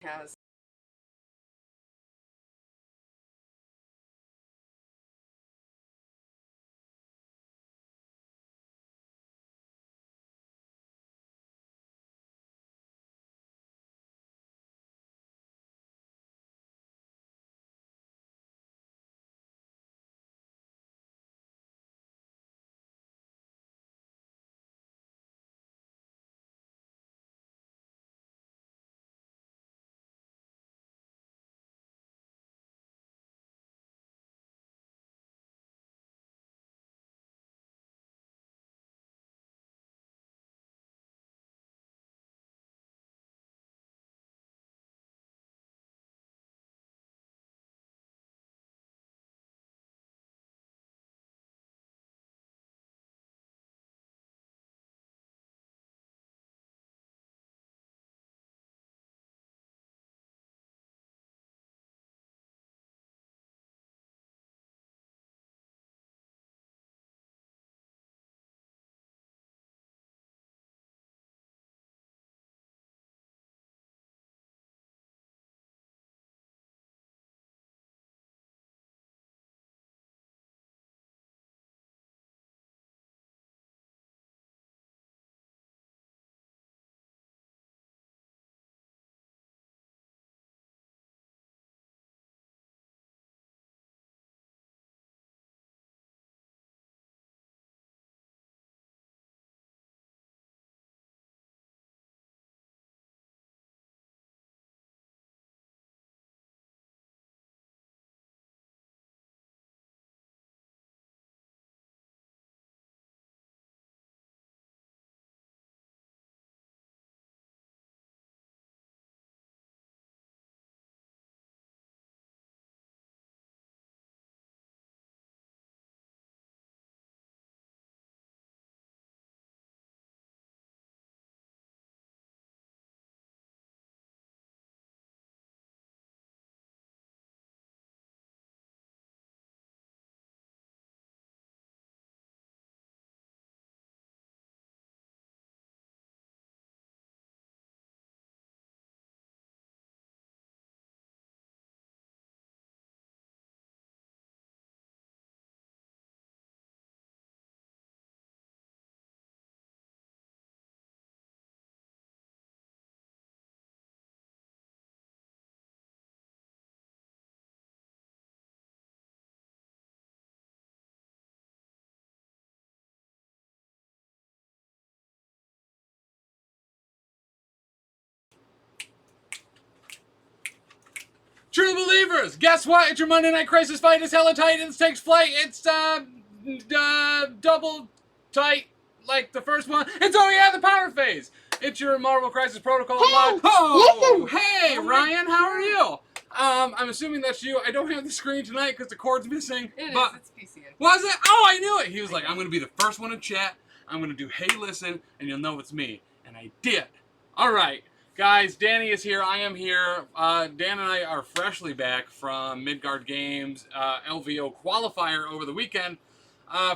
has. True believers, guess what? It's your Monday Night Crisis fight as Hella Titans takes flight. It's double tight like the first one. It's the power phase. It's your Marvel Crisis Protocol. Hey, oh, listen. hey, Ryan, how are you? I'm assuming that's you. I don't have the screen tonight because the cord's missing. It but is. It's PCA. Was it? Oh, I knew it. He was like, I'm going to be the first one to chat. I'm going to do Hey Listen, and you'll know it's me. And I did. All right. Guys, Dani is here. I am here. Dan and I are freshly back from Midgard Games LVO qualifier over the weekend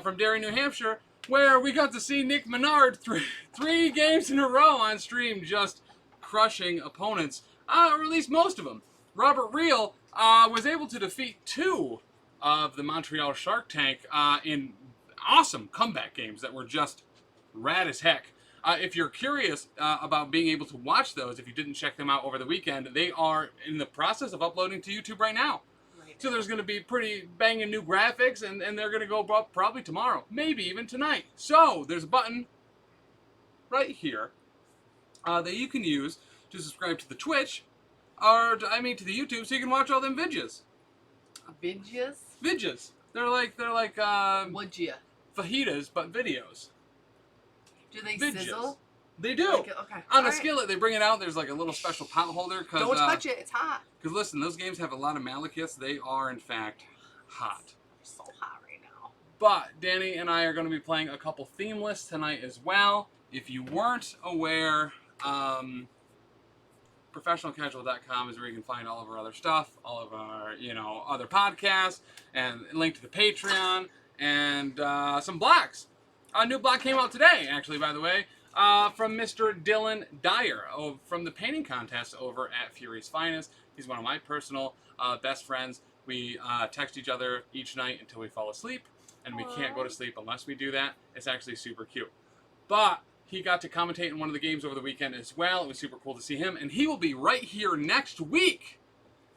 from Derry, New Hampshire, where we got to see Nick Menard three games in a row on stream, just crushing opponents, or at least most of them. Robert Reel was able to defeat 2 of the Montreal Shark Tank in awesome comeback games that were just rad as heck. If you're curious about being able to watch those, if you didn't check them out over the weekend, they are in the process of uploading to YouTube right now. So there's going to be pretty banging new graphics, and they're going to go up probably tomorrow, maybe even tonight. So there's a button right here that you can use to subscribe to the Twitch, or to the YouTube, so you can watch all them vidges. Vidges? Vidges. They're like Would ya? fajitas, but videos. Do they Vidges. sizzle? They do. Like, okay. On a skillet, they bring it out. There's like a little special pot holder. Don't touch it. It's hot. Because listen, those games have a lot of malachits. They are, in fact, hot. They're so hot right now. But Dani and I are going to be playing a couple theme lists tonight as well. If you weren't aware, professionalcasual.com is where you can find all of our other stuff, all of our, other podcasts, and a link to the Patreon, and some blocks. A new block came out today, actually, by the way. from Mr. Dylan Dyer from the painting contest over at Fury's Finest. He's one of my personal best friends. We text each other each night until we fall asleep, and we can't go to sleep unless we do that. It's actually super cute. But he got to commentate in one of the games over the weekend as well. It was super cool to see him, and he will be right here next week.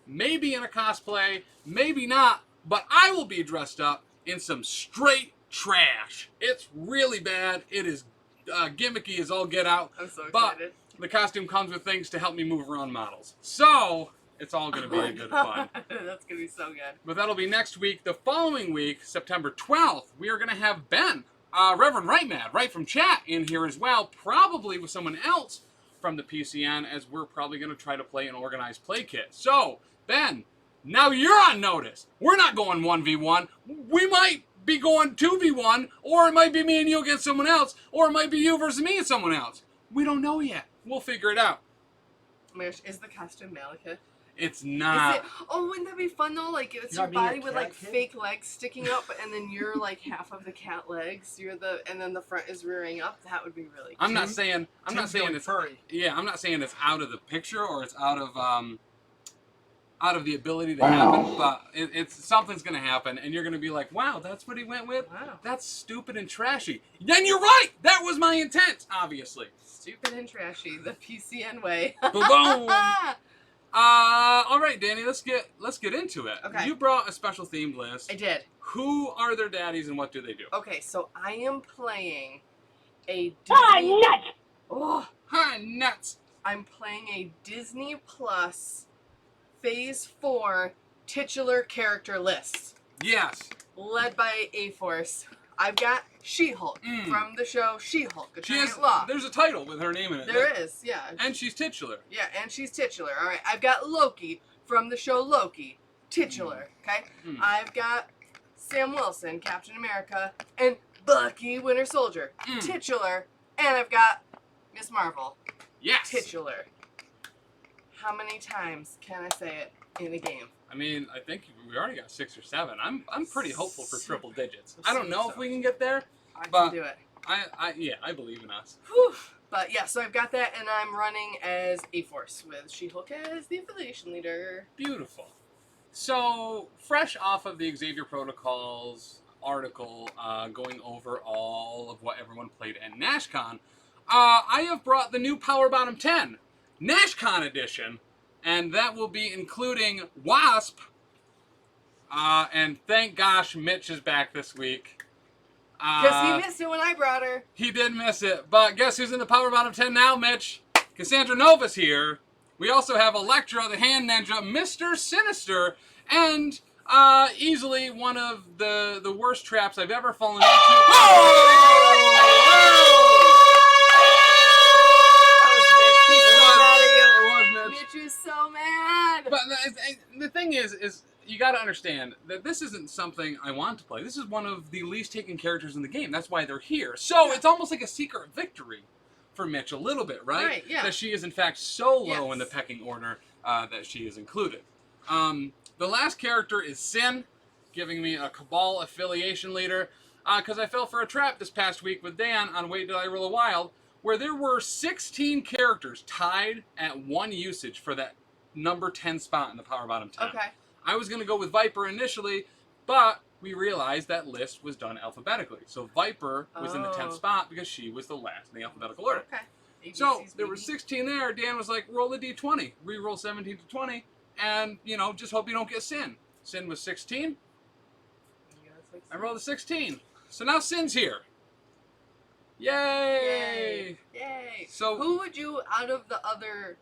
Maybe in a cosplay, maybe not, but I will be dressed up in some straight trash. It's really bad. It is gimmicky as all get out. I'm so but excited. the costume comes with things to help me move around models. So it's all going to be a good fun. That's going to be so good. But that'll be next week. The following week, September 12th, we are going to have Ben, Reverend Right Mad, right from chat, in here as well, probably with someone else from the PCN, as we're probably going to try to play an organized play kit. So, Ben, now you're on notice. We're not going 1v1. We might be going 2v1, or it might be me and you against someone else, or it might be you versus me and someone else. We don't know yet. We'll figure it out. Oh my gosh, is the costume Malika? It's not. Is it, oh, wouldn't that be fun though? Like it's your body with like fake legs sticking up, and then you're like half of the cat legs. And then the front is rearing up. That would be really cute. I'm not saying it's furry. Yeah, I'm not saying it's out of the picture or it's out of the ability to happen, but it's something's gonna happen, and you're gonna be like, wow, that's what he went with. Wow. That's stupid and trashy. Then you're right. That was my intent, obviously. Stupid and trashy, the PCN way. Boom. All right, Dani, let's get into it. Okay. You brought a special themed list. I did. Who are their daddies and what do they do? Okay, so I am playing a Disney. Ah, nuts! Oh, Hi, nuts. I'm playing a Disney Plus Phase 4 titular character list, Yes. led by A-Force. I've got She-Hulk from the show She-Hulk. She has. Law. There's a title with her name in it. There is, yeah. And she's titular. Yeah, and she's titular. All right, I've got Loki from the show Loki, titular. Okay, I've got Sam Wilson, Captain America, and Bucky, Winter Soldier, titular. And I've got Miss Marvel, Yes. titular. How many times can I say it in a game? I mean, I think we already got 6 or 7. I'm pretty hopeful for triple digits. Let's I don't see, know if we can get there. I But- can do it. I believe in us. Whew. But yeah, so I've got that, and I'm running as A-Force with She-Hulk as the affiliation leader. Beautiful. So, fresh off of the Xavier Protocols article going over all of what everyone played at Nashcon, I have brought the new Power Bottom 10, Nashcon edition, and that will be including Wasp, and thank gosh Mitch is back this week. Because he missed it when I brought her. He did miss it, but guess who's in the Power Bottom 10 now, Mitch? Cassandra Nova's here. We also have Elektra, the Hand Ninja, Mr. Sinister, and easily one of the worst traps I've ever fallen into. Mitch is so mad. But the thing is you got to understand that this isn't something I want to play. This is one of the least taken characters in the game. That's why they're here. So it's almost like a secret victory for Mitch a little bit, right? Right, yeah. That she is in fact so low Yes. in the pecking order that she is included. The last character is Sin, giving me a Cabal affiliation leader, because I fell for a trap this past week with Dan on Wait Did I Roll a Wild, where there were 16 characters tied at one usage for that number 10 spot in the Power Bottom 10. Okay. I was going to go with Viper initially, but we realized that list was done alphabetically. So Viper was in the 10th spot because she was the last in the alphabetical order. Okay. So ABC's there were baby. 16 there. Dan was like, roll a d20. Reroll 17 to 20. And, just hope you don't get Sin. Sin was 16. Yeah, it's like I rolled a 16. So now Sin's here. Yay! Yay! So Who would you, out of the other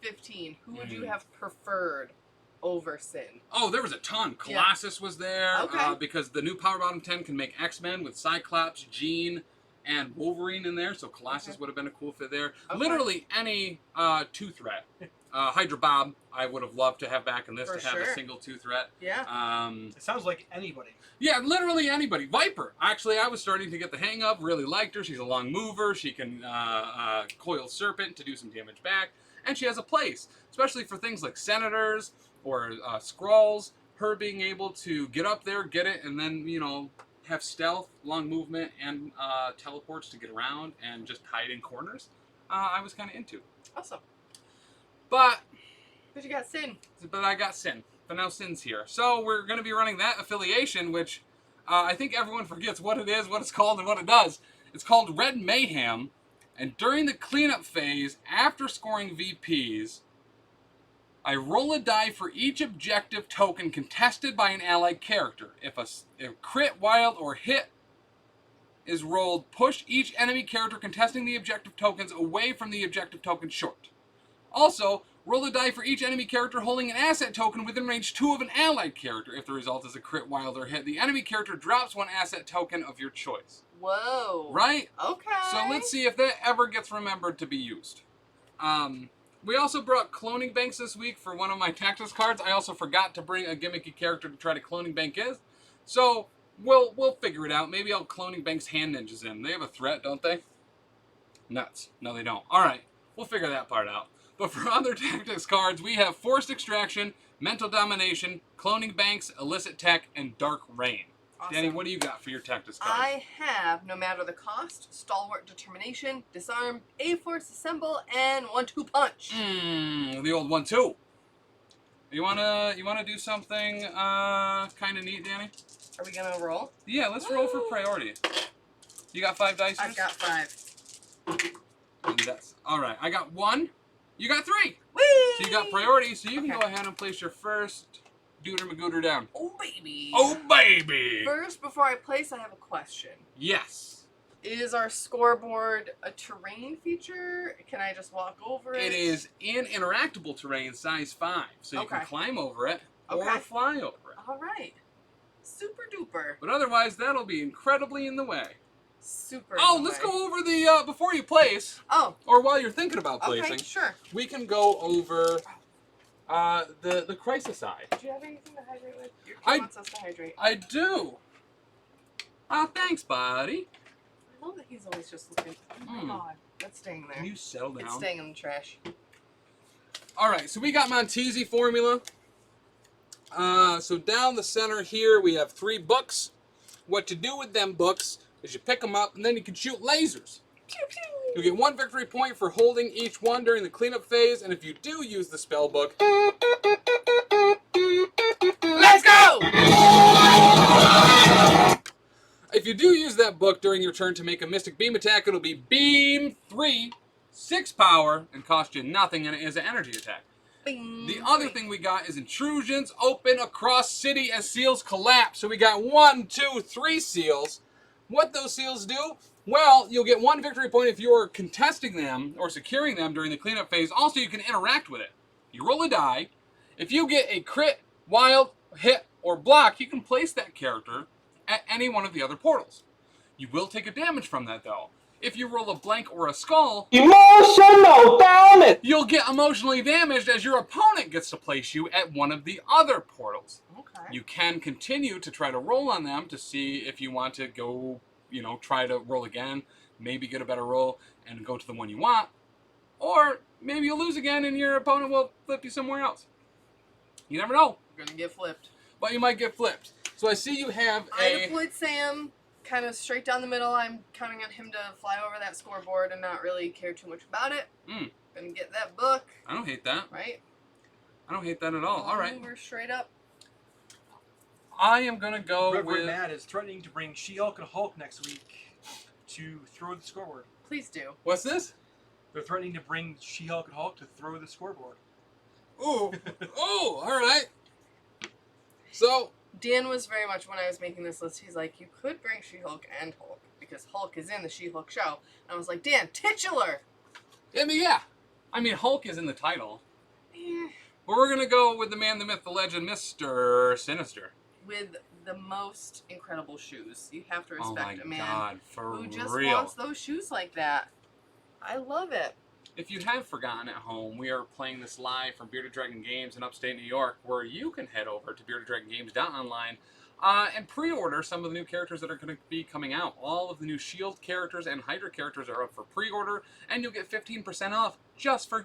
15, who would you have preferred over Sin? Oh, there was a ton. Yeah. Colossus was there. Okay. Because the new Power Bottom 10 can make X-Men with Cyclops, Jean, and Wolverine in there. So Colossus would have been a cool fit there. Okay. Literally any two-threat. Hydra Bob, I would have loved to have back in this For to have sure. a single two-threat. Yeah. It sounds like anybody. Yeah, literally anybody. Viper. Actually, I was starting to get the hang of. Really liked her. She's a long mover. She can coil Syrpent to do some damage back. And she has a place, especially for things like Senators or Skrulls. Her being able to get up there, get it, and then, have stealth, long movement, and teleports to get around and just hide in corners, I was kind of into. Awesome. But you got Sin. But I got Sin. But now Sin's here. So we're going to be running that affiliation, which I think everyone forgets what it is, what it's called, and what it does. It's called Red Mayhem. And during the cleanup phase, after scoring VPs, I roll a die for each objective token contested by an allied character. If a crit, wild, or hit is rolled, push each enemy character contesting the objective tokens away from the objective token short. Also, roll a die for each enemy character holding an asset token within range 2 of an allied character. If the result is a crit, wild, or hit, the enemy character drops 1 asset token of your choice. Whoa. Right? Okay. So let's see if that ever gets remembered to be used. We also brought cloning banks this week for one of my tactics cards. I also forgot to bring a gimmicky character to try to cloning bank is. So we'll figure it out. Maybe I'll cloning bank's hand ninjas in. They have a threat, don't they? Nuts. No, they don't. All right. We'll figure that part out. But for other tactics cards, we have Forced Extraction, Mental Domination, Cloning Banks, Illicit Tech, and Dark Rain. Awesome. Danny, what do you got for your tactics cards? I have No Matter the Cost, Stalwart Determination, Disarm, A-Force Assemble, and 1-2 Punch. The old 1-2. You wanna do something kind of neat, Danny? Are we gonna roll? Yeah, let's roll for priority. You got 5 dice? I've got 5. And that's all right. I got 1. You got 3. Whee! So you got priority. So you can go ahead and place your first Dooter Magooter down. Oh baby. Oh baby. First, before I place, I have a question. Yes. Is our scoreboard a terrain feature? Can I just walk over it? It is in interactable terrain, size 5, so you can climb over it or fly over it. All right. Super duper. But otherwise, that'll be incredibly in the way. Super. Oh, let's go over the before you place. Oh. Or while you're thinking about placing. Okay, sure. We can go over the crisis eye. Do you have anything to hydrate with? Your kid wants us to hydrate. I do. Oh, thanks, buddy. I love that he's always just looking. Oh my god, that's staying there. Can you settle down? It's staying in the trash. All right, so we got Montesi formula. So down the center here, we have 3 books. What to do with them books is you pick them up, and then you can shoot lasers. Pew pew. You get 1 victory point for holding each one during the cleanup phase, and if you do use the spell book, let's go! If you do use that book during your turn to make a Mystic Beam attack, it'll be Beam 3, 6 power, and cost you nothing, and it is an energy attack. Bing. The other thing we got is intrusions open across city as seals collapse. So we got 1, 2, 3 seals. What those seals do? Well, you'll get 1 victory point if you're contesting them or securing them during the cleanup phase. Also, you can interact with it. You roll a die. If you get a crit, wild, hit, or block, you can place that character at any one of the other portals. You will take a damage from that, though. If you roll a blank or a skull, emotional damage, you'll get emotionally damaged as your opponent gets to place you at one of the other portals. Okay. You can continue to try to roll on them to see if you want to go, try to roll again, maybe get a better roll and go to the one you want. Or maybe you'll lose again and your opponent will flip you somewhere else. You never know. You're gonna get flipped. But you might get flipped. So I see you have I deployed Sam kind of straight down the middle. I'm counting on him to fly over that scoreboard and not really care too much about it. Gonna get that book. I don't hate that. Right? I don't hate that at all. All right. We're straight up. I am gonna go Reverend with... Matt is threatening to bring She-Hulk and Hulk next week to throw the scoreboard. Please do. What's this? They're threatening to bring She-Hulk and Hulk to throw the scoreboard. Ooh. Ooh, all right. So... Dan was very much, when I was making this list, he's like, you could bring She-Hulk and Hulk, because Hulk is in the She-Hulk show. And I was like, Dan, titular! Yeah. I mean, Hulk is in the title. Eh. But we're going to go with the man, the myth, the legend, Mr. Sinister. With the most incredible shoes. You have to respect a man God, for who just real. wants those shoes like that. I love it. If you have forgotten at home, we are playing this live from Bearded Dragon Games in upstate New York, where you can head over to beardeddragongames.online and pre-order some of the new characters that are going to be coming out. All of the new Shield characters and Hydra characters are up for pre-order, and you'll get 15% off just for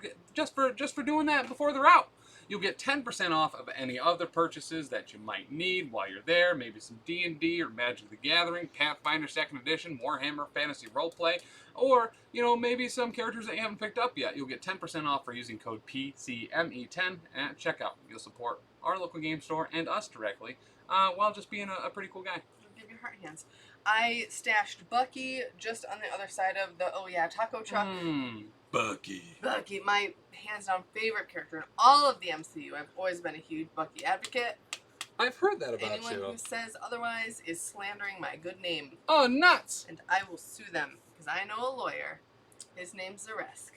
doing that before they're out. You'll get 10% off of any other purchases that you might need while you're there. Maybe some D&D or Magic the Gathering, Pathfinder 2nd Edition, Warhammer Fantasy Roleplay, or, you know, maybe some characters that you haven't picked up yet. You'll get 10% off for using code PCME10 at checkout. You'll support our local game store and us directly while just being a pretty cool guy. Give your heart hands. I stashed Bucky just on the other side of the taco truck. Bucky. Bucky, my hands-down favorite character in all of the MCU. I've always been a huge Bucky advocate. I've heard that about Anyone you. who says otherwise is slandering my good name. Oh, nuts! And I will sue them, because I know a lawyer. His name's Zaresk.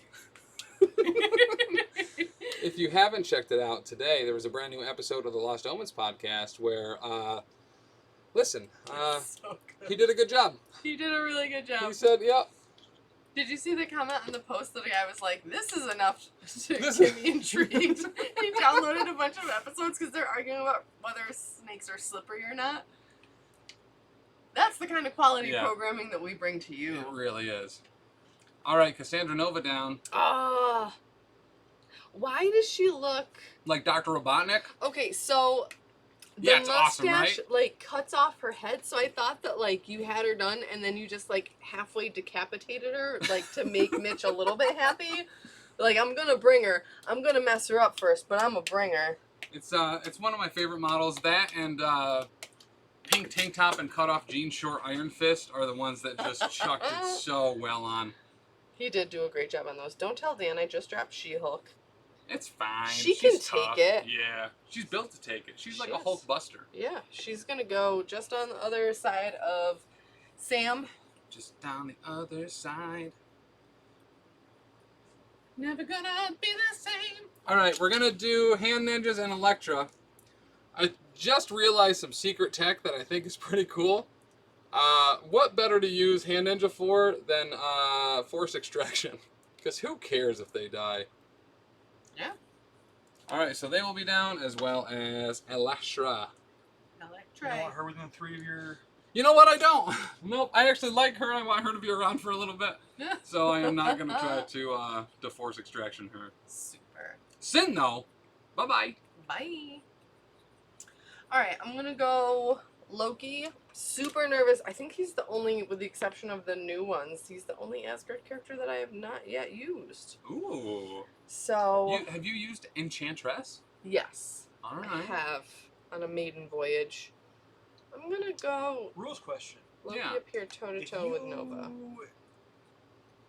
If you haven't checked it out today, there was a brand new episode of the Lost Omens podcast where, listen, So good. he did a good job. He did a really good job. He said, yep. Did you see the comment on the post that the guy was like, this is enough to This get me intrigued? He downloaded a bunch of episodes because they're arguing about whether snakes are slippery or not. That's the kind of quality programming that we bring to you. It really is. All right, Cassandra Nova down. Why does she look... Like Dr. Robotnik? Okay, so... The Yeah, it's awesome, mustache, right? like, cuts off her head, so I thought that, like, you had her done, and then you just, like, halfway decapitated her, like, to make Mitch a little bit happy. Like, I'm gonna bring her. I'm gonna mess her up first, but I'm gonna bring her. It's one of my favorite models. That and pink tank top and cut off jean short Iron Fist are the ones that just chucked it so well on. He did do a great job on those. Don't tell Dan I just dropped She-Hulk. It's fine. She She's can tough. take it. Yeah, she's built to take it. She's like She a is. Hulk buster. Yeah, she's gonna go just on the other side of Sam. Just down the other side. Never gonna be the same. All right, we're going to do Hand Ninjas and Elektra. I just realized some secret tech that I think is pretty cool. What better to use Hand Ninja for than Force Extraction? Because who cares if they die? Yeah. All right, so they will be down as well as Elektra. You Electra. don't want her within 3 of your... You know what? I don't. Nope. I actually like her. I want her to be around for a little bit. So I am not going to try to force extraction her. Super. Sin, though. Bye-bye. Bye. Alright, I'm gonna go Loki. Super nervous. I think he's the only, with the exception of the new ones, he's the only Asgard character that I have not yet used. Ooh. So, Have you used Enchantress? yes. All I right. have on a maiden voyage. I'm gonna go Rules question. Loki Yeah. appear toe-to-toe with Nova.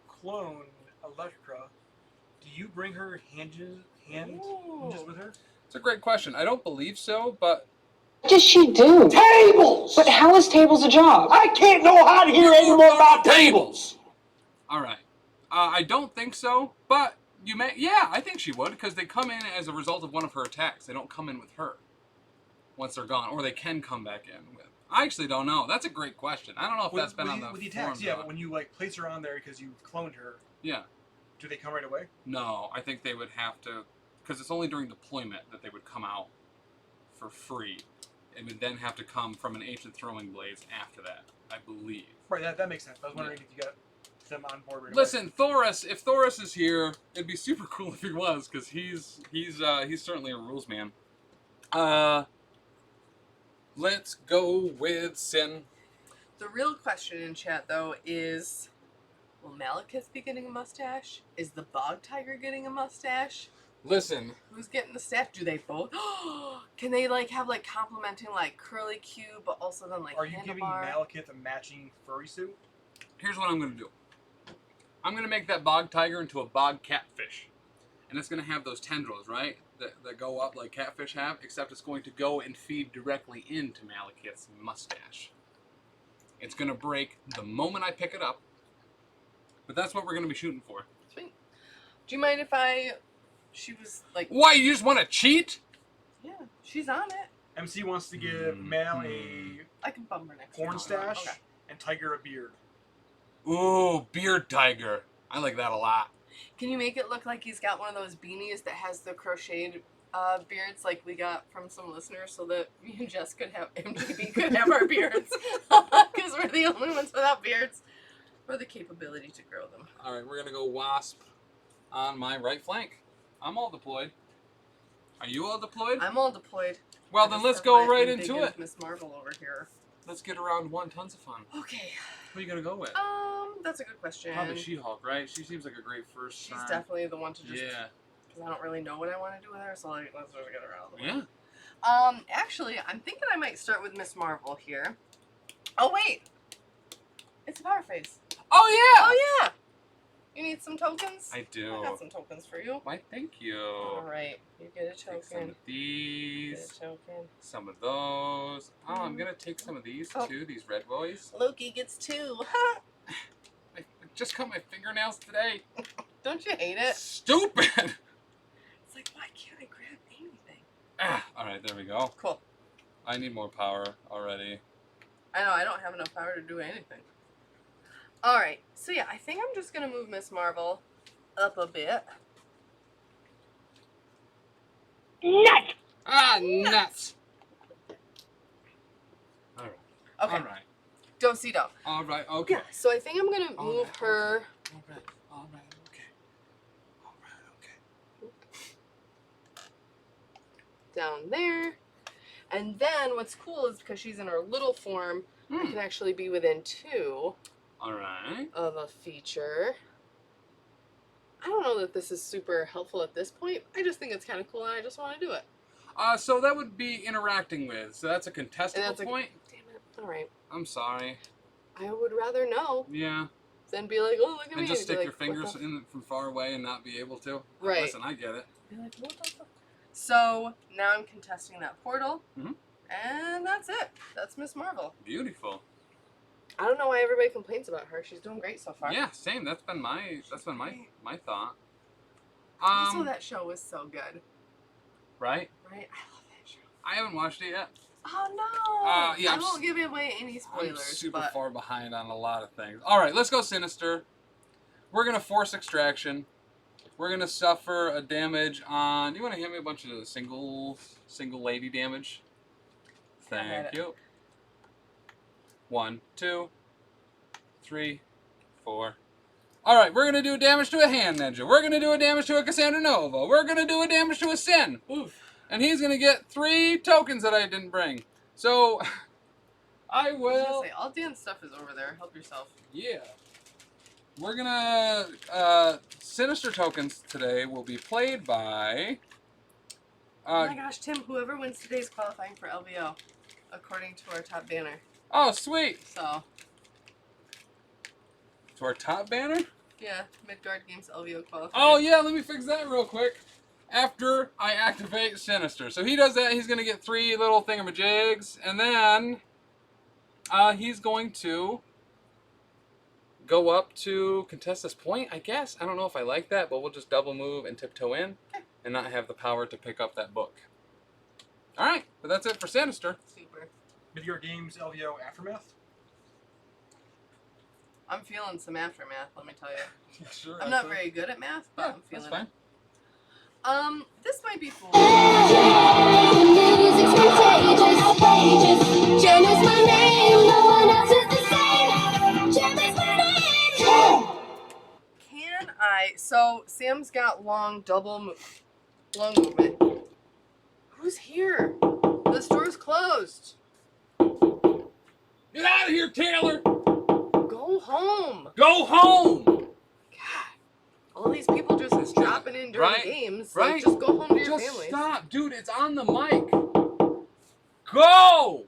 Clone Elektra, do you bring her hand Ooh. ninjas with her? It's a great question. I don't believe so, but... What does she do? Tables! But how is tables a job? I can't know how to hear any more about tables! All right. I don't think so, but you may... Yeah, I think she would, because they come in as a result of one of her attacks. They don't come in with her once they're gone, or they can come back in with... I actually don't know. That's a great question. I don't know if that's been on the with the attacks, forums yeah, or but not. when you like place her on there because you cloned her, Yeah. do they come right away? No, I think they would have to... Because it's only during deployment that they would come out for free. It would then have to come from an Ancient Throwing Blades after that, I believe. Right, that makes sense. I was wondering if you got them on board right Listen, Thoris, if Thoris is here, it'd be super cool if he was, because he's certainly a rules man. Let's go with Sin. The real question in chat, though, is... Will Malekith be getting a mustache? Is the Bog Tiger getting a mustache? Listen, Who's getting the staff? Do they both? Can they like have like complementing like curly Q, but also then like away. Are you giving handlebar? Malekith a matching furry suit? Here's what I'm going to do. I'm going to make that bog tiger into a bog catfish. And it's going to have those tendrils, right? That go up like catfish have, except it's going to go and feed directly into Malekith's mustache. It's going to break the moment I pick it up. But that's what we're going to be shooting for. Sweet. Do you mind if she was like... Why, you just want to cheat? Yeah, she's on it. MC wants to give Mal a I can bump her next porn time. stash Okay. and Tiger a beard. Ooh, beard tiger. I like that a lot. Can you make it look like he's got one of those beanies that has the crocheted beards like we got from some listeners so that me and Jess could have, MGB could have our beards? Because we're the only ones without beards. Or the capability to grow them. all right, we're going to go Wasp on my right flank. I'm all deployed. Are you all deployed? I'm all deployed. Well, I then just let's have go my right into indignant it. Miss Marvel over here. Let's get around one. Tons of fun. Okay. Who are you gonna go with? That's a good question. Probably She-Hulk, right? She seems like a great first. She's definitely the one to just. Yeah. Because I don't really know what I want to do with her, so like, let's just get her out of the way. Yeah. Actually, I'm thinking I might start with Miss Marvel here. Oh wait, it's a power phase. Oh yeah. Oh yeah. You need some tokens? I do. I got some tokens for you. Why? Thank you. All right, you get a Take some token. of these. Get a token. Some of those. Oh, I'm gonna take some of these too. These red boys. Loki gets 2. I just cut my fingernails today. Don't you hate it? Stupid. It's like, why can't I grab anything? All right, there we go. Cool. I need more power already. I know, I don't have enough power to do anything. Alright, so yeah, I think I'm just going to move Miss Marvel up a bit. Nut! Ah, nuts. All right. Okay. All right. Do-si-do. All right. Okay. Yeah, so I think I'm going to move her... All right. All right. Okay. All right. Okay. down there. And then what's cool is because she's in her little form, I can actually be within 2 All right. of a feature. I don't know that this is super helpful at this point. I just think it's kind of cool and I just want to do it. So that would be interacting with. So that's a contestable And that's point. Damn it. All right. I'm sorry. I would rather know Yeah. than be like, oh, look at me. And just be stick like, your fingers in from far away and not be able to. Right. Listen, I get it. Be like, what the fuck? So now I'm contesting that portal. Mhm. And that's it. That's Miss Marvel. Beautiful. I don't know why everybody complains about her. She's doing great so far. Yeah, same. That's been my my thought. Also, that show was so good. Right? Right? I love that show. I haven't watched it yet. Oh, no. Yeah, I won't give away any spoilers. I'm super but far behind on a lot of things. All right, let's go Sinister. We're gonna force extraction. We're gonna suffer a damage on. You want to hit me a bunch of single lady damage? Thank you. 1, 2, 3, 4. All right, we're gonna do damage to a Hand Ninja. We're gonna do a damage to a Cassandra Nova. We're gonna do a damage to a Sin. Oof. And he's gonna get 3 tokens that I didn't bring. So I I was will. gonna say, all Dan's stuff is over there. Help yourself. Yeah. We're gonna Sinister tokens today will be played by. Oh my gosh, Tim! Whoever wins today's qualifying for LVO, according to our top banner. Oh, sweet! So To our top banner. yeah, Midgard Games LVO qualifying. Oh yeah, let me fix that real quick. After I activate Sinister, so he does that. He's gonna get 3 little thingamajigs, and then he's going to go up to contest this point. I guess I don't know if I like that, but we'll just double move and tiptoe in, and not have the power to pick up that book. All right, but that's it for Sinister. Super. Midgard Games LVO Aftermath. I'm feeling some aftermath. Let me tell you. Sure. I'm not very good at math, but I'm feeling that's fine. it. This might be cool. Music's contagious. Jen is my name. No one else is the same. Jen is my name. Can I? So Sam's got long movement. Who's here? The store's closed. Get out of here, Taylor! Go home. Go home! God, all these people just dropping in during Right, games. right. Like, just go home to your Just families. stop, dude. It's on the mic. Go!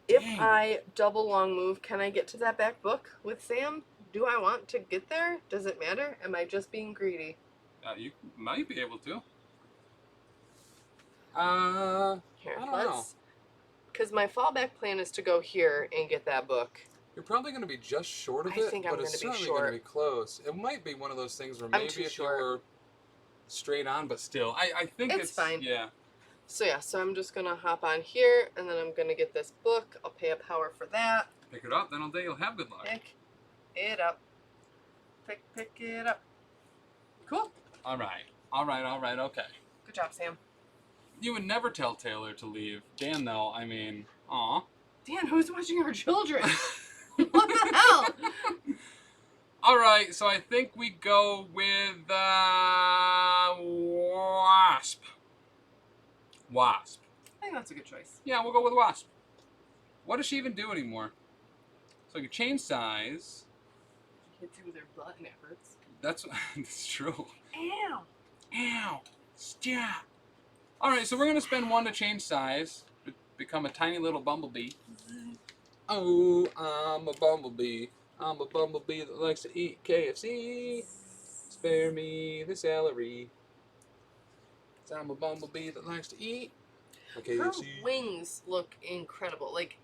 If Dang. I double long move, can I get to that back book with Sam? Do I want to get there? Does it matter? Am I just being greedy? You might be able to. Here, I don't know. Because my fallback plan is to go here and get that book. You're probably going to be just short of I it, think I'm but it's gonna be certainly going to short. be close. It might be one of those things where I'm maybe too if short. you were straight on, but Still, I think It's fine. Yeah. So yeah, so I'm just going to hop on here, and then I'm going to get this book. I'll pay a power for that. Pick it up, then all day you'll have good luck. Pick it up. Pick it up. Cool. All right, okay. Good job, Sam. You would never tell Taylor to leave. Dan, though, I mean, aw. Dan, who's watching our children? What the hell? All right, so I think we go with Wasp. I think that's a good choice. Yeah, we'll go with Wasp. What does she even do anymore? So I can change size. She hits you with her butt and it hurts. That's true. Ow! Ow! Stop! Alright, so we're going to spend 1 to change size. Become a tiny little bumblebee. Oh, I'm a bumblebee. I'm a bumblebee that likes to eat KFC. Spare me the celery. 'Cause I'm a bumblebee that likes to eat KFC. Her wings look incredible. Like,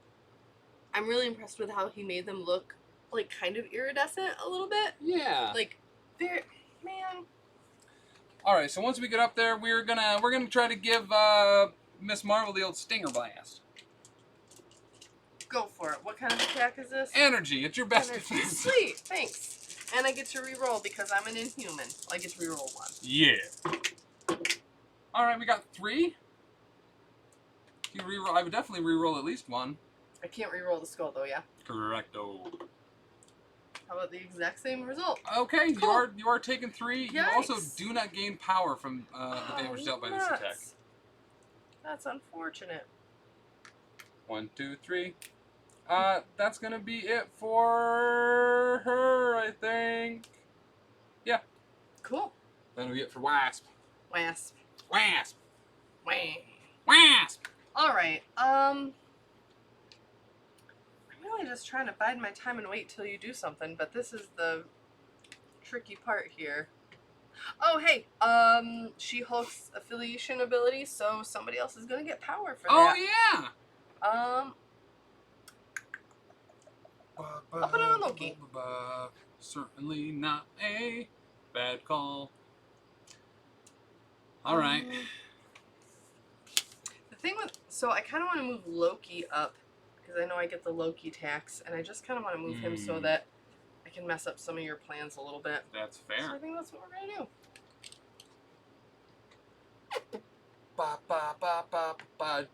I'm really impressed with how he made them look, like, kind of iridescent a little bit. Yeah. Like, they're, man. All right. So once we get up there, we're gonna try to give Miss Marvel the old stinger blast. Go for it. What kind of attack is this? Energy. It's your best Energy. defense. Sweet, thanks. And I get to re-roll because I'm an inhuman. I get to re-roll 1. Yeah. All right. We got 3. You re-roll. I would definitely re-roll at least 1. I can't re-roll the skull though, yeah? Correcto. How about the exact same result? Okay, Cool. you are taking 3. You Yikes. also do not gain power from the damage dealt by this attack. Nuts. That's unfortunate. 1, 2, 3. That's gonna be it for her, I think. Yeah. Cool. That'll be it for Wasp. Wasp. Wasp. Wah. Wasp. Alright, I'm really just trying to bide my time and wait till you do something, but this is the tricky part here. Oh, hey, She-Hulk's affiliation ability, so somebody else is gonna get power for Oh that. yeah. I'll put it on Loki. Certainly not a bad call. All right. The thing with, so I kind of want to move Loki up because I know I get the Loki tax, and I just kind of want to move him so that I can mess up some of your plans a little bit. That's So I fair. think that's what we're gonna do.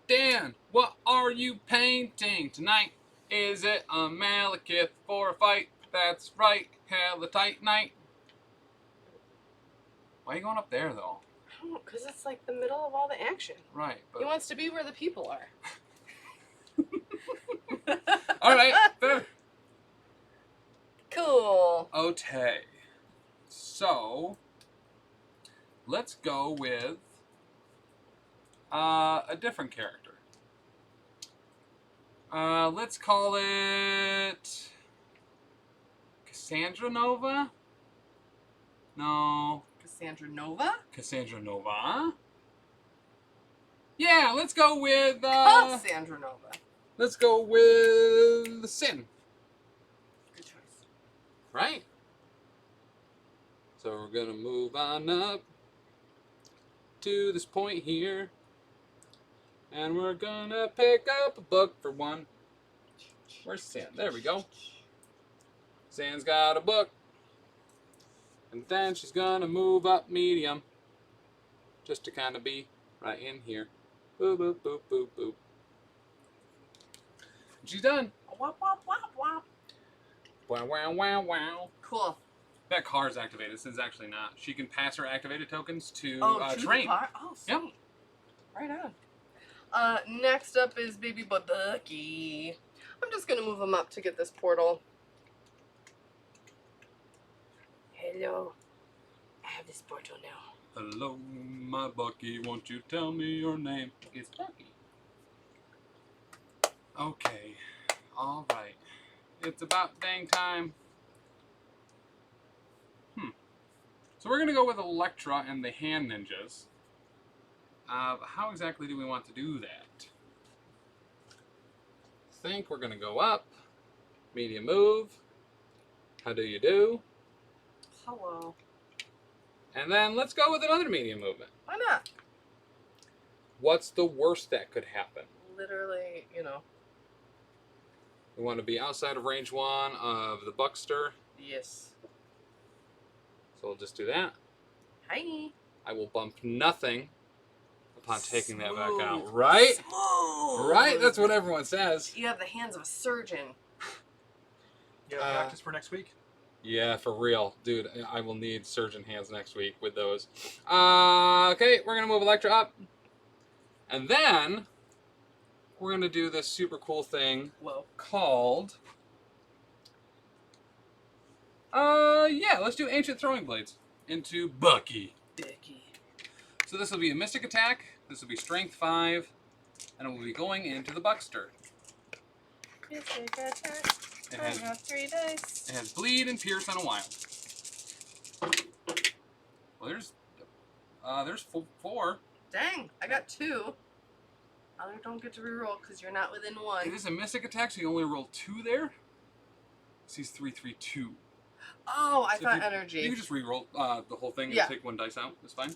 Dan, what are you painting tonight? Is it a Malekith for a fight? That's right, hell a tight night. Why are you going up there though? I don't know, because it's like the middle of all the action. Right, He but wants to be where the people are. all right, fair. Cool. Okay, so let's go with a different character. Let's call it Cassandra Nova. No, Cassandra Nova? Cassandra Nova. Yeah, let's go with Cassandra Nova. let's go with Sin. Good choice. Right? So we're gonna move on up to this point here. And we're gonna pick up a book for 1. Where's Sin? There we go. Sin's got a book. And then she's gonna move up medium. Just to kind of be right in here. Boop, boop, boop, boop, boop. She's done. Wop, wop, wop, wop. Wow, wow, wow, wow. Cool. That car's activated. Sin's actually not. She can pass her activated tokens to To the train. car? Oh, sweet. Yep. Right on. Next up is Baby Boy Bucky. I'm just gonna move him up to get this portal. Hello. I have this portal now. Hello, my Bucky. Won't you tell me your name? It's Bucky. Okay. All right. It's about dang time. So we're gonna go with Elektra and the Hand Ninjas. How exactly do we want to do that? I think we're gonna go up, medium move. How do you do? Hello. And then let's go with another medium movement. Why not? What's the worst that could happen? Literally, you know. We want to be outside of range 1 of the Buckster, Yes. so we'll just do that. Hi. I will bump nothing upon taking that back out. Smooth. Right? Smooth. Right? That's what everyone says. You have the hands of a surgeon. You have practice for next week? Yeah, for real. Dude, I will need surgeon hands next week with those. Okay, we're going to move Elektra up. And then we're going to do this super cool thing Whoa. called... let's do Ancient Throwing Blades into Bucky. Dicky. So this will be a Mystic attack, this will be Strength 5, and it will be going into the Buckster. Mystic attack. It I has, have 3 dice. it has Bleed and Pierce on a Wild. Well, there's 4. Dang, I got 2. Other don't get to reroll because you're not within 1. It is a Mystic attack, so you only roll 2 there. Sees 3, 3, 2. Oh, I So thought you energy. can just re-roll the whole thing and Yeah. take 1 dice out. That's fine.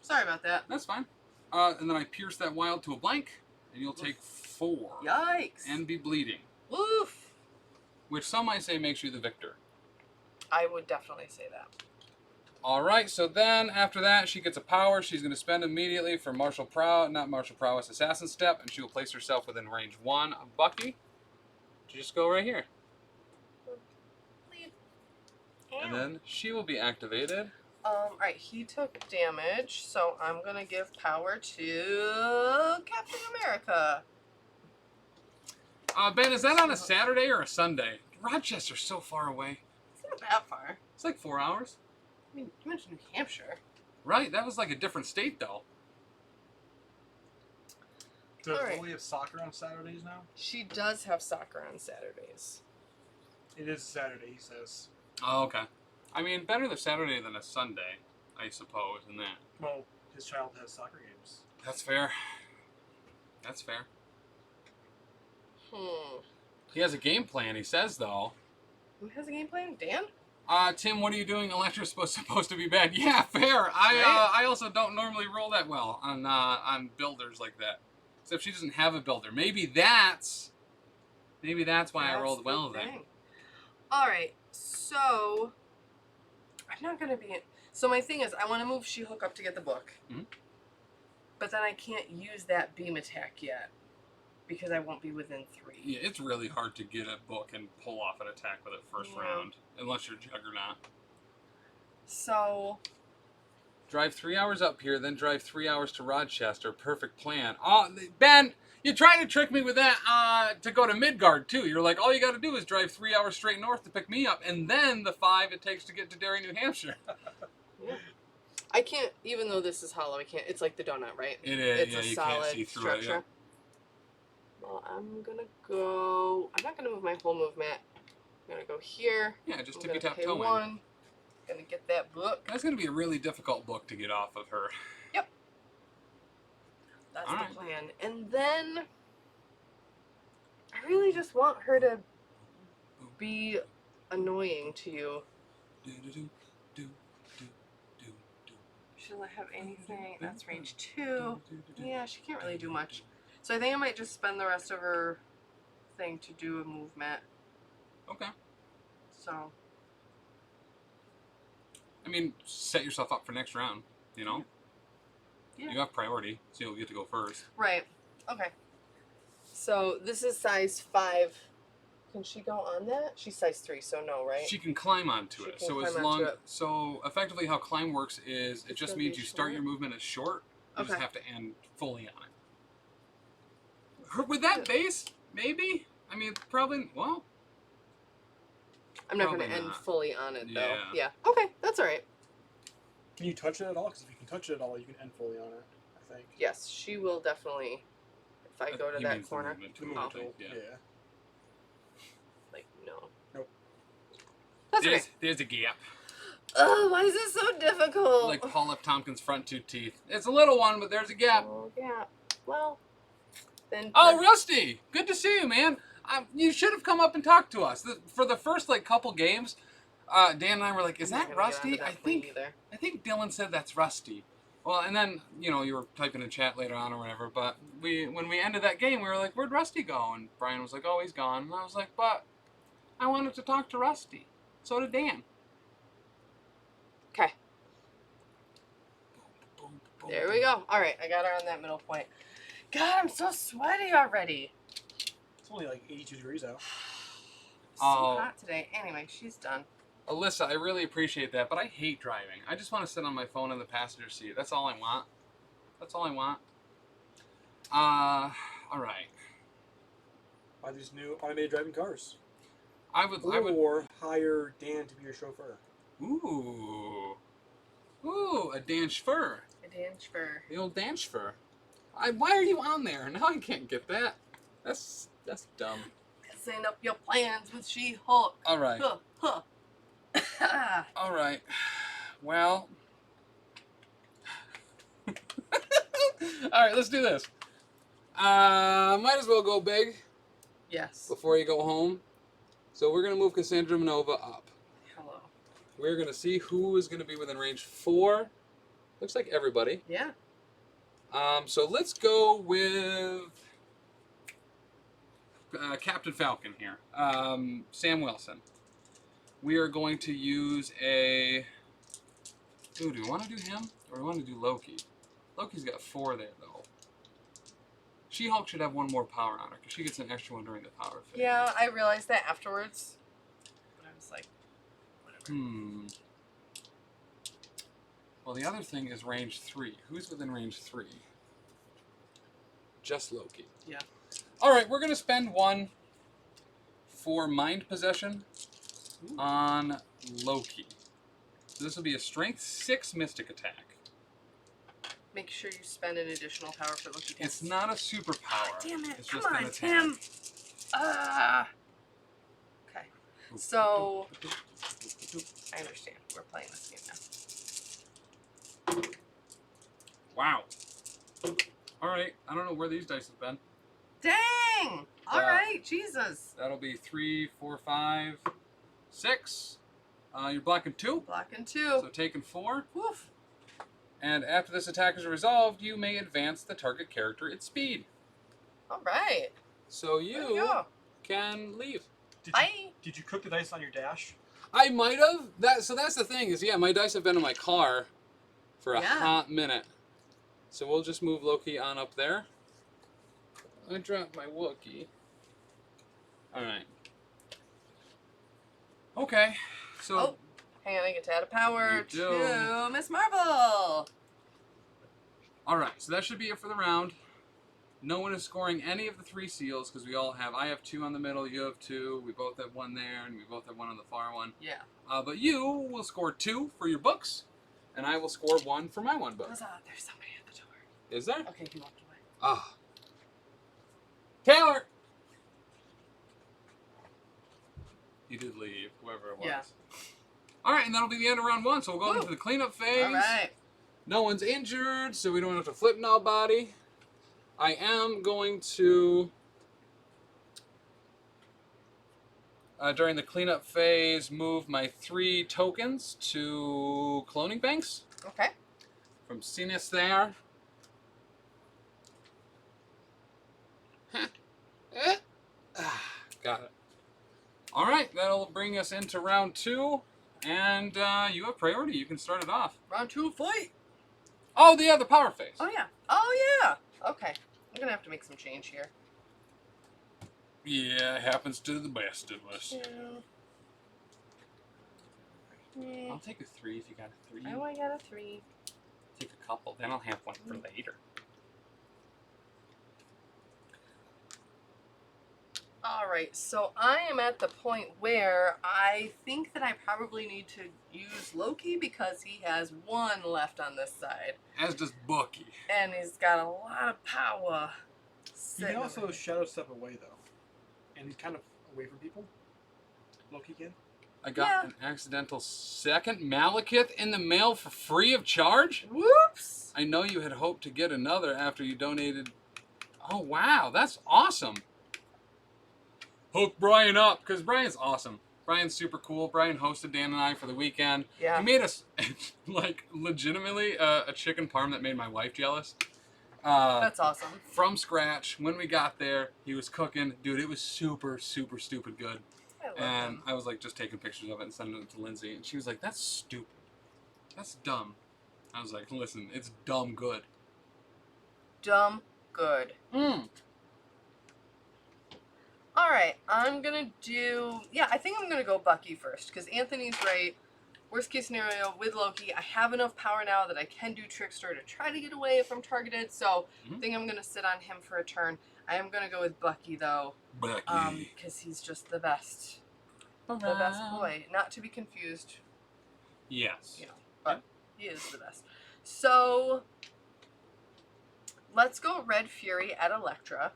Sorry about that. That's fine. And then I pierce that wild to a blank, and you'll take 4. Yikes. And be bleeding. Woof. Which some might say makes you the victor. I would definitely say that. Alright, so then after that, she gets a power she's going to spend immediately for Martial Prowess, Assassin Step, and she will place herself within range 1 of Bucky. Just go right here. Leave. And then she will be activated. Alright, he took damage, so I'm gonna give power to Captain America. Ben, is that on a Saturday or a Sunday? Rochester's so far away. It's not that far. It's like 4 hours. I mean, you mentioned New Hampshire. Right, that was like a different state, though. Does All right. Lily have soccer on Saturdays now? She does have soccer on Saturdays. It is Saturday, he says. Oh, okay. I mean, better the Saturday than a Sunday, I suppose, in that. Well, his child has soccer games. That's fair. That's fair. He has a game plan, he says, though. Who has a game plan? Dan? Tim, what are you doing? Electra's supposed to be bad. Yeah, fair. I also don't normally roll that well on builders like that. Except she doesn't have a builder. Maybe that's why I rolled well then. Alright, so I'm not gonna be so my thing is I want to move She-Hulk up to get the book. Mhm. But then I can't use that beam attack yet. Because I won't be within 3. Yeah, it's really hard to get a book and pull off an attack with it first round. Unless you're Juggernaut. So Drive 3 hours up here, then drive 3 hours to Rochester. Perfect plan. Oh, Ben, you tried to trick me with that to go to Midgard, too. You're like, all you got to do is drive 3 hours straight north to pick me up, and then the 5 it takes to get to Derry, New Hampshire. yeah. I can't, even though this is hollow, I can't, it's like the donut, right? It is, It's yeah, a you solid can't see through structure. it. Yeah. Well, I'm not gonna move my whole movement. I'm gonna go here. Yeah, just I'm tippy gonna tap pay toe in. 1. Gonna get that book. That's going to be a really difficult book to get off of her. That's All the right. plan. And then I really just want her to be annoying to you. She doesn't have anything. That's range 2. Yeah, she can't really do much. So I think I might just spend the rest of her thing to do a movement. Okay. So I mean, set yourself up for next round, you know? Yeah. You have priority, so you'll get to go first. right. Okay. So this is size 5. Can she go on that? She's size 3, so no, right? She can climb onto She it. can So as climb long, onto it. so effectively how climb works is it just gonna means be you start short? your movement as short. You just Okay. have to end fully on it. With that base, maybe. I mean, probably. Well, I'm not going to Probably end not. fully on it, though. Yeah. Yeah. Okay, that's all right. Can you touch it at all? Because if you can touch it at all, you can end fully on it, I think. Yes, she will definitely, if I go to he that means the corner. movement The tool, movement I think, tool. yeah. Like, no. Nope. That's okay. There's a gap. Oh, why is this so difficult? Like Paul F. Tompkins' front 2 teeth. It's a little one, but there's a gap. Oh, yeah. Well, then. Oh, Rusty! Good to see you, man. You should have come up and talked to us. For the first couple games, Dan and I were like, "Is I'm not that gonna get onto Rusty?" that I plane think either. Dylan said that's Rusty. Well, and then you were typing in chat later on or whatever. But when we ended that game, we were like, "Where'd Rusty go?" And Brian was like, "Oh, he's gone." And I was like, "But I wanted to talk to Rusty." So did Dan. Okay. There we go. All right, I got her on that middle point. God, I'm so sweaty already. It's only like 82 degrees out. So Oh. hot today. Anyway, she's done. Alyssa, I really appreciate that, but I hate driving. I just want to sit on my phone in the passenger seat. That's all I want. That's all I want. All right. Buy these new automated driving cars. I would. Or hire Dan to be your chauffeur. Ooh, a Dan Schfer. A Danchfer. The old Dan Schfer. Why are you on there? Now I can't get that. That's dumb. Setting up your plans with She-Hulk. All right. Huh. All right. Well. All right, let's do this. Might as well go big Yes. before you go home. So we're gonna move Cassandra Manova up. Hello. We're gonna see who is gonna be within range 4. Looks like everybody. Yeah. So let's go with Captain Falcon here. Sam Wilson. We are going to use a. Ooh, do we want to do him or do we want to do Loki? Loki's got 4 there though. She-Hulk should have 1 more power on her because she gets an extra one during the power phase. Yeah, I realized that afterwards. But I was like, whatever. Well, the other thing is range 3. Who's within range 3? Just Loki. Yeah. All right, we're gonna spend 1 for mind possession on Loki. So this will be a strength 6 mystic attack. Make sure you spend an additional power for Loki. It's not a superpower. Damn it. It's Come just an on, attack. Tim. Okay. So, I understand. We're playing this game now. Wow. All right, I don't know where these dice have been. Dang! All right, Jesus. That'll be 3, 4, 5, 6. You're blocking 2. Blocking 2. So taking 4. Woof. And after this attack is resolved, you may advance the target character at speed. All right. So There you we go. can leave. Bye. Did you cook the dice on your dash? I might have. So that's the thing is, yeah, my dice have been in my car for a Yeah. hot minute. So we'll just move Loki on up there. I dropped my Wookiee. All right. Okay. So. Oh, hang on. I get to add a power You do. to Miss Marvel. All right. So that should be it for the round. No one is scoring any of the 3 seals because we all have. I have 2 on the middle. You have 2. We both have 1 there, and we both have 1 on the far one. Yeah. But you will score 2 for your books, and I will score 1 for my 1 book. There's somebody at the door. Is there? Okay, he walked away. Ah. Taylor! He did leave, whoever it was. Yeah. All right, and that'll be the end of round 1, so we'll go into the cleanup phase. All right. No one's injured, so we don't have to flip nobody. I am going to, during the cleanup phase, move my 3 tokens to cloning banks. Okay. From Sinus there. Got it. All right, that'll bring us into round 2, and you have priority. You can start it off. Round 2, fight. Oh, the other power phase. Oh yeah. Oh yeah. Okay. I'm gonna have to make some change here. Yeah, it happens to the best of us. Yeah. I'll take a 3 if you got a 3. Oh, I got a 3. Take a couple, then I'll have 1 for later. Alright, so I am at the point where I think that I probably need to use Loki because he has 1 left on this side. As does Bucky. And he's got a lot of power. You sitting can also over shadow step away, though. And he's kind of away from people. Loki can. I got an accidental 2nd Malekith in the mail for free of charge? here. Whoops! I know you had hoped to get another after you donated. Oh, wow, that's awesome. Hook Brian up, because Brian's awesome. Brian's super cool. Brian hosted Dan and I for the weekend. Yeah. He made us, like, legitimately a chicken parm that made my wife jealous. That's awesome. From scratch. When we got there, he was cooking. Dude, it was super, super stupid good. I love And him. I was, like, just taking pictures of it and sending it to Lindsay. And she was like, that's stupid. That's dumb. I was like, listen, it's dumb good. Dumb good. Alright, I'm gonna do... Yeah, I think I'm gonna go Bucky first, because Anthony's right. worst case scenario with Loki, I have enough power now that I can do Trickster to try to get away if I'm targeted. So I think I'm gonna sit on him for a turn. I am gonna go with Bucky though, because he's just the best, the best boy. Not to be confused, Yes. you know, but he is the best. So let's go Red Fury at Elektra.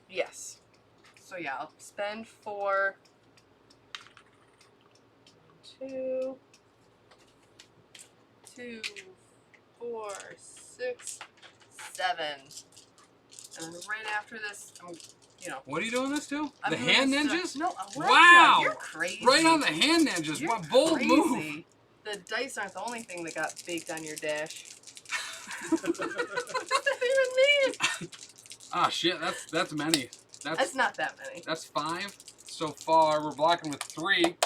Yes. So yeah, I'll spend 4. 2, 2, 4, 6, 7. And then right after this, I'm, you know. What are you doing this to? I'm The doing hand this ninjas? to- No, Elektra, Wow! You're crazy. Right on the hand ninjas. You're What bold crazy. move. The dice aren't the only thing that got baked on your dash. What does that even mean? Ah, shit. That's many. That's not that many. That's 5 so far. We're blocking with 3.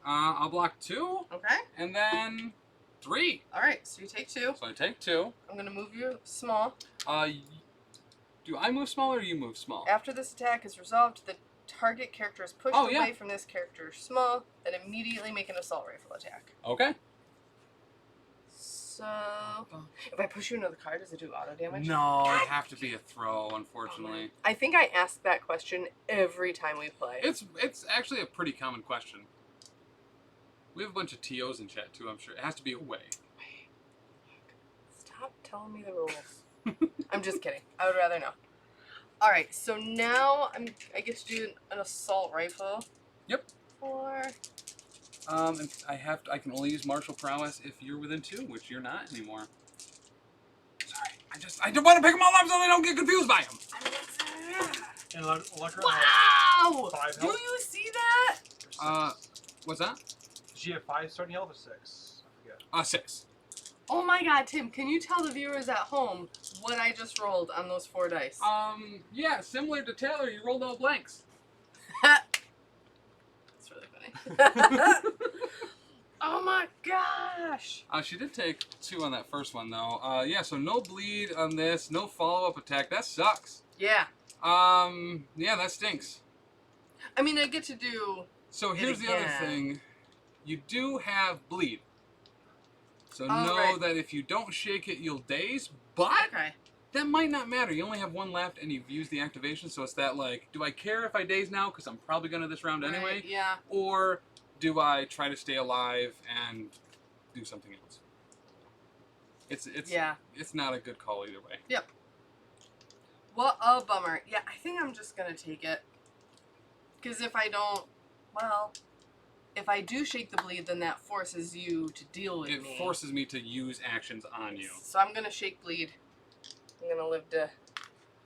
I'll block 2. Okay. And then 3. All right. So you take 2. So I take 2. I'm gonna move you small. Do I move small or you move small? After this attack is resolved, the target character is pushed Oh, yeah. away from this character small, then immediately make an assault rifle attack. Okay. So, if I push you into the card, does it do auto damage? No, it'd have to be a throw, unfortunately. I think I ask that question every time we play. It's actually a pretty common question. We have a bunch of TOs in chat too, I'm sure. It has to be away. Stop telling me the rules. I'm just kidding. I would rather know. All right, so now I get to do an assault rifle. Yep. 4. And I can only use martial prowess if you're within 2, which you're not anymore. Sorry, I don't want to pick them all up so they don't get confused by them. And Elektra Wow! has 5 Do health. you see that? What's that? Does she have 5 starting health or 6? I forget. 6. Oh my god, Tim, can you tell the viewers at home what I just rolled on those 4 dice? Yeah, similar to Taylor, you rolled all blanks. That's really funny. Oh my gosh! She did take 2 on that first one though. Yeah, so no bleed on this, no follow-up attack. That sucks. Yeah. Yeah, that stinks. I mean, I get to do... So here's the other thing. You do have bleed. So Oh, know right. that if you don't shake it, you'll daze, but Okay. that might not matter. You only have 1 left and you've used the activation, so it's that like, do I care if I daze now because I'm probably going to this round anyway? Right, yeah. Or do I try to stay alive and do something else? It's not a good call either way. Yep. What a bummer. Yeah, I think I'm just going to take it. Because if I don't, well, if I do shake the bleed, then that forces you to deal with me. It forces me to use actions on you. So I'm going to shake bleed. I'm going to live to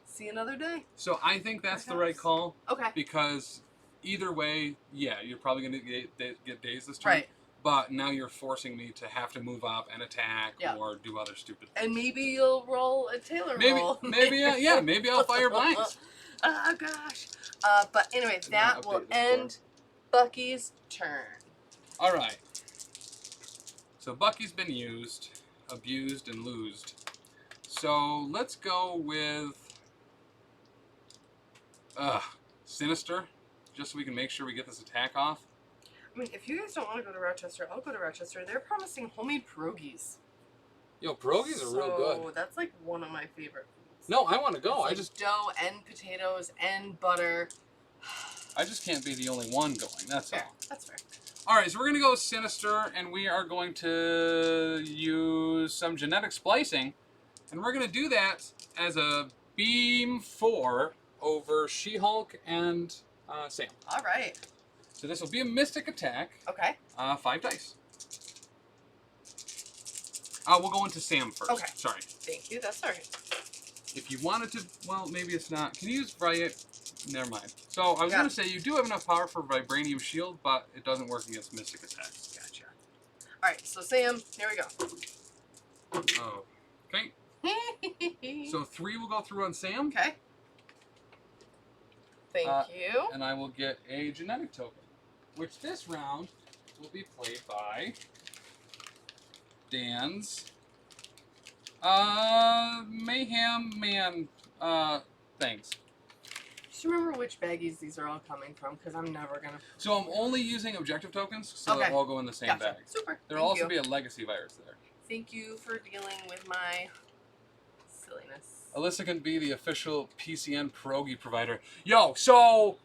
see another day. So I think that's the right call. Okay. Because either way, yeah, you're probably going to get dazed this turn. Right. But now you're forcing me to have to move up and attack or do other stupid things. And maybe you'll roll a Taylor roll. Maybe I'll fire blanks. Oh, gosh. But anyway, that will end Bucky's turn. All right. So Bucky's been used, abused, and loosed. So let's go with Sinister, just so we can make sure we get this attack off. I mean, if you guys don't want to go to Rochester, I'll go to Rochester. They're promising homemade pierogies. Yo, pierogies are real good. So that's like one of my favorite foods. No, I want to go. It's like dough and potatoes and butter. I just can't be the only one going, that's Fair. all. That's fair. All right, so we're going to go with Sinister, and we are going to use some genetic splicing. And we're going to do that as a beam 4 over She-Hulk and Sam. All right. So this will be a mystic attack. Okay. 5 dice. We'll go into Sam first. Okay. Sorry. Thank you. That's all right. If you wanted to, well, maybe it's not. Can you use Never mind. So I was going to say you do have enough power for Vibranium Shield, but it doesn't work against mystic attacks. Gotcha. All right. So Sam, here we go. Oh. Okay. So 3 will go through on Sam. Okay. Thank you. And I will get a genetic token, which this round will be played by Dan's Mayhem Man things. Just remember which baggies these are all coming from, because I'm never gonna. So I'm only using objective tokens, so Okay. they'll all go in the same Gotcha. bag. Super. There'll Thank also you. be a legacy virus there. Thank you for dealing with my silliness. Alyssa can be the official PCN pierogi provider. Yo, so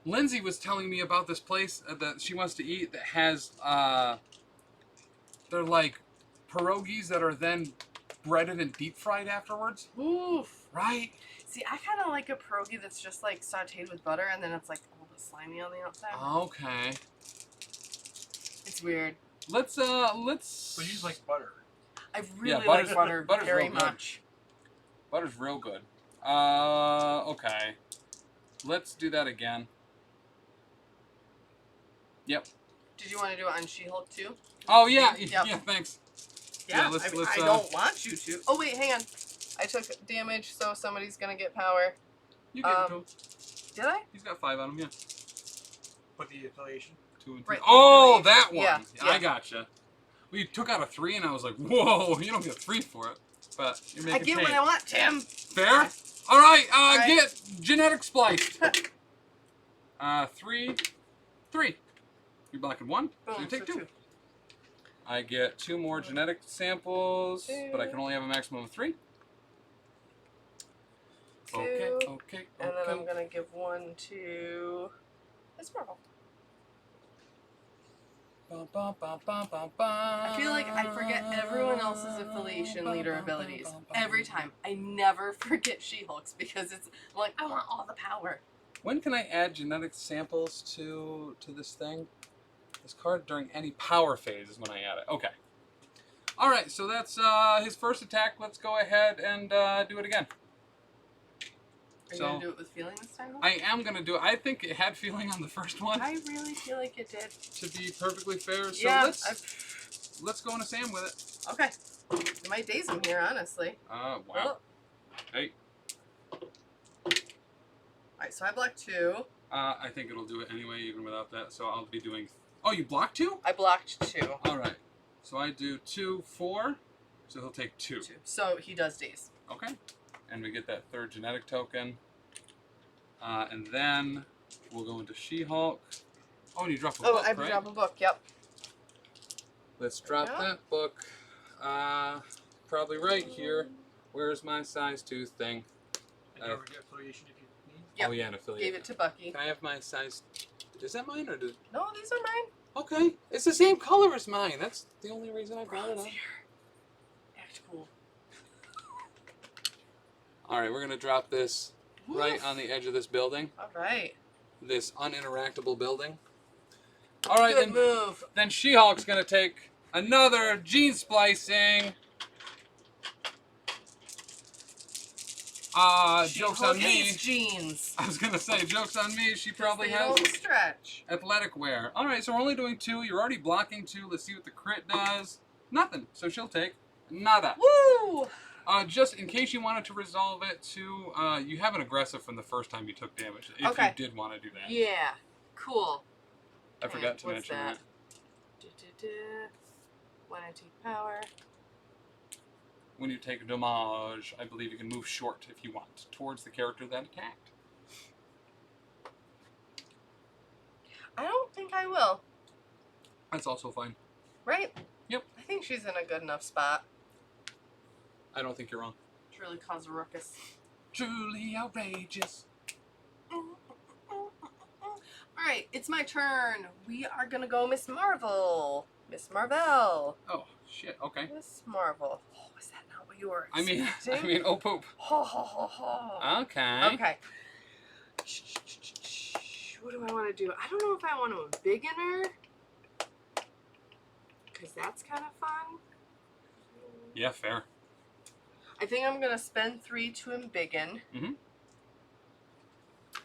Lindsay was telling me about this place that she wants to eat that has they're like pierogies that are then breaded and deep fried afterwards. Oof. Right? See, I kind of like a pierogi that's just like sauteed with butter and then it's like a little bit slimy on the outside. Okay. It's weird. Let's So you use like butter. I really butter's- like butter butter's very real good. much. Butter's real good. Okay. Let's do that again. Yep. Did you want to do it on She-Hulk too? Oh yeah, Yep. yeah, thanks. Yeah, let's- I mean, let's, I don't want you to. Oh wait, hang on. I took damage, so somebody's gonna get power. You get it to him. Did I? He's got 5 on him, yeah. Put the affiliation. 2 and 2. Right, Oh, affiliation. that one. Yeah, I yeah. gotcha. Well, you took out a 3, and I was like, whoa, you don't get 3 for it. But you're making I get what change. I want, Tim. Fair? All right, right. get genetic spliced. 3. You're blocking 1, so you Boom, take so 2. two. I get 2 more genetic samples, but I can only have a maximum of 3. Okay, Two. okay, And then I'm okay. gonna give 1 to Miss Marvel. I feel like I forget everyone else's affiliation leader abilities every time. I never forget She-Hulk's because it's I'm like, I want all the power. When can I add genetic samples to this thing? This card during any power phase is when I add it. Okay. All right, so that's his first attack. Let's go ahead and do it again. Are you So, gonna do it with feeling this time? I am gonna do it. I think it had feeling on the first one. I really feel like it did. To be perfectly fair, so Yeah, let's go into Sam with it. Okay. You might daze him here, honestly. Wow. Oh. Hey. Alright, so I blocked 2. I think it'll do it anyway, even without that. So I'll be doing. Oh, you blocked 2? I blocked 2. All right. So I do 2, 4. So he'll take 2. 2. So he does daze. Okay. And we get that third genetic token. And then we'll go into She-Hulk. Oh, and you drop a book, I have to right? drop a book, yep. Let's drop Yeah. that book. Probably right here. Where's my size 2 thing? And don't forget affiliation if you need. Yep. Oh, yeah, an affiliate. Gave it to Bucky. Can I have my size... Is that mine or did... No, these are mine. Okay. It's the same color as mine. That's the only reason I brought it Bronze up. here. Act cool. All right, we're going to drop this right on the edge of this building. Alright. This uninteractable building. All right, Good move. then She-Hulk's going to take another gene splicing. Joke's on me. Hates jeans. I was going to say, joke's on me. She probably They has don't stretch. athletic wear. All right, so we're only doing 2. You're already blocking 2. Let's see what the crit does. Nothing. So she'll take nada. Woo! Just in case you wanted to resolve it to, you have an aggressive from the first time you took damage. If Okay. you did want to do that. Yeah. Cool. I forgot to what's mention that. When I take power. When you take damage, I believe you can move short if you want towards the character that attacked. I don't think I will. That's also fine. Right? Yep. I think she's in a good enough spot I don't think you're wrong. to really cause a ruckus. Truly outrageous. Alright, it's my turn. We are gonna go Miss Marvel. Miss Marvel. Oh, shit. Okay. Miss Marvel. Oh, is that not what you were I mean, expecting? oh poop. Ho, ho, ho, ho. Okay. Okay. What do I want to do? I don't know if I want to embiggen her. Because that's kind of fun. Yeah, fair. I think I'm going to spend 3 to embiggen. Mhm.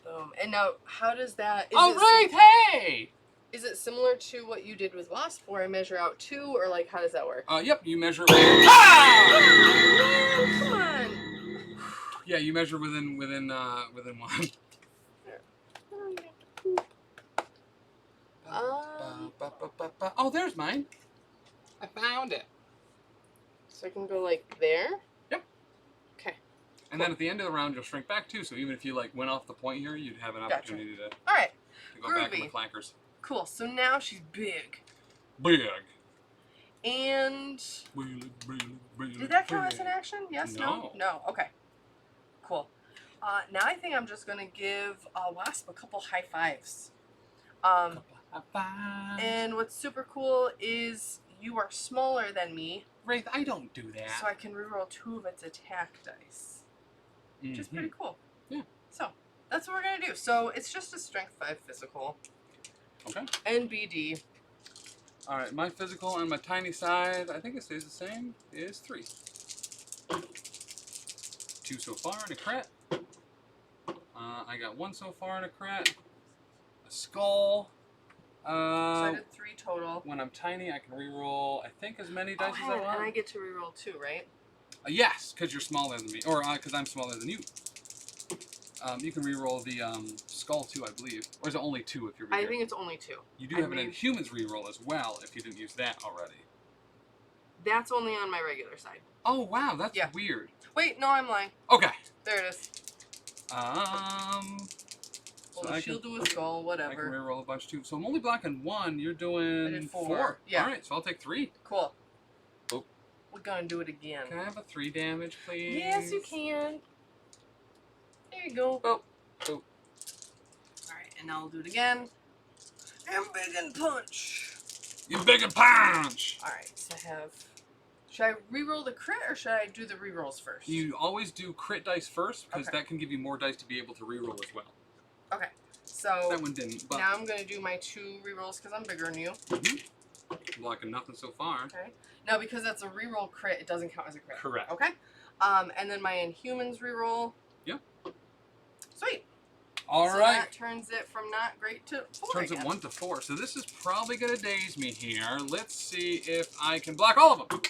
Boom. And now, how does that... All right, hey! Is it similar to what you did with Wasp, where I measure out 2, or like, how does that work? Yep, you measure... Oh, come on! Yeah, you measure within 1. Oh, there's mine. I found it. So I can go like there? Yep. Okay. And then at the end of the round, you'll shrink back too. So even if you like went off the point here, you'd have an opportunity to All right. go back in the flankers. Cool. So now she's big. Big. And did that count as an action? Yes. No. No. Okay. Cool. Now I think I'm just gonna give Wasp a couple high fives. And what's super cool is you are smaller than me. Wraith, I don't do that. So I can reroll 2 of its attack dice. Which is pretty cool. Yeah. So that's what we're gonna do. So it's just a strength 5 physical. Okay. And BD. All right, my physical on my tiny side, I think it stays the same, is 3. 2 so far and a crit. I got 1 so far and a crit. A skull. So I did 3 total. When I'm tiny, I can reroll, I think, as many dice as I want. And I get to reroll 2, right? Yes, because you're smaller than me, or because I'm smaller than you. You can reroll the skull too, I believe. Or is it only 2 if you're bigger? I think it's only 2. You do have an Inhumans reroll as well if you didn't use that already. That's only on my regular side. Oh, wow, that's weird. Wait, no, I'm lying. Okay. There it is. So Well, she'll do a skull, whatever. I can reroll a bunch too. So I'm only blocking 1. You're doing I did 4. Yeah. All right, so I'll take 3. Cool. Oh. We're gonna do it again. Can I have a 3 damage, please? Yes, you can. There you go. Oh. Oh. Alright, and now I'll do it again. And big and punch. You big and punch! Alright, so I have... Should I reroll the crit or should I do the rerolls first? You always do crit dice first because that can give you more dice to be able to reroll as well. Okay, so that one didn't. But now I'm going to do my 2 rerolls because I'm bigger than you. Blocking nothing so far. Okay. Now because that's a reroll crit, it doesn't count as a crit. Correct. Okay. And then my Inhumans reroll. Yep. Sweet. All so right. that turns it from not great to 4 Turns again. it 1 to 4. So this is probably going to daze me here. Let's see if I can block all of them.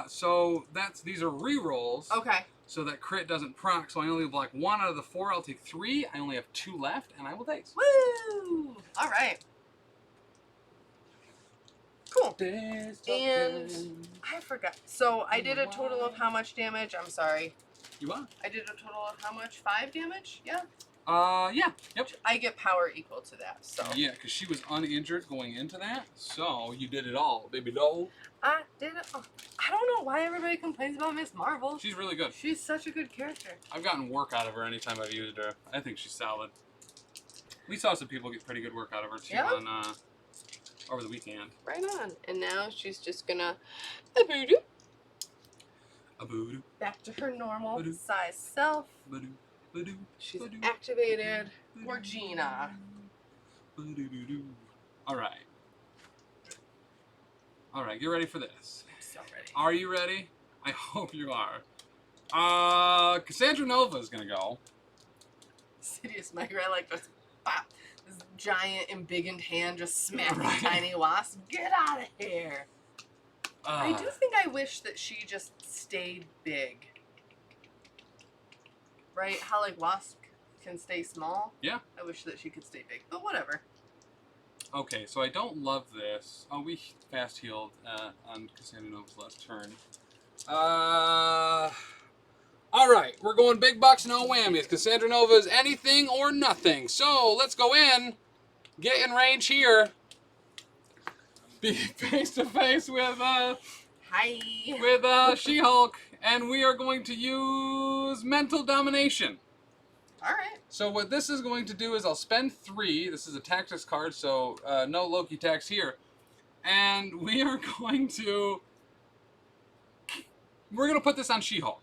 So these are rerolls. Okay. So that crit doesn't proc, so I only block 1 out of the 4. I'll take 3. I only have 2 left, and I will daze. Woo! All right. Cool. Daze And I forgot. So I did a total of how much damage? I'm sorry. You are? I did a total of how much? 5 damage? Yeah? Yeah. Yep. I get power equal to that, so. Yeah, because she was uninjured going into that, so you did it all, baby doll. I did it. Oh, I don't know why everybody complains about Miss Marvel. She's really good. She's such a good character. I've gotten work out of her anytime I've used her. I think she's solid. We saw some people get pretty good work out of her too on over the weekend. Right on. And now she's just gonna a-boo-doo. A-boo-doo. Back to her normal size self. Ba-doo. Ba-doo. She's activated for Gina. All right. All right, get ready for this. I'm so ready. Are you ready? I hope you are. Cassandra Nova is gonna go. Sidious Micro, I like this. Pop. This giant embiggened hand just smacking tiny wasp. Get out of here. I do think I wish that she just stayed big. Right? How like wasp can stay small? Yeah. I wish that she could stay big, but whatever. Okay, so I don't love this. Oh, we fast healed on Cassandra Nova's last turn. All right, we're going big bucks, no whammies. Cassandra Nova is anything or nothing. So let's go in, get in range here, be face to face with She-Hulk, and we are going to use mental domination. All right. So what this is going to do is I'll spend 3. This is a tactics card, so no Loki tax here. And we are going to... We're going to put this on She-Hulk.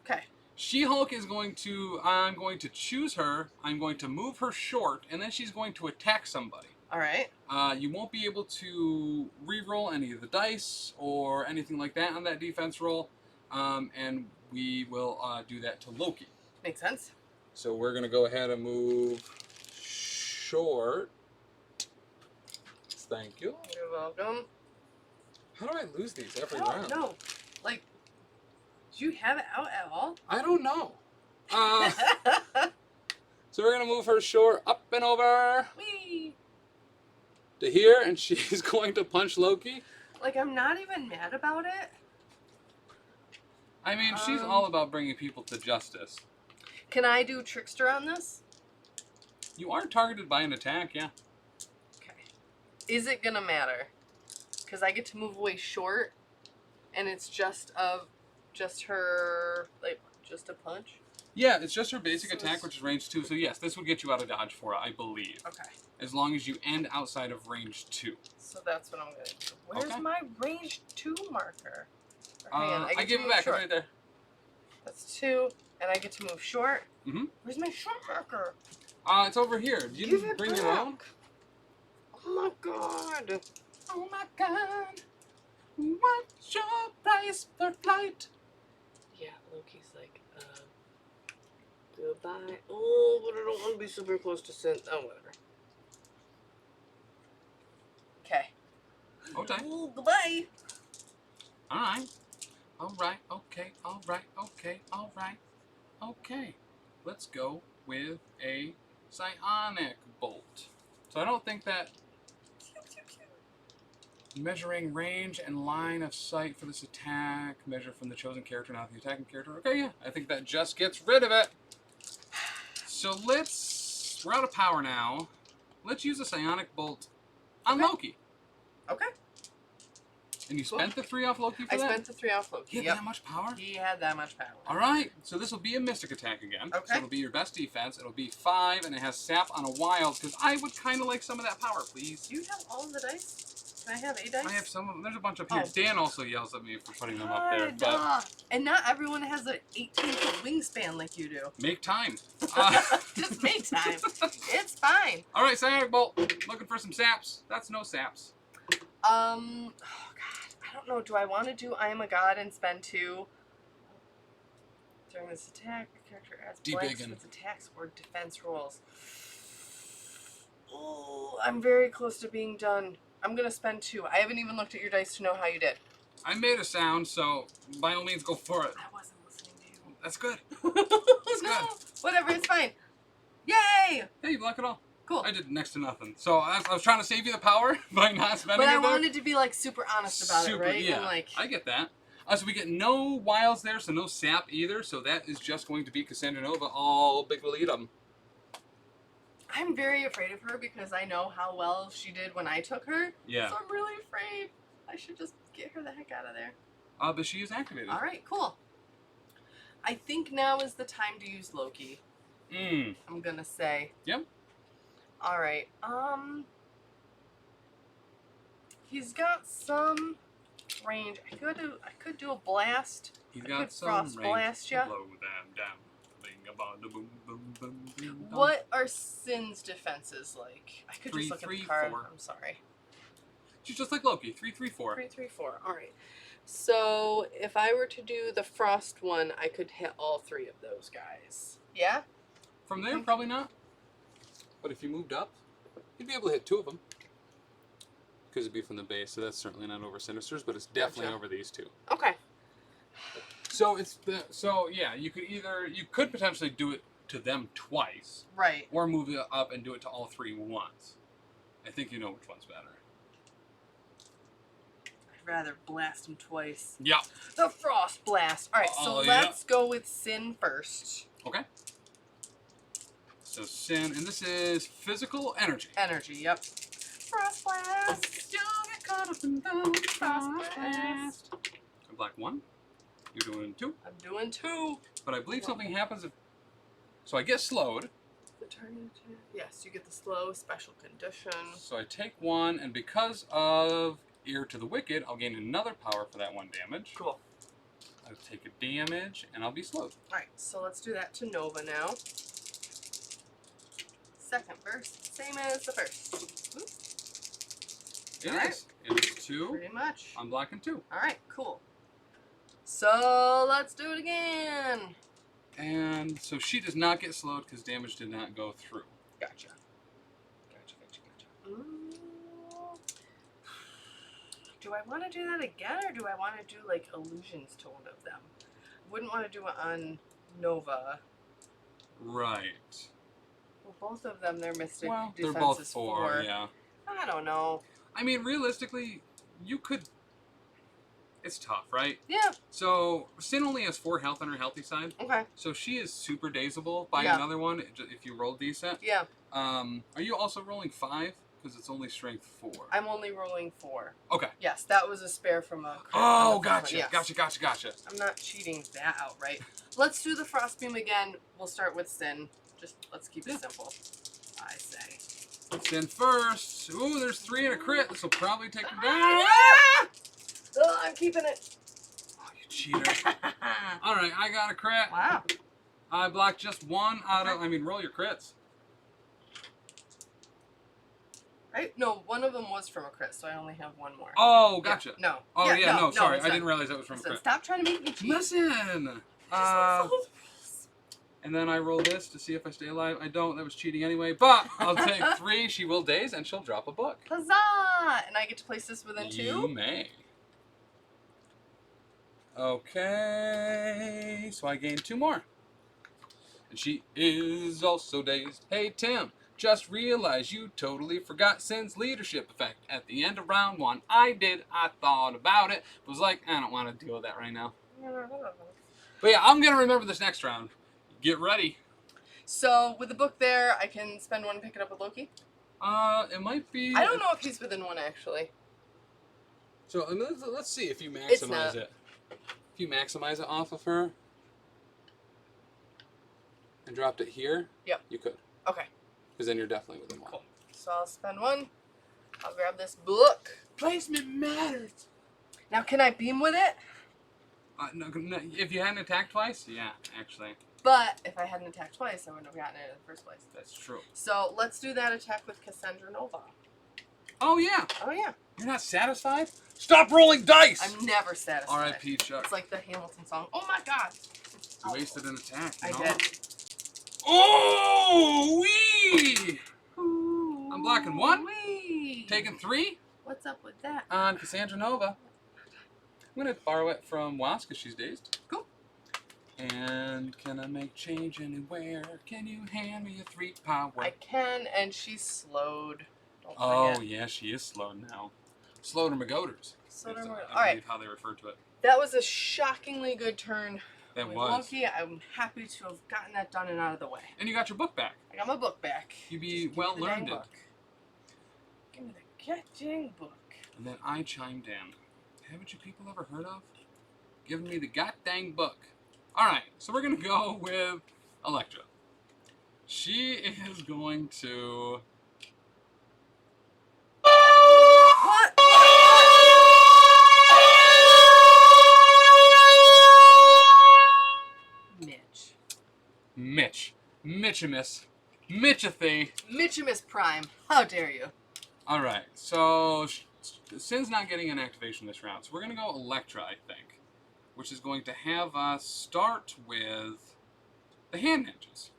Okay. She-Hulk is going to... I'm going to choose her. I'm going to move her short, and then she's going to attack somebody. All right. You won't be able to re-roll any of the dice or anything like that on that defense roll. And we will do that to Loki. Makes sense. So we're going to go ahead and move short. Thank you. You're welcome. How do I lose these every I don't round? know. Like, do you have it out at all? I don't know. So we're going to move her short up and over Whee! to here, and she's going to punch Loki. Like, I'm not even mad about it. I mean, she's all about bringing people to justice. Can I do Trickster on this? You are targeted by an attack, yeah. Okay. Is it gonna matter? Because I get to move away short, and it's just her, like, just a punch? Yeah, it's just her basic So attack, it's- which is range 2. So yes, this would get you out of dodge for it, I believe. Okay. As long as you end outside of range 2. So that's what I'm gonna do. Where's Okay. my range 2 marker? Or hang on, I get give to it move back. It's short. right there. That's 2, and I get to move short. Mhm. Where's my short marker? It's over here. Do you Give it bring your back. own? Oh my god. Oh my god. What's your price per flight? Yeah, Loki's like, goodbye. Oh, but I don't want to be super close to Sin. Oh, whatever. Okay. Okay. Oh, goodbye. Alright. Alright. Okay. Alright. Okay. Alright. Okay. Let's go with a psionic bolt. So I don't think that measuring range and line of sight for this attack, measure from the chosen character, not the attacking character. Okay, yeah. I think that just gets rid of it. So we're out of power now. Let's use a psionic bolt on Okay. Loki. Okay. And you spent the 3 off Loki for I that? spent the 3 off Loki. He had Yep. that much power? He had that much power. Alright, so this will be a mystic attack again. Okay. So it'll be your best defense. It'll be 5, and it has sap on a wild, because I would kind of like some of that power, please. Do you have all of the dice? Can I have a dice? I have some of them. There's a bunch up here. Oh. Dan also yells at me for putting them up there, but God, and not everyone has an 18-foot wingspan like you do. make time. Just make time. It's fine. Alright, psionic bolt. Looking for some saps. That's no saps. Oh god, I don't know. Do I want to do I am a god and spend 2? During this attack, the character adds blanks Debiggin'. with attacks or defense rolls. Oh, I'm very close to being done. I'm gonna spend 2. I haven't even looked at your dice to know how you did. I made a sound, so by all means go for it. I wasn't listening to you. That's good. No, whatever, it's fine. Yay! Hey, you block it all. Cool. I did next to nothing. So I was trying to save you the power by not spending But I it there. wanted to be like super honest about Super, it, right? Yeah, And like, I get that. So we get no wilds there, so no sap either. So that is just going to be Cassandra Nova all big lead 'em. I'm very afraid of her because I know how well she did when I took her. Yeah. So I'm really afraid. I should just get her the heck out of there. But she is activated. All right, cool. I think now is the time to use Loki. I'm gonna say. Yep. All right. He's got some range. I could do a blast. He's I got could some frost range blast to ya. blow them down. Bing-a-bong-da-boom, boom, boom, boom, dum. What are Sin's defenses like? I could 3, just look 3, at the card. 4. I'm sorry. She's just like Loki. 3, 3, 4. 3, 3, 4. All right. So if I were to do the frost one, I could hit all 3 of those guys. Yeah. From there, probably not. But if you moved up, you'd be able to hit 2 of them. Because it'd be from the base, so that's certainly not over Sinisters, but it's definitely Gotcha. over these 2. Okay. So yeah, you could potentially do it to them twice, Right. or move it up and do it to all 3 once. I think you know which one's better. I'd rather blast him twice. Yeah. The frost blast. All right. So Oh, yeah. let's go with Sin first. Okay. So Sin, and this is physical energy. Energy. Yep. Frost blast. Don't get caught up in the frost blast. So black 1. You're doing 2. I'm doing 2. But I believe something happens if. So I get slowed. The turn. Yes, you get the slow special condition. So I take 1, and because of Ear to the Wicked, I'll gain another power for that 1 damage. Cool. I'll take a damage, and I'll be slowed. All right. So let's do that to Nova now. Second burst, same as the first. Oop, It Alright. is. It is 2. pretty much. I'm blocking 2. All right. Cool. So let's do it again. And so she does not get slowed because damage did not go through. Gotcha. Ooh. Do I want to do that again, or do I want to do like illusions to one of them? Wouldn't want to do it on Nova. Right. Well, both of them, their mystic Well, defense they're both is 4, yeah. I don't know. I mean, realistically, you could it's tough, right? Yeah. So Sin only has 4 health on her healthy side. Okay. So she is super dazable by Yeah. another one if you roll decent. Yeah. Are you also rolling 5? Because it's only strength 4. I'm only rolling 4. Okay. Yes, that was a spare from a crit. Oh, from the first gotcha. one, yes. Gotcha. I'm not cheating that outright. Let's do the frost beam again. We'll start with Sin. Just let's keep it simple. I say. Sin first. Ooh, there's 3 and a crit. This will probably take her down. Ah! Oh, I'm keeping it. Oh, you cheater. All right, I got a crit. Wow. I blocked just 1 out of. I mean, roll your crits. Right? No, one of them was from a crit, so I only have 1 more. Oh, gotcha. Yeah, no. Oh, yeah, no, sorry. it's I not. didn't realize that was from a Listen, crit. stop trying to make me cheat. Listen. And then I roll this to see if I stay alive. I don't. That was cheating anyway. But I'll take 3. She will daze, and she'll drop a book. Huzzah! And I get to place this within 2? You may. Okay. So I gained 2 more. And she is also dazed. Hey, Tim. Just realized you totally forgot Sin's leadership effect. At the end of round 1, I thought about it. Was like, I don't want to deal with that right now. But yeah, I'm going to remember this next round. Get ready. So, with the book there, I can spend 1 and pick it up with Loki? It might be... I don't know if he's within 1, actually. So let's see if you It's maximize not. it. If you maximize it off of her and dropped it here, Yep. you could. Okay. Because then you're definitely within 1. Cool. So I'll spend 1. I'll grab this book. Placement matters. Now, can I beam with it? No, if you hadn't attacked twice, yeah, actually. But if I hadn't attacked twice, I wouldn't have gotten it in the first place. That's true. So let's do that attack with Cassandra Nova. Oh, yeah. Oh, yeah. You're not satisfied? Stop rolling dice! I'm never satisfied. R.I.P. Chuck. It's like the Hamilton song. Oh, my God. You wasted an attack. I no? did. Oh, wee! I'm blocking 1. Wee. Taking 3 What's up with that? on Cassandra Nova. I'm going to borrow it from Was because she's dazed. Cool. And can I make change anywhere? Can you hand me a 3 power? I can, and she's slowed. Don't Oh, forget. yeah, she is slowed now. Slowed her McGoders. Slowed her Is, McGoders. I All right. believe how they refer to it. That was a shockingly good turn. That with was. Loki. I'm happy to have gotten that done and out of the way. And you got your book back. I got my book back. You be Just give well me the dang learned it. book. Give me the goddamn book. And then I chimed in. Haven't you people ever heard of? Giving me the goddamn book. Alright, so we're going to go with Electra. She is going to... What? Mitch. Mitchimus. Mitchathy. Mitchimus Prime. How dare you? Alright, so Sin's not getting an activation this round, so we're going to go Electra, I think. Which is going to have us start with the hand ninjas.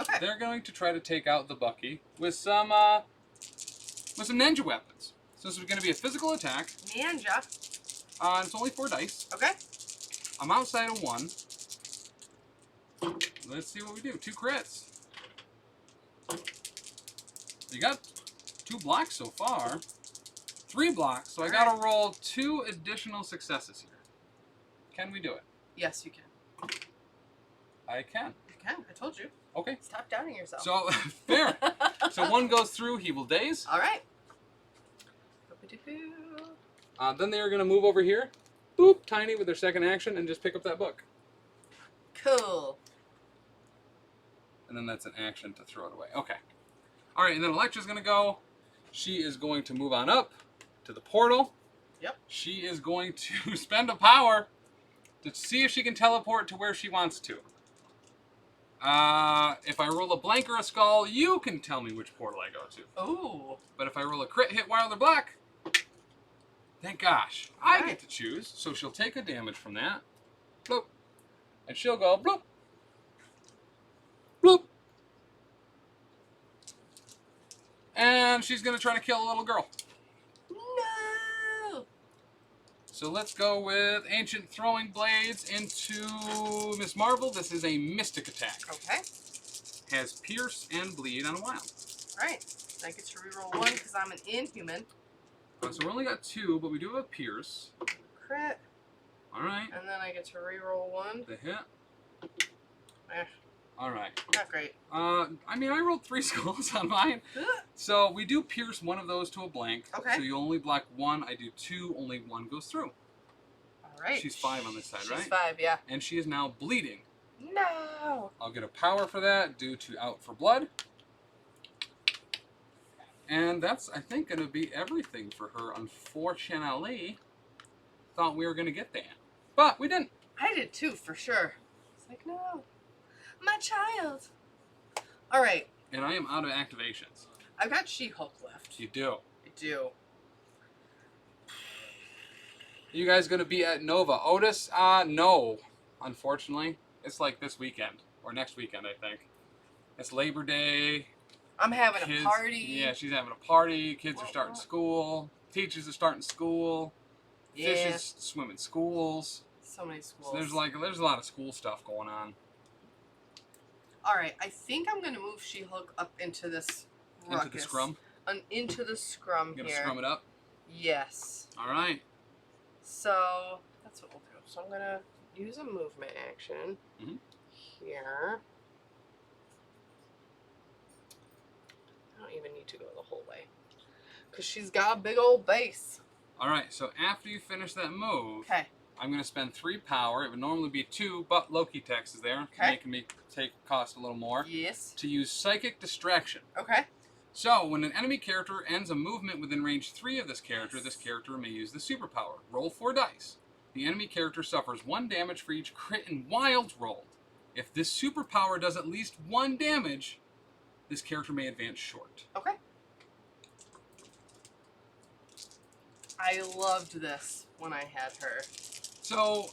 Okay. They're going to try to take out the Bucky with some ninja weapons. So this is going to be a physical attack. Ninja. It's only 4 dice. Okay. I'm outside of 1. Let's see what we do. 2 crits. You got 2 blocks so far. 3 blocks, so I gotta roll 2 additional successes here. Can we do it? Yes, you can. I can. You can. I told you. Okay. Stop doubting yourself. So, fair. So 1 goes through, he will daze. All right. Then they are going to move over here, boop, tiny with their second action, and just pick up that book. Cool. And then that's an action to throw it away. Okay. All right, and then Electra's going to go. She is going to move on up to the portal. Yep. She is going to spend a power to see if she can teleport to where she wants to. If I roll a blank or a skull, you can tell me which portal I go to. Ooh. But if I roll a crit hit while they're black, thank gosh, I get to choose. So she'll take a damage from that. Bloop. And she'll go bloop. Bloop. And she's going to try to kill a little girl. No. So let's go with Ancient Throwing Blades into Miss Marvel. This is a mystic attack. Okay. Has Pierce and Bleed on a wild. All right. I get to reroll 1 because I'm an inhuman. So we only got 2, but we do have a Pierce. Crit. All right. And then I get to reroll one. The hit. Eh, All right. not great. I mean, I rolled 3 skulls on mine. So we do pierce one of those to a blank. Okay. So you only block 1. I do 2. Only 1 goes through. All right. She's 5 on this side, right? She's 5, yeah. And she is now bleeding. No. I'll get a power for that due to out for blood. And that's, I think, going to be everything for her. Unfortunately, thought we were going to get that. But we didn't. I did too, for sure. It's like, no. My child. All right. And I am out of activations. I've got She-Hulk left. You do. I do. You guys going to be at Nova? Otis? No. Unfortunately. It's like this weekend. Or next weekend, I think. It's Labor Day. I'm having Kids, a party. Yeah, she's having a party. Kids are What, starting what? school. Teachers are starting school. Yeah. Fishes swim in schools. So many schools. So there's a lot of school stuff going on. All right, I think I'm gonna move She-Hulk up into this ruckus. Into the scrum. Into the scrum You here. gonna scrum it up? Yes. All right. So that's what we'll do. So I'm gonna use a movement action here. I don't even need to go the whole way because she's got a big old base. All right. So after you finish that move, Okay. I'm gonna spend 3 power. It would normally be 2, but Loki text is there, Okay. making me cost a little more. Yes. To use Psychic Distraction. Okay. So, when an enemy character ends a movement within range 3 of this character may use the superpower. Roll 4 dice. The enemy character suffers 1 damage for each crit and wild rolled. If this superpower does at least 1 damage, this character may advance short. Okay. I loved this when I had her. So,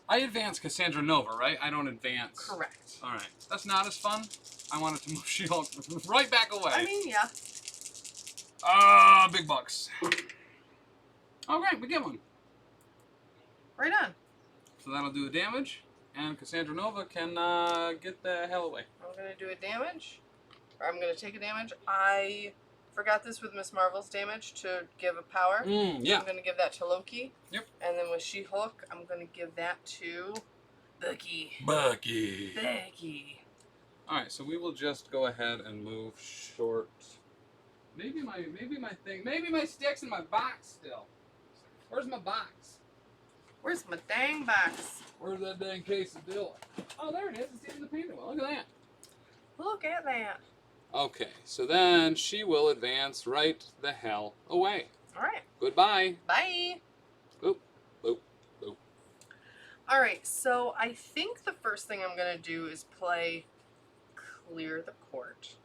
I advance Cassandra Nova, right? I don't advance. Correct. All right. That's not as fun. I wanted to move She-Hulk right back away. I mean, yeah. Big bucks. All right, we get one. Right on. So that'll do the damage, and Cassandra Nova can get the hell away. I'm gonna do a damage, or I'm gonna take a damage. I forgot this with Miss Marvel's damage to give a power. Yeah. I'm gonna give that to Loki. Yep. And then with She-Hulk, I'm gonna give that to Bucky. Bucky. Bucky. All right, so we will just go ahead and move short. Maybe my stick's in my box still. Where's my box? Where's my dang box? Where's that dang case of Dylan? Oh, there it is. It's in the painting. Look at that. Look at that. Okay, so then she will advance right the hell away. All right. Goodbye. Bye. Boop, boop, boop. All right. So I think the first thing I'm gonna do is play Clear the Court,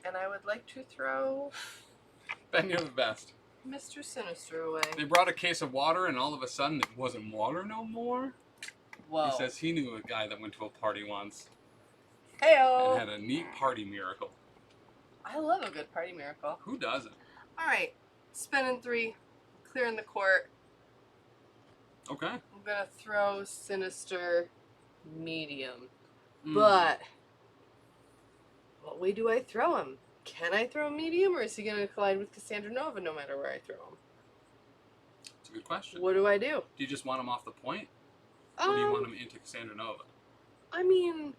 and I would like to throw Ben, you're the best. Mr. Sinister away. They brought a case of water, and all of a sudden it wasn't water no more. Whoa. He says he knew a guy that went to a party once Heyo. and had a neat party miracle. I love a good party miracle. Who doesn't? All right, spending 3, clearing the court. Okay. I'm gonna throw Sinister medium, Mm. but what way do I throw him? Can I throw him medium, or is he gonna collide with Cassandra Nova no matter where I throw him? It's a good question. What do I do? Do you just want him off the point, or do you want him into Cassandra Nova? I mean,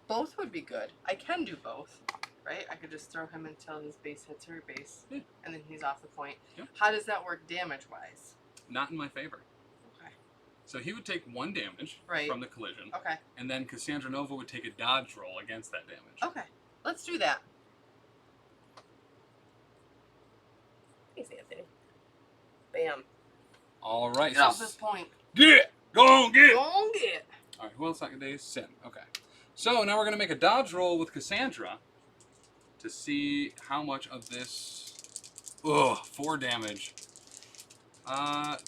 both would be good. I can do both, right? I could just throw him until his base hits her base, Yeah. and then he's off the point. Yeah. How does that work damage-wise? Not in my favor. Okay. So he would take 1 damage Right. from the collision, Okay. and then Cassandra Nova would take a dodge roll against that damage. Okay. Let's do that. Thanks, Anthony. Bam. All right. Get off this point. Get! Go on, get! Go on, get. All right, who else I can do? Sin. Okay. So now we're going to make a dodge roll with Cassandra to see how much of this... Ugh, 4 damage.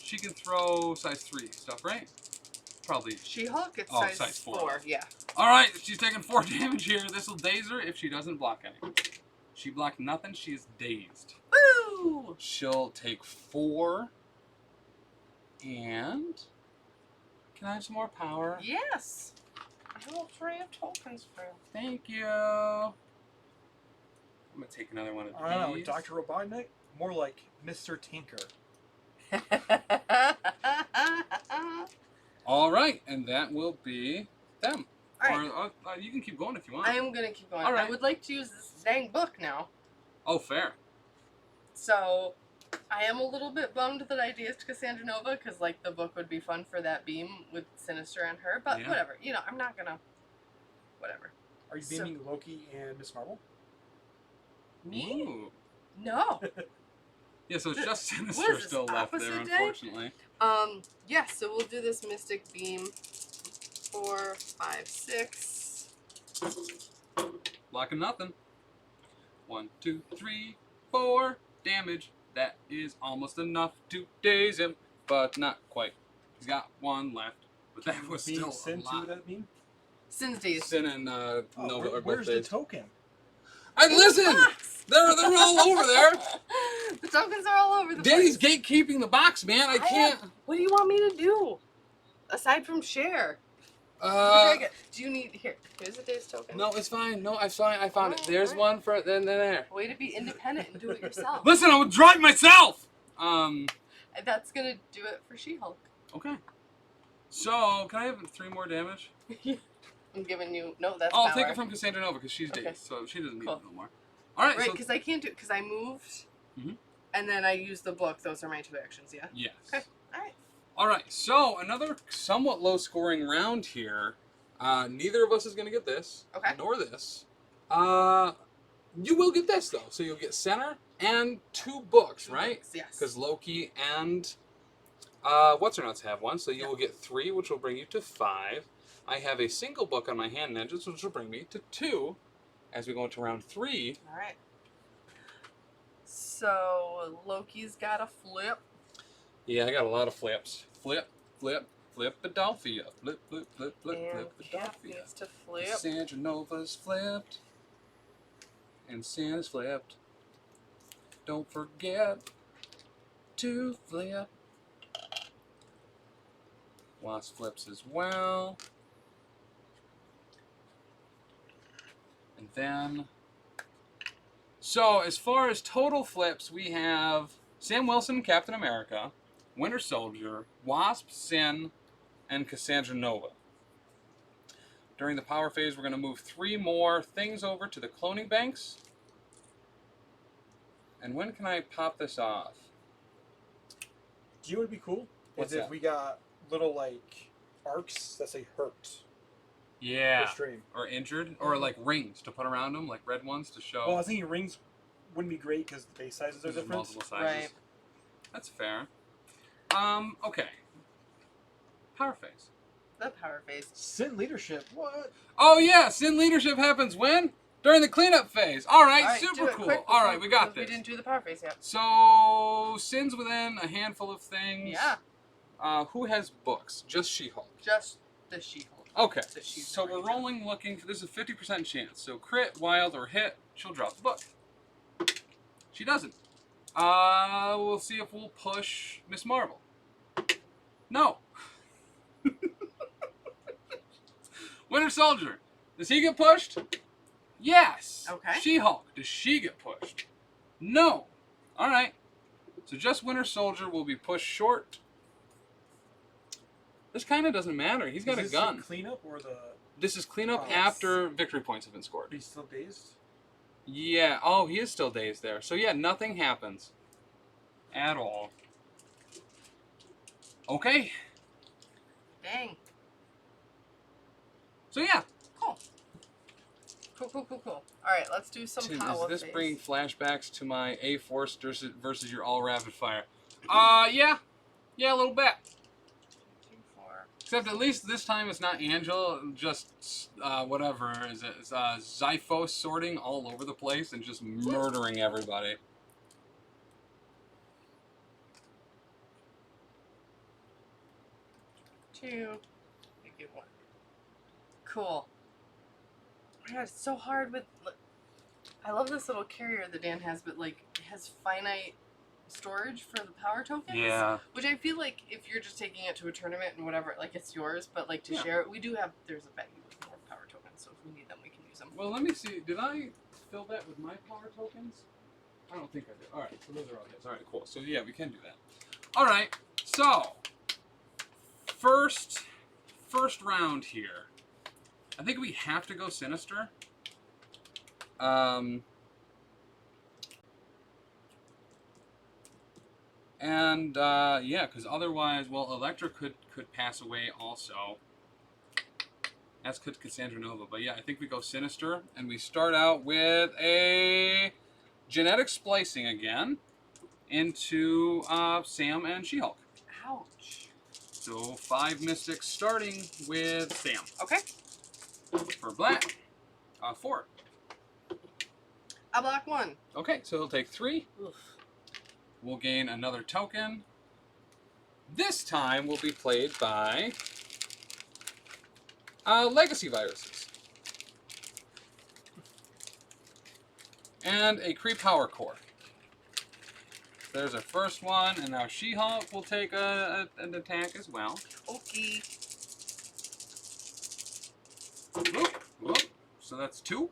She can throw size 3 stuff, right? Probably. She-Hulk, it's Oh, size size 4. 4. Yeah. All right, she's taking 4 damage here. This will daze her if she doesn't block any. She blocked nothing. She is dazed. Woo! She'll take 4. And... Can I have some more power? Yes. I will free of tokens for you. Thank you. I'm going to take another one of I don't know, these. Dr. Robotnik? More like Mr. Tinker. All right, and that will be them. All right. Or you can keep going if you want. I am gonna keep going. All right. I would like to use this dang book now. Oh, fair. So, I am a little bit bummed that I DS'd Cassandra Nova, because, like, the book would be fun for that beam with Sinister and her, but Yeah. whatever. You know, I'm not gonna... Whatever. Are you beaming Loki and Miss Marvel? Me? Ooh. No. Yeah, so it's just What Sinister is this, still left there, opposite day? unfortunately. Yeah, so we'll do this Mystic Beam. 4, 5, 6. Blocking nothing. 1, 2, 3, 4 damage. That is almost enough to daze him, but not quite. He's got 1 left, but that was Beam still Sin a to lot. that beam? Sin's days. Sin and Nova are both Where's the dazed. token? And listen! They're all over there. The tokens are all over the Danny's place. gatekeeping the box, man. I can't. What do you want me to do? Aside from share. Do you need... Here's a day's token. No, it's fine. No, it's fine. I found it. There's Alright. one for then there. Way to be independent and do it yourself. Listen, I would drive myself. That's gonna do it for She-Hulk. Okay. So, can I have 3 more damage? I'm giving you... No, that's I'll power. take it from Cassandra Nova because she's Okay. dazed, so she doesn't need Cool. it no more. All right. Right, So, because I can't do it, because I moved, Mhm. and then I used the book. Those are my 2 actions, yeah? yes. Okay. Alright. All right. So another somewhat low-scoring round here. Neither of us is going to get this, Okay. nor this. You will get this though. So you'll get center and 2 books, right? Yes. Because Loki and what's her nuts have 1, so you will get 3, which will bring you to 5. I have a single book on my hand ninjas, which will bring me to 2. As we go into round 3. Alright. So, Loki's got a flip. Yeah, I got a lot of flips. Flip, flip, Philadelphia. Flip, flip, flip, flip, And flip, Cap Philadelphia. needs to flip. Cassandra Nova's flipped. And Santa's flipped. Don't forget to flip. Wasp flips as well. And then... So, as far as total flips, we have Sam Wilson, Captain America, Winter Soldier, Wasp, Sin, and Cassandra Nova. During the power phase, we're going to move 3 more things over to the cloning banks. And when can I pop this off? Do you know what would be cool? What's is if that? we got little, like, arcs that say hurt Yeah. per stream. Or injured. Or like rings to put around them, like red ones to show. Well, I was thinking rings wouldn't be great because the base sizes are There's different. multiple sizes. Right. That's fair. Okay. Power phase. The power phase. Sin leadership, what? Oh yeah, Sin leadership happens when? During the cleanup phase. Alright, Alright, do super it cool. quick Alright, we got because this. We didn't do the power phase yet. So, Sin's within a handful of things. Yeah. Who has books? Just She-Hulk. Just the She-Hulk. Okay, So she's so not we're ready to- rolling looking for, this is a 50% chance. So crit, wild, or hit, she'll drop the book. She doesn't. We'll see if we'll push Miss Marvel. No. Winter Soldier, does he get pushed? Yes. Okay. She-Hulk, does she get pushed? No. Alright. So just Winter Soldier will be pushed short. This kind of doesn't matter. He's got Is a this gun. the cleanup or the... This is cleanup Oh, yes. after victory points have been scored. He's still dazed? Yeah. Oh, he is still dazed there. So yeah, nothing happens. At all. Okay. Dang. So yeah. Cool. Cool. Alright, let's do some Tim, power is this phase. bringing flashbacks to my A-Force versus your all rapid fire? Yeah. Yeah, a little bit. 2, 4. Except at least this time it's not Angel, just whatever is it? It's, Zyphos sorting all over the place and just murdering everybody. Two. Make it 1. Cool. Oh my god, it's so hard with... I love this little carrier that Dan has, but like, it has finite storage for the power tokens. Yeah. Which I feel like if you're just taking it to a tournament and whatever, like it's yours, but like to Yeah. share it, we do have, there's a baggie with more power tokens, so if we need them, we can use them. Well, let me see. Did I fill that with my power tokens? I don't think I did. Alright, so those are all yes. Alright, cool. So yeah, we can do that. All right. So first round here. I think we have to go Sinister. Yeah, because otherwise, well, Electra could pass away also. As could Cassandra Nova. But yeah, I think we go Sinister, and we start out with a genetic splicing again into Sam and She-Hulk. Ouch. So 5 Mystics starting with Sam. Okay. For Black, 4. I block 1. Okay, so he'll take 3. Oof. We'll gain another token. This time will be played by Legacy Viruses. And a Kree Power Core. There's our first one, and now She-Hulk will take an attack as well. Okay. Whoop, whoop. So that's 2.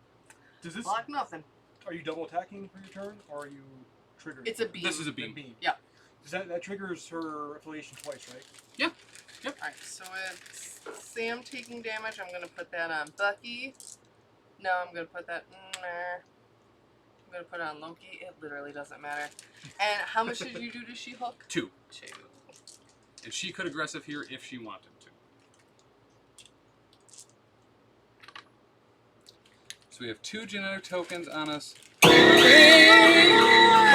Does this? Block nothing. Are you double attacking for your turn, or are you triggering? It's a beam. This is a The beam. Yeah. Does that triggers her affiliation twice, right? Yep. Yep. Alright, so it's Sam taking damage. I'm going to put that on Bucky. No, I'm going to put that... I'm going to put it on Loki. It literally doesn't matter. And how much did you do to She-Hulk? 2. 2. And she could aggressive here if she wanted to. So we have 2 genetic tokens on us.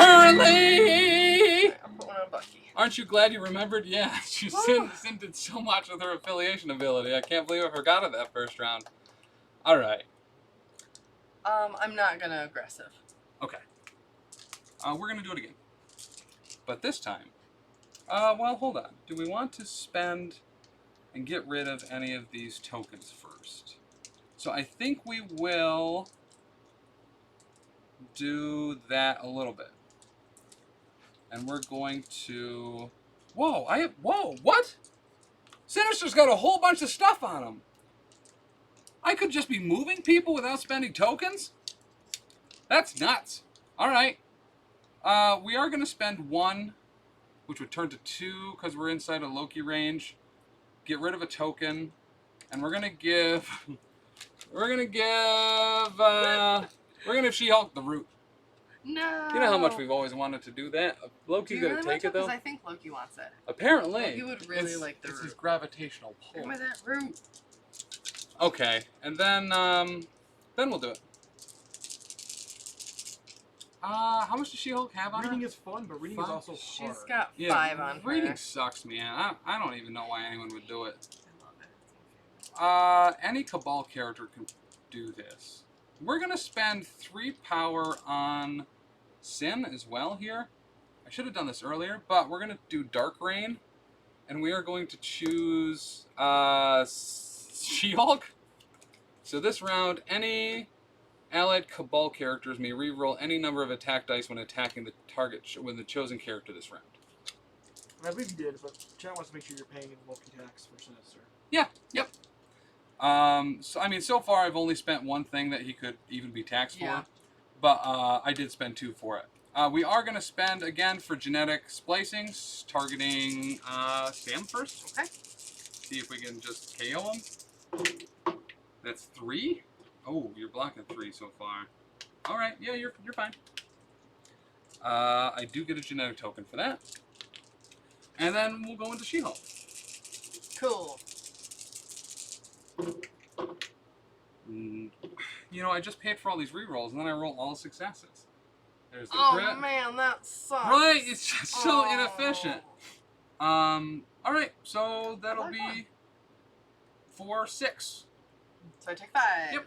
Currently! I'll put one on Bucky. Aren't you glad you remembered? Yeah, Sin did so much with her affiliation ability. I can't believe I forgot it that first round. All right. I'm not going to aggressive. Okay. We're going to do it again. But this time, well, hold on. Do we want to spend and get rid of any of these tokens first? So I think we will do that a little bit. And we're going to... Whoa, whoa, what? Sinister's got a whole bunch of stuff on him. I could just be moving people without spending tokens? That's nuts. All right. We are going to spend 1, which would turn to 2 because we're inside a Loki range. Get rid of a token. And we're going to give... we're going to give She-Hulk the root. No. You know how much we've always wanted to do that? Loki's going to take it, though? Because I think Loki wants it. Apparently. Loki would really like the It's root. his gravitational pull. Give me that root. Okay, and then we'll do it. How much does She-Hulk have on Reading her? is fun, but reading 5? is also hard. She's got 5 Yeah, on her. reading sucks, man. I don't even know why anyone would do it. I love it. Any Cabal character can do this. We're going to spend 3 power on Sin as well here. I should have done this earlier, but we're going to do Dark Rain. And we are going to choose She-Hulk. So this round, any allied Cabal characters may reroll any number of attack dice when attacking the target when the chosen character this round. I believe you did, but chat wants to make sure you're paying in Loki tax for Sinister. Yeah, yep. So I mean, so far I've only spent 1 thing that he could even be taxed Yeah. for, but I did spend 2 for it. We are going to spend again for genetic splicings, targeting Sam first. Okay. See if we can just KO him. That's 3. Oh, you're blocking 3 so far. All right, yeah, you're fine. I do get a genetic token for that, and then we'll go into She-Hulk. Cool. You know, I just paid for all these rerolls, and then I roll all successes. There's the Oh crit. man, that sucks. Right, it's just so Oh. inefficient. All right, so that'll Black be one. 4, 6, So I take 5. Yep.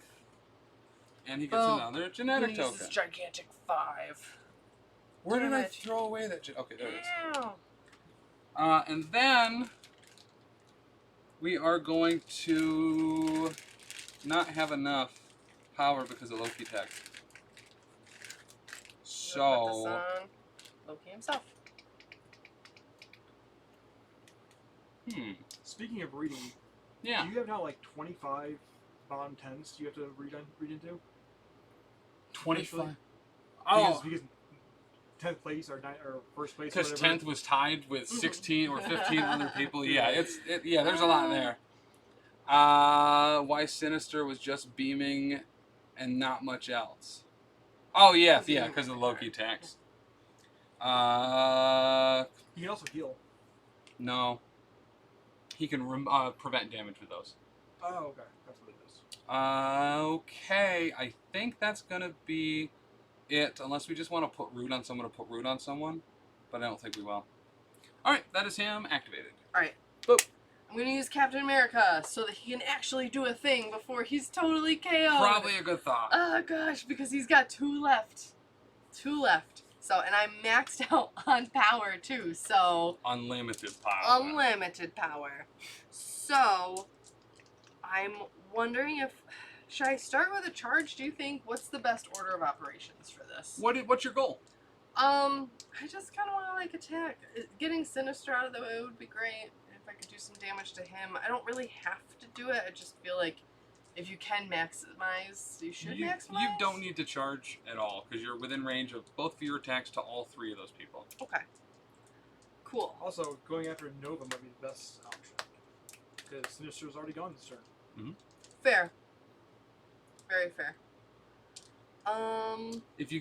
and he gets Well, another genetic Please, token. this gigantic 5. Where did damn I it. throw away that? Okay, there it is. Ow. And then we are going to not have enough power because of Loki tech. Put this So, on Loki himself. Speaking of reading, yeah. do you have now like 25 bottom 10s you have to read into? 25. Because, Oh, because 10th place or first place. Because whatever. 10th was tied with 16 or 15 other people. Yeah, yeah, there's a lot there. Why Sinister was just beaming and not much else. Oh, yeah, because of the Loki tax. He can also heal. No. He can prevent damage with those. Oh, okay. That's what it is. Okay, I think that's gonna be it, unless we just want to put root on someone to put root on someone, but I don't think we will. Alright, that is him activated. Alright. Boop. I'm gonna use Captain America so that he can actually do a thing before he's totally KO'd. Probably a good thought. Oh gosh, because he's got 2 left. 2 left. So, and I'm maxed out on power too, so... Unlimited power. Unlimited power. So, I'm wondering if... Should I start with a charge, do you think? What's the best order of operations for this? What's your goal? I just kind of want to, like, attack. Getting Sinister out of the way would be great. If I could do some damage to him. I don't really have to do it. I just feel like if you can maximize, you should maximize. You don't need to charge at all, because you're within range of both of your attacks to all 3 of those people. Okay. Cool. Also, going after Nova might be the best option. Because Sinister's already gone this turn. Mm-hmm. Fair. Very fair. If you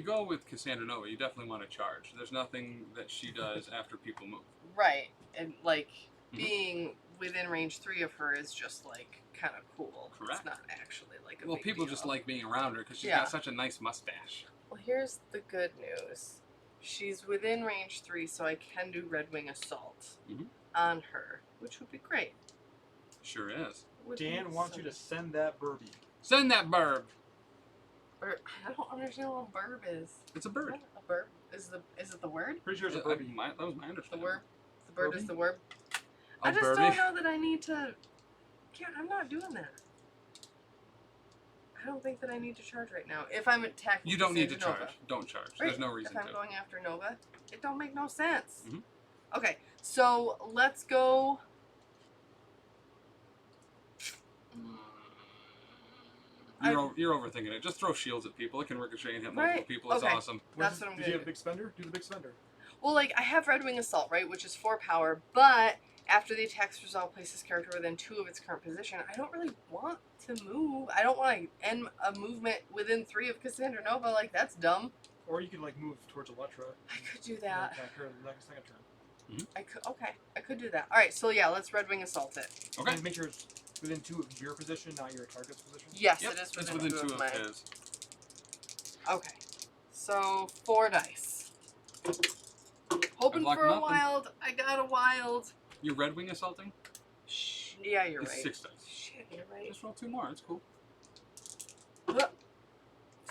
go with Cassandra Nova, you definitely want to charge. There's nothing that she does after people move. Right. And, like, being within range 3 of her is just, like, kind of cool. Correct. It's not actually, like, a Well, big people deal. just like being around her because she's got such a nice mustache. Well, here's the good news. She's within range 3, so I can do Red Wing Assault on her, which would be great. Sure is. Dan wants you to send that Burby. Send that burb. I don't understand what a burb is. It's a bird. A burb? Is it the word? Pretty sure it's a Burby. That was my The understanding. word? The bird is the word? A I just Burby? don't know that I need to... I'm not doing that. I don't think that I need to charge right now. If I'm attacking You don't need to Cassandra charge. Nova. Don't charge. Right. There's no reason If I'm to. going after Nova, it don't make no sense. Mhm. Okay, so let's go... You're overthinking it. Just throw shields at people. It can ricochet and hit multiple people. It's Okay. awesome. That's what I'm Did gonna you have do. Big Spender? Do the Big Spender. Well, like, I have Red Wing Assault, right, which is 4 power, but after the attack's result, place this character within 2 of its current position. I don't really want to move. I don't want to end a movement within 3 of Cassandra Nova. Like, that's dumb. Or you could like move towards Electra. I could do And that. attack her in the second turn. I could do that. All right, so yeah, let's Red Wing Assault it. Okay. And make sure it's within 2 of your position, not your target's position. Yes, Yep. it is It's within, within 2 of mine. of his. Okay, so 4 dice. Hoping I've for a locked nothing. wild. I got a wild. You're Red Wing assaulting? Shh, yeah, you're It's right. 6 dice. Shit, you're right. Just roll 2 more. It's cool.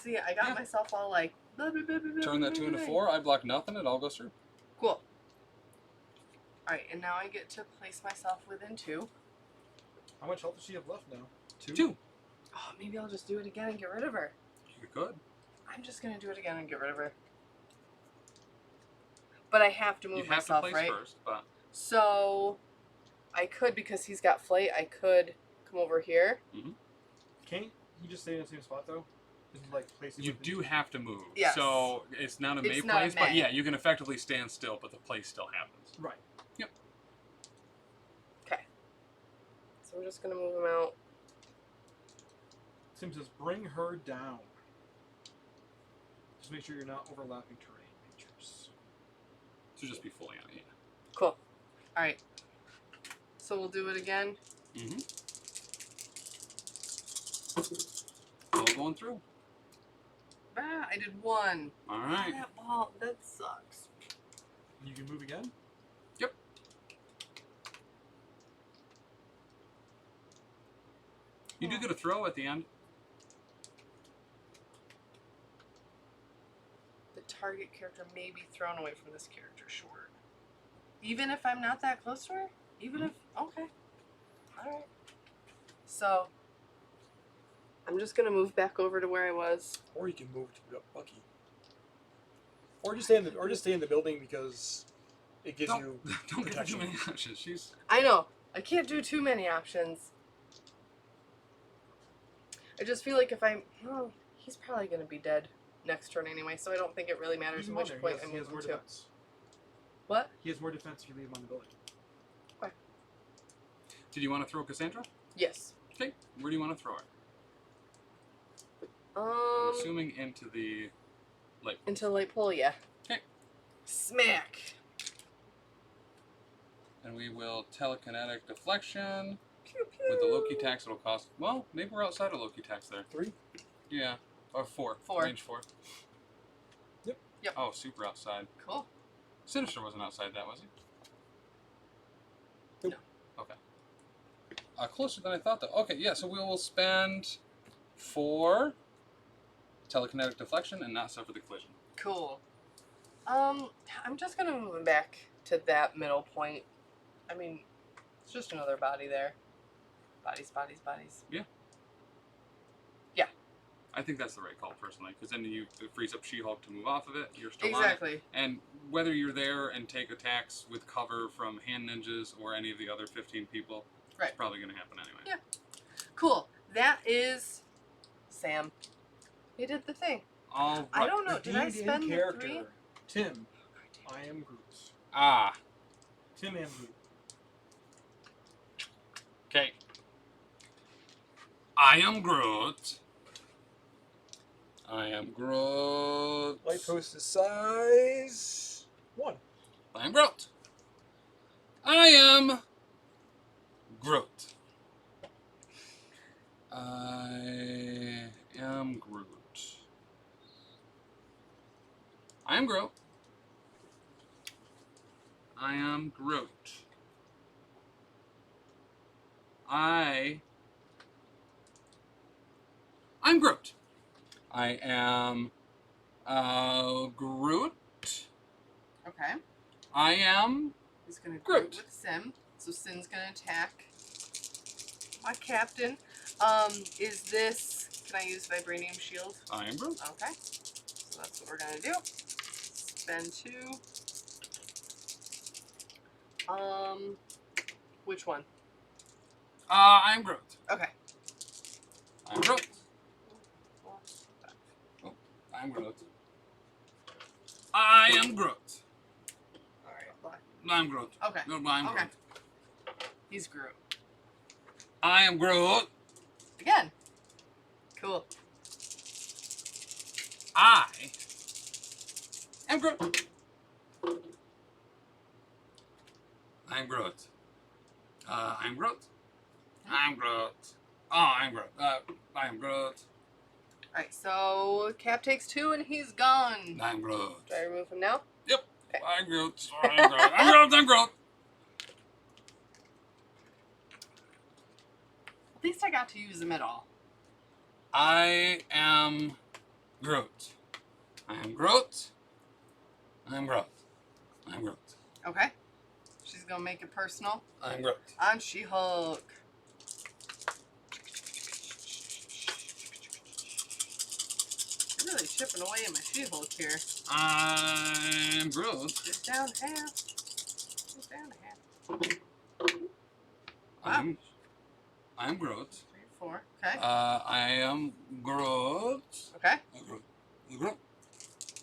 See, I got Yeah. myself all like... blah, blah, blah, blah, blah, Turn that 2 blah, into blah. 4. I block nothing. It all goes through. Cool. Alright, and now I get to place myself within 2. How much health does she have left now? 2? 2. Oh, maybe I'll just do it again and get rid of her. You could. I'm just gonna do it again and get rid of her. But I have to move You have myself, to place right? first, but So, I could, because he's got flight, I could come over here. Can't he just stay in the same spot though? Isn't like placing you with do have to move. Yes. So it's not a May It's not a place, but May. yeah, you can effectively stand still, but the place still happens. Right. Okay. So we're just gonna move him out. Sim says bring her down. Just make sure you're not overlapping terrain features. So just be fully on it. Cool. Alright. So we'll do it again. Yeah. All going through. Ah, I did 1. All right. That ball, that sucks. You can move again? Yep. You do get a throw at the end. The target character may be thrown away from this character short. Even if I'm not that close to her? Even if... Okay. Alright. So... I'm just gonna move back over to where I was. Or you can move to Bucky. Or just stay in the building because it gives you Don't get too protection. many options. She's I know. I can't do too many options. I just feel like if I'm... Oh, he's probably gonna be dead next turn anyway, so I don't think it really matters Leave him which on there. point I He move has him more to. defense. What? He has more defense if you leave him on the building. Did you want to throw Cassandra? Yes. Okay. Where do you want to throw her? I'm assuming into the light. Into the light pole, yeah. Okay. Smack. And we will telekinetic deflection. Pew, pew. With the Loki tax, it'll cost. Well, maybe we're outside of Loki tax there. 3? Yeah. Or 4. 4. Range 4. Yep. Yep. Oh, super outside. Cool. Sinister wasn't outside that, was he? Nope. No. Okay. Closer than I thought, though. Okay, yeah, so we will spend 4 telekinetic deflection and not suffer the collision. Cool. I'm just gonna move him back to that middle point. I mean, it's just another body there. Bodies, bodies, bodies. Yeah. Yeah. I think that's the right call, personally, because then it frees up She-Hulk to move off of it. You're still Exactly. on it. And whether you're there and take attacks with cover from hand ninjas or any of the other 15 people, Right. it's probably going to happen anyway. Yeah. Cool. That is Sam. He did the thing. All right. I don't know. The Did I D&D spend the character, 3? Tim. I am Groot. Ah. Tim and Groot. Okay. I am Groot. I am Groot. Light post is size 1. I am Groot. I am Groot. I am Groot. I am Groot. I am Groot. I'm Groot. I am Groot. Okay. I am He's gonna Groot. group with Sim. So Sim's gonna attack my captain. Is this? Can I use Vibranium Shield? I am Groot. Okay. So that's what we're gonna do. Spend 2. Which one? I am Groot. Okay. I'm Groot. Oh, I'm Groot. I am Groot. Alright. I'm Groot. Okay. No, I'm Okay. Groot. He's Groot. I am Groot. Again. Cool. I am Groot. I'm Groot. I'm Groot. I'm Groot. Oh, I'm Groot. I am Groot. Alright, so Cap takes 2 and he's gone. I'm Groot. Do I remove him now? Yep. Okay. I'm Groot. I'm Groot. I'm Groot. I'm Groot. At least I got to use him at all. I am Groot. I am Groot. I'm Groot. I'm Groot. Okay. She's gonna make it personal. I'm Groot. On She-Hulk. You're really chipping away at my She-Hulk here. I'm Groot. Just down half. Just down half. Wow. I'm Groot. 3, 4. Okay. I am Groot. Okay. I'm Groot. I'm Groot.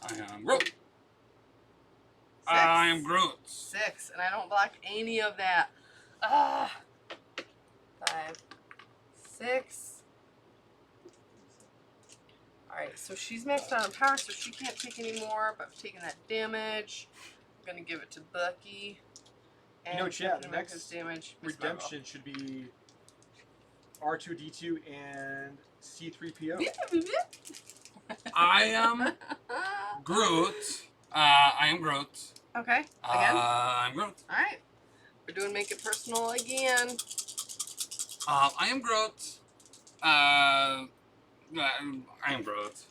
I am Groot. 6. I am Groot. 6, and I don't block any of that. Ah. 5, 6. Alright, so she's maxed out on power, so she can't take any more, but I've taken that damage. I'm gonna give it to Bucky. And You know, chat, Captain the America's next damage. redemption should be R2-D2 and C-3PO. I am Groot. I am Groot. Okay, again. I'm Groot. Alright. We're doing Make It Personal again. I am Groot. I am Groot.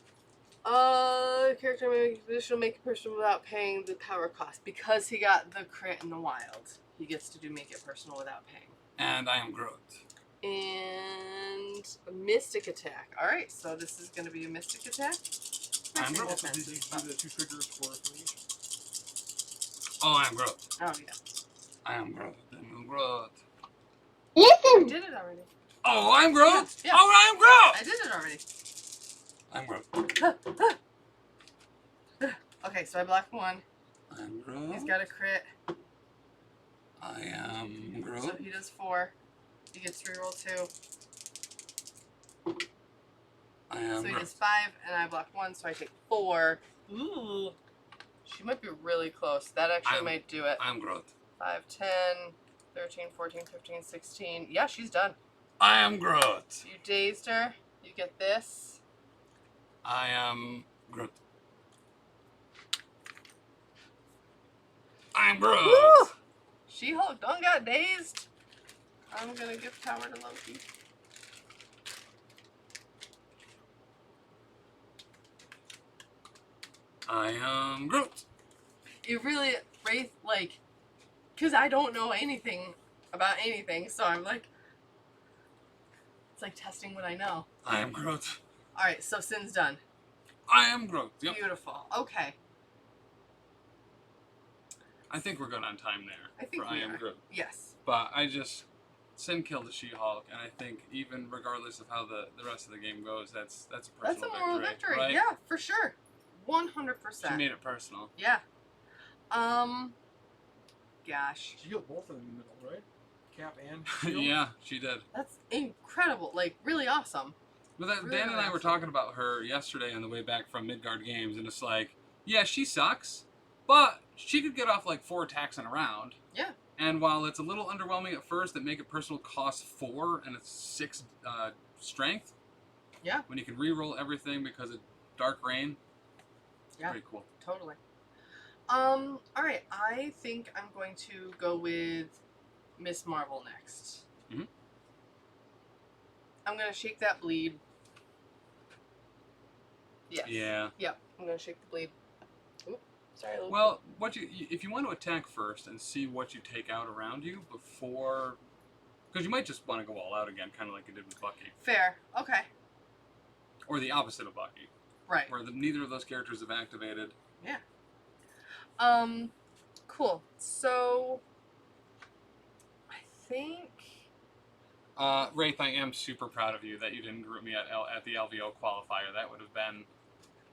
Character may additional Make It Personal without paying the power cost. Because he got the crit in the wild, he gets to do Make It Personal without paying. And I am Groot. And a Mystic Attack. Alright, so this is going to be a Mystic Attack. I'm Groot. Also, these are the 2 triggers for affiliation. Oh, I am Groot. Oh, yeah. I am Groot. I am Groot. I Listen! did it already. Oh, I'm Groot. Yeah. Oh, I am Groot. I did it already. I'm Groot. Okay, so I blocked 1. I'm Groot. He's got a crit. I am Groot. So he does 4. He gets to reroll 2. I am So he Groot. does 5, and I blocked 1, so I take 4. Ooh. She might be really close. That actually might do it. I'm Groot. 5, 10, 13, 14, 15, 16. Yeah, she's done. I am Groot. You dazed her. You get this. I am Groot. I'm Groot. Woo! She-Hulk done got dazed. I'm gonna give power to Loki. I am Groot. You really, Wraith, like, because I don't know anything about anything, so I'm like, it's like testing what I know. I am Groot. Alright, so Sin's done. I am Groot. Yep. Beautiful. Okay. I think we're good on time there. I think for we I am are. Groot. Yes. But Sin killed the She-Hulk, and I think even regardless of how the rest of the game goes, that's a personal That's a moral victory. right? Yeah, for sure. 100%. She made it personal. Yeah. Gosh. She healed both of them in the middle, right? Cap and shield? Yeah, she did. That's incredible. Like, really awesome. But that, Really Dan and I were awesome. talking about her yesterday on the way back from Midgard Games, and it's like, yeah, she sucks, but she could get off like 4 attacks in a round. Yeah. And while it's a little underwhelming at first, that make it personal cost 4 and it's 6 strength. Yeah. When you can reroll everything because of Dark Rain. Yeah. Pretty cool. Totally. Alright, I think I'm going to go with Miss Marvel next. Mhm. I'm gonna shake that bleed. Yes. Yeah. Yep, I'm gonna shake the bleed. Oop, sorry, Luka. Well, if you want to attack first and see what you take out around you before, because you might just want to go all out again, kind of like you did with Bucky, Fair. Okay. or the opposite of Bucky, Right. where neither of those characters have activated. Yeah. Cool. So, I think... Wraith, I am super proud of you that you didn't group me at the LVO qualifier. That would have been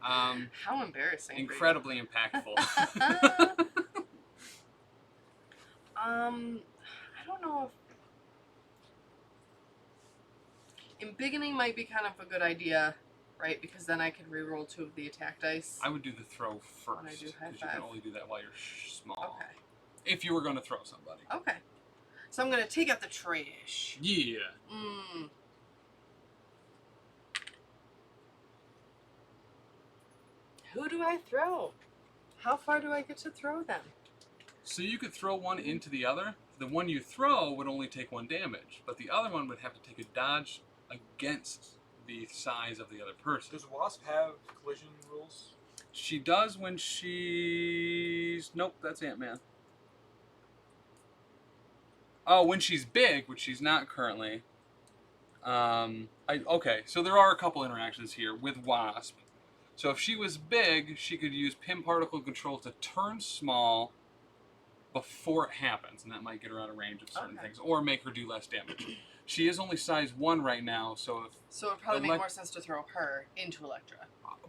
How embarrassing. incredibly impactful. I don't know if... Embiggening might be kind of a good idea, right? Because then I could reroll 2 of the attack dice. I would do the throw first, When I do high because you can five. only do that while you're small. Okay. If you were going to throw somebody. Okay. So I'm gonna take out the trash. Yeah. Who do I throw? How far do I get to throw them? So you could throw one into the other. The one you throw would only take 1 damage, but the other one would have to take a dodge against the size of the other person. Does Wasp have collision rules? She does when she's... Nope, that's Ant-Man. Oh, when she's big, which she's not currently. Okay, so there are a couple interactions here with Wasp. So if she was big, she could use Pim Particle Control to turn small before it happens, and that might get her out of range of certain Okay. things, or make her do less damage. She is only size 1 right now, so So it would probably The make lec- more sense to throw her into Elektra.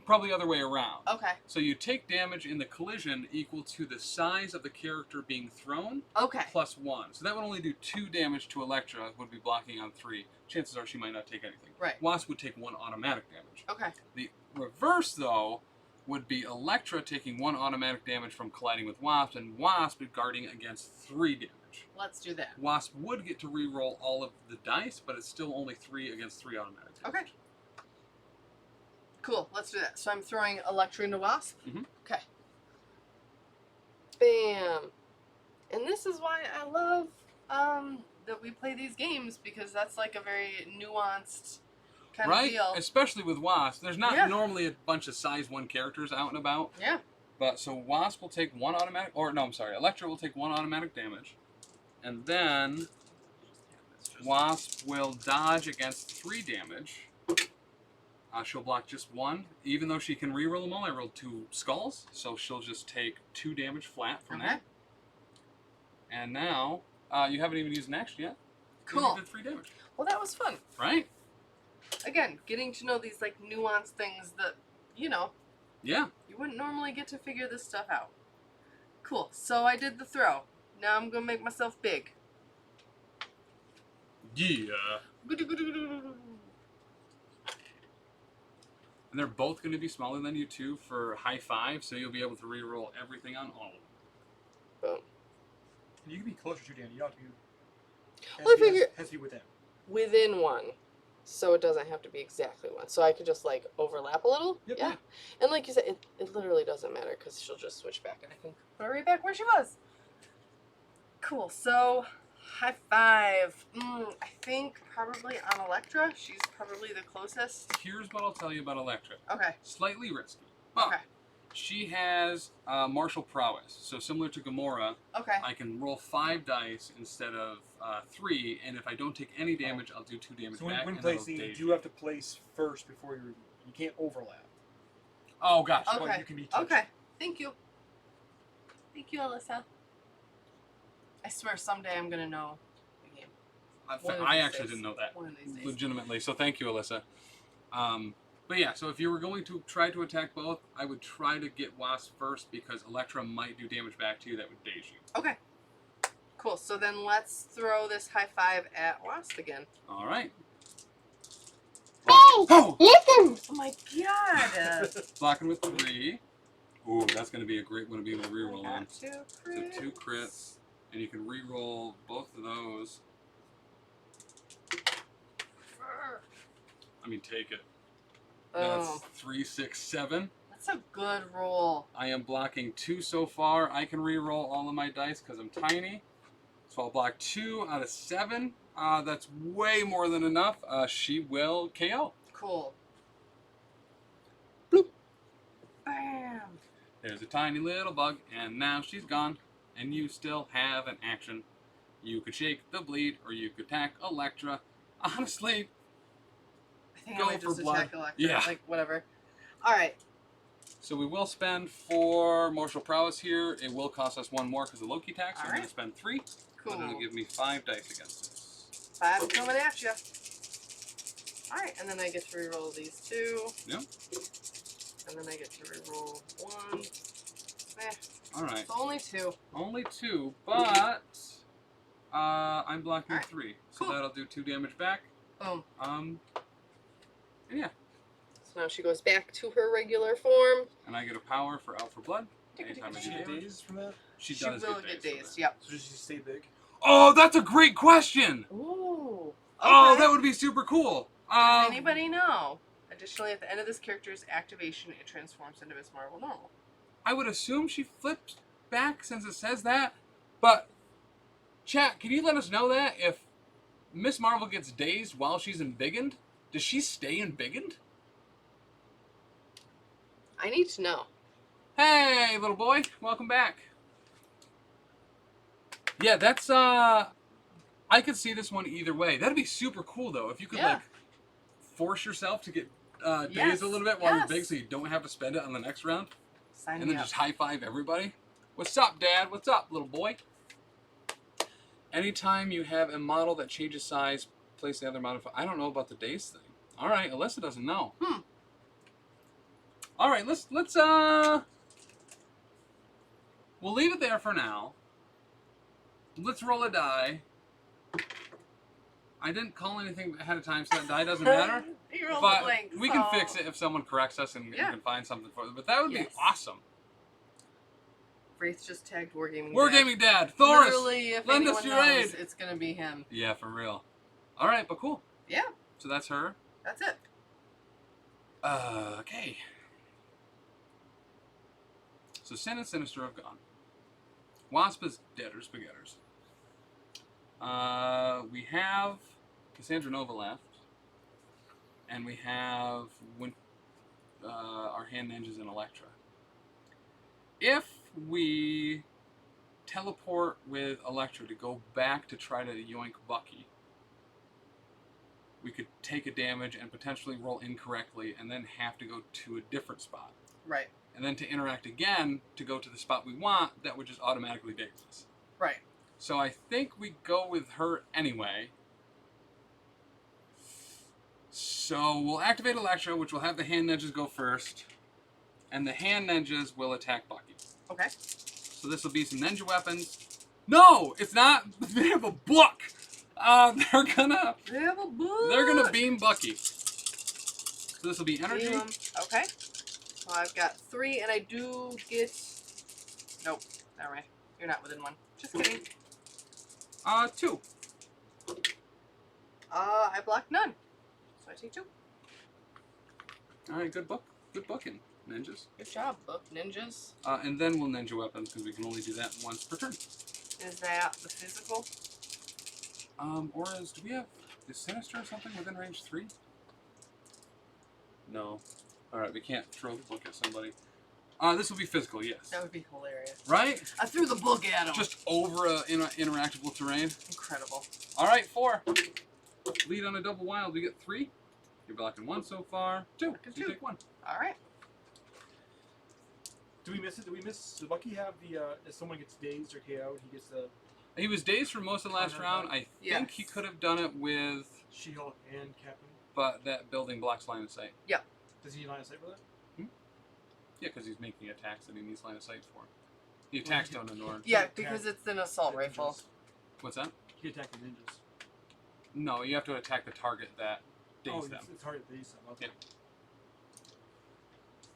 probably the other way around. Okay. So you take damage in the collision equal to the size of the character being thrown, Okay. plus 1. So that would only do 2 damage to Elektra, would be blocking on 3. Chances are she might not take anything. Right. Wasp would take 1 automatic damage. Okay. The reverse, though, would be Elektra taking 1 automatic damage from colliding with Wasp, and Wasp guarding against 3 damage. Let's do that. Wasp would get to re-roll all of the dice, but it's still only 3 against 3 automatic damage. Okay. Cool. Let's do that. So I'm throwing Elektra into Wasp. Mhm. Okay. Bam. And this is why I love that we play these games, because that's like a very nuanced kind Right? of deal. Especially with Wasp. There's not Yeah. normally a bunch of size 1 characters out and about. Yeah. But so Wasp will take 1 automatic, or no, I'm sorry, Elektra will take 1 automatic damage. And then Wasp will dodge against 3 damage. She'll block just 1. Even though she can reroll them all, I rolled 2 skulls, so she'll just take 2 damage flat from Okay. that. And now, you haven't even used an action yet. Cool. You did 3 damage, Well, that was fun. right? Again, getting to know these like nuanced things that, you know, Yeah. You wouldn't normally get to figure this stuff out. Cool. So I did the throw. Now I'm gonna make myself big. Yeah. And they're both going to be smaller than you too for high five, so you'll be able to reroll everything on all of them. Boom. And you can be closer to Danny. You don't have to be. Well, I figure Has to be within. within one, so it doesn't have to be exactly one. So I could just like overlap a little. Yep. Yeah. And like you said, it literally doesn't matter because she'll just switch back and I can put her right back where she was. Cool. So high five. I think probably on Electra. She's probably the closest. Here's what I'll tell you about Electra. Okay. Slightly risky. But Okay. she has martial prowess. So similar to Gamora, Okay. I can roll 5 dice instead of 3, and if I don't take any damage, I'll do 2 damage So back. when and that'll placing, you daze do have to place first before you can't overlap. Oh, gosh. Okay. But you can be touched. Okay. Thank you. Thank you, Alyssa. I swear someday I'm gonna know the game. One of I these actually days. didn't know that. One of these days. Legitimately. So thank you, Alyssa. But yeah, so if you were going to try to attack both, I would try to get Wasp first because Electra might do damage back to you that would daze you. Okay. Cool. So then let's throw this high five at Wasp again. All right. Hey, Oh! listen. Oh my god. Blocking with 3. Ooh, that's going to be a great one to be able to reroll on. Got 2 So crits. 2 crits, and you can reroll both of those. I mean, take it. That's Oh, 3, 6, 7. that's a good roll. I am blocking 2 so far. I can reroll all of my dice because I'm tiny. So I'll block 2 out of 7. That's way more than enough. She will KO. Cool. Bloop. Bam. There's a tiny little bug, and now she's gone. And you still have an action. You could shake the bleed, or you could attack Electra. Honestly, I think Go I might for just blood. attack Electra. Yeah. Like, whatever. Alright. so we will spend 4 martial prowess here. It will cost us 1 more because of Loki tax. So we're going Alright. to spend 3. Cool. But it'll give me 5 dice against this. 5 coming at you. Alright, and then I get to reroll these 2. Yep. And then I get to reroll 1. Alright. It's only 2. Only 2, but I'm blocking Alright. 3. So Cool. that'll do 2 damage back. Boom. And yeah. So now she goes back to her regular form. And I get a power for Out for Blood. Anytime I Does do she get damage. dazed from that? She She does will get get dazed. dazed. from Yep. So does she stay big? that. Oh, that's a great question! Ooh. Oh, Okay. that would be super cool. Does anybody know? Additionally, at the end of this character's activation, it transforms into Miss Marvel normal. I would assume she flips back since it says that. But, chat, can you let us know that? If Miss Marvel gets dazed while she's embiggened, does she stay embiggened? I need to know. Hey, little boy, welcome back. Yeah, that's, I could see this one either way. That'd be super cool, though, if you could, Yeah. like, force yourself to get Yes, dazed a little bit while yes. you're big so you don't have to spend it on the next round. Sign And me then up. just high-five everybody. What's up, Dad? What's up, little boy? Anytime you have a model that changes size, place the other modifier. I don't know about the daze thing. All right, Alyssa doesn't know. All right, let's we'll leave it there for now. Let's roll a die. I didn't call anything ahead of time, so that die doesn't matter. You rolled But a blank, we can so- fix it if someone corrects us and Yeah. can find something for it. But that would Yes. be awesome. Wraith just tagged Wargaming. Wargaming Dad, Thoris, Literally, if lend anyone us your knows, aid. it's gonna be him. Yeah, for real. All right, but cool. Yeah, So that's her. that's it. Okay. So Sin and Sinister have gone. Wasp is dead or spaghetters. We have Cassandra Nova left. And we have our hand ninjas and Electra. If we teleport with Electra to go back to try to yoink Bucky, we could take a damage and potentially roll incorrectly and then have to go to a different spot. Right, And then to interact again to go to the spot we want, that would just automatically daze us. right. So I think we go with her anyway. So we'll activate Electra, which will have the hand ninjas go first. and the hand ninjas will attack Bucky. Okay. So this will be some ninja weapons. No, it's not. They have a book. They're gonna They have a book. they're gonna beam Bucky. So this will be energy. Beam 'em. Okay. So I've got 3, and I do get. Nope. Never mind. You're not within 1. Just kidding. 2. I blocked none. So I take 2. All right, good booking, ninjas. Good job, book ninjas. And then we'll ninja weapons because we can only do that once per turn. Is that the physical? Or is Sinister or something within range 3? No. All right, we can't throw the book at somebody. This will be physical, yes. That would be hilarious. Right? I threw the book at him. Just over interactable terrain. Incredible. All right, 4. Lead on a double wild. We get 3. You're blocking 1 so far. 2. So you 2. take 1. All right. Do we miss it? Does Bucky have the, if someone gets dazed or KO'd, he gets the He was dazed for most of the last round. I think he Yes. could have done it with, She-Hulk and Captain? but that building blocks line of sight. Does he need line of sight for that? Yeah, because he's making attacks that he needs line of sight for. The attacks don't ignore. Yeah, because it's an assault rifle. What's that? He attacked the ninjas. No, you have to attack the target that dazed them. It's hard to daze them. Okay.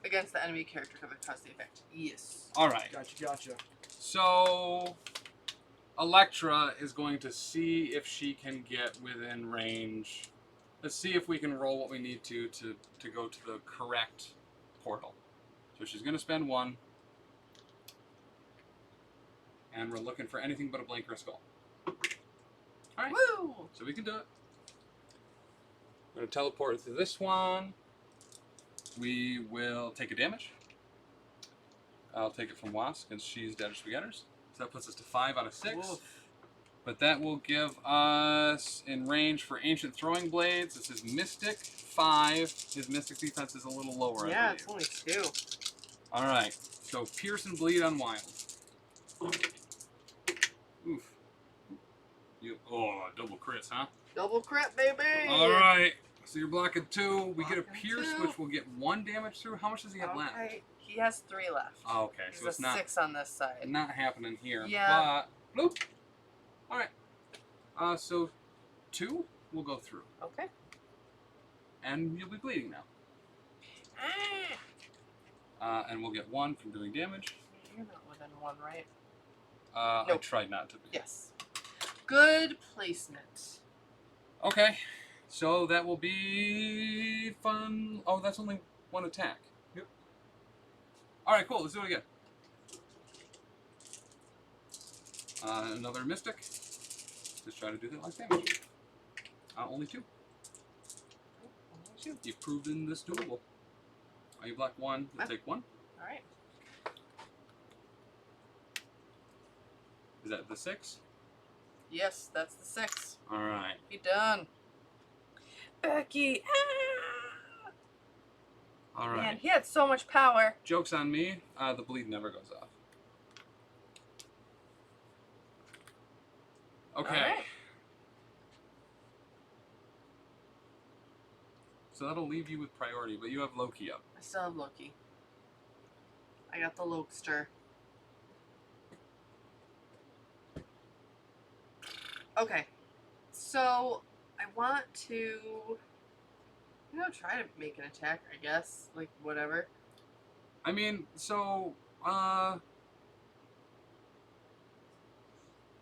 Against the enemy character could cause the effect. Yes. All right. Gotcha. So, Elektra is going to see if she can get within range. Let's see if we can roll what we need to go to the correct portal. So she's going to spend 1. And we're looking for anything but a blink or a skull. All right. Woo! So we can do it. I'm going to teleport to this one. We will take a damage. I'll take it from Wasp because she's dead as spaghetters. So that puts us to 5 out of 6. Woof. But that will give us in range for Ancient Throwing Blades. This is Mystic 5. His Mystic defense is a little lower, I Yeah, believe. it's only 2. All right. So Pierce and Bleed on Wild. Oof. Double crits, huh? Double crit, baby! All right. So you're blocking 2. We get a Blocking Pierce, 2. which will get 1 damage through. How much does he have left? Okay, he has 3 left. Oh, okay. He's So a it's not 6 on this side. not happening here. Yeah. But bloop. All right. So 2 will go through, Okay. and you'll be bleeding now. And we'll get 1 from doing damage. You're not within 1, right? I Nope. tried not to be. Yes. Good placement. Okay. So that will be fun. Oh, that's only 1 attack. Yep. All right, cool. Let's do it again. Another Mystic. Just try to do that last damage. Only 2. You've proven this doable. You block 1, you'll take 1. Alright. Is that the 6? Yes, that's the 6. All right. Be done. Becky! Ah! All right. Man, he had so much power. Joke's on me. The bleed never goes off. Okay. All right. So that'll leave you with priority, but you have Loki up. I still have Loki. I got the Lokester. Okay. So, I want to, try to make an attack, I guess. Like, whatever. I mean, so,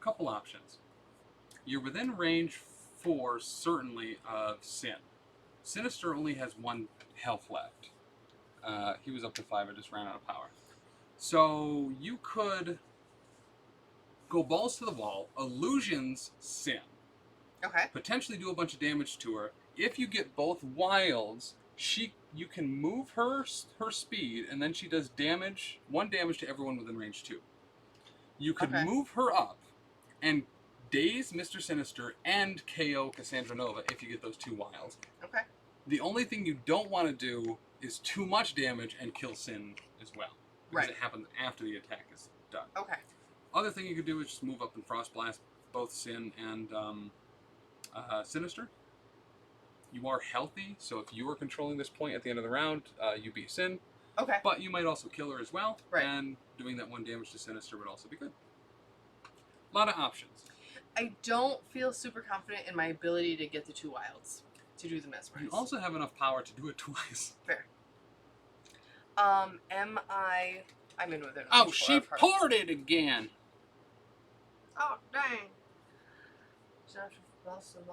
couple options. You're within range 4, certainly, of Sin. Sinister only has 1 health left. He was up to 5, I just ran out of power. So, you could go balls to the wall, illusions Sin. Okay. Potentially do a bunch of damage to her. If you get both wilds, you can move her speed, and then she does damage, 1 damage to everyone within range 2. You could Okay. move her up and daze Mr. Sinister and KO Cassandra Nova if you get those 2 wilds. Okay. The only thing you don't want to do is too much damage and kill Sin as well. Because Right. it happens after the attack is done. Okay. Other thing you could do is just move up and Frost Blast both Sin and Sinister. You are healthy, so if you are controlling this point at the end of the round, you beat Sin. Okay. But you might also kill her as well. Right. And doing that 1 damage to Sinister would also be good. A lot of options. I don't feel super confident in my ability to get the 2 wilds to do the mesmerize. You also have enough power to do it twice. Fair. I'm in with it. Oh, she poured it again. Oh, dang.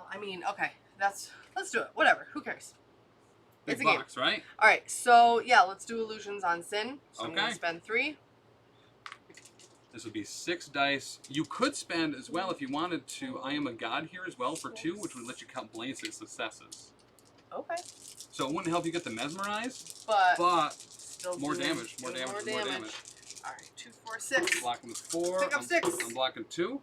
I mean, okay. Let's do it. Whatever. Who cares? Big It's a game. box, right? All right. So, yeah, let's do illusions on Sin. So I'm going Okay. to spend 3. This would be 6 dice. You could spend as well if you wanted to. I am a god here as well for 2, which would let you count blanks as successes. Okay. So it wouldn't help you get the mesmerize, But but more damage, more damage. All right. 2, 4, 6. Blocking with 4. Pick up 6. I'm blocking 2.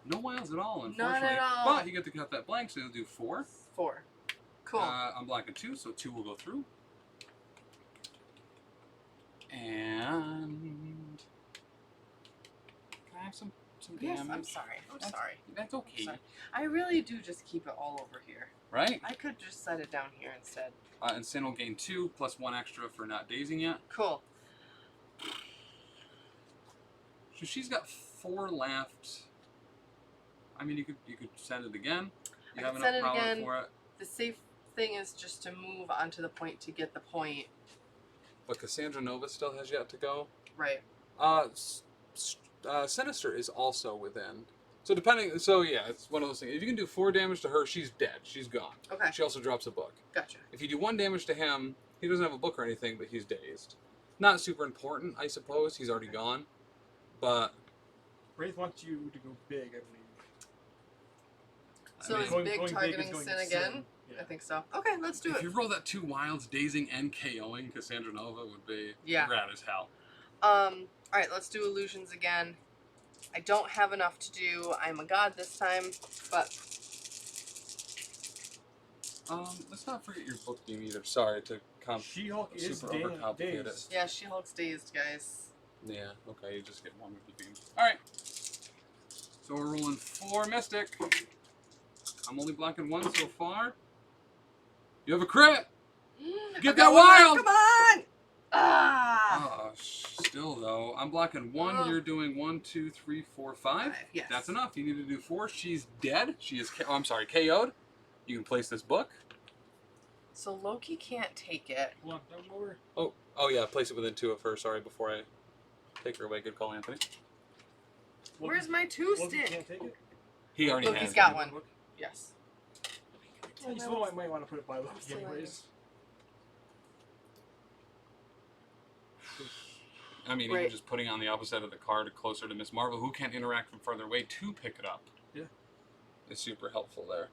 No wilds at all, unfortunately. None at all. But you get to cut that blank, so you'll do 4. 4. Cool. I'm blocking 2, so 2 will go through. And can I have some yes, damage? I'm sorry. I'm sorry. That's okay. Sorry. I really do just keep it all over here. Right? I could just set it down here instead. And Sin will gain 2 plus 1 extra for not dazing yet. Cool. So she's got 4 left. I mean, you could send it again. You I have could enough send it power again. for it. The safe thing is just to move onto the point to get the point. But Cassandra Nova still has yet to go. Right. Sinister is also within. So depending, so yeah, it's one of those things. If you can do 4 damage to her, she's dead. She's gone. Okay. She also drops a book. Gotcha. If you do 1 damage to him, he doesn't have a book or anything, but he's dazed. Not super important, I suppose. He's already gone. But Wraith wants you to go big, I believe. So I mean, is going big big is targeting going Sin to again? Sin. Yeah. I think so. Okay, let's do If it. you roll that 2 wilds, dazing and KOing Cassandra Nova would be Yeah. rad as hell. Alright, let's do illusions again. I don't have enough to do I'm a god this time, but Let's not forget your book theme either. Sorry to She-Hulk is super overcomplicate it. dazed. yeah, She-Hulk's dazed, guys. Yeah, okay, you just get 1 with the beam. Alright. So we're rolling 4 Mystic. I'm only blocking 1 so far. You have a crit! Get I've that got wild! Come on! Ah! Still though, I'm blocking 1. Ugh. You're doing 1, 2, 3, 4, 5. Yes. That's enough. You need to do 4. She's dead. She is. KO'd. You can place this book. So Loki can't take it. Hold on, down lower. oh yeah, place it within 2 of her. Sorry, before I take her away. Good call, Anthony. Where's my 2 Loki stick? can't take it? He already Loki's has got one. one. Yes. Well, you still might want to put it by Loki anyways. I mean, Right. even just putting on the opposite of the card closer to Miss Marvel, who can interact from further away to pick it up. Yeah. Is super helpful there.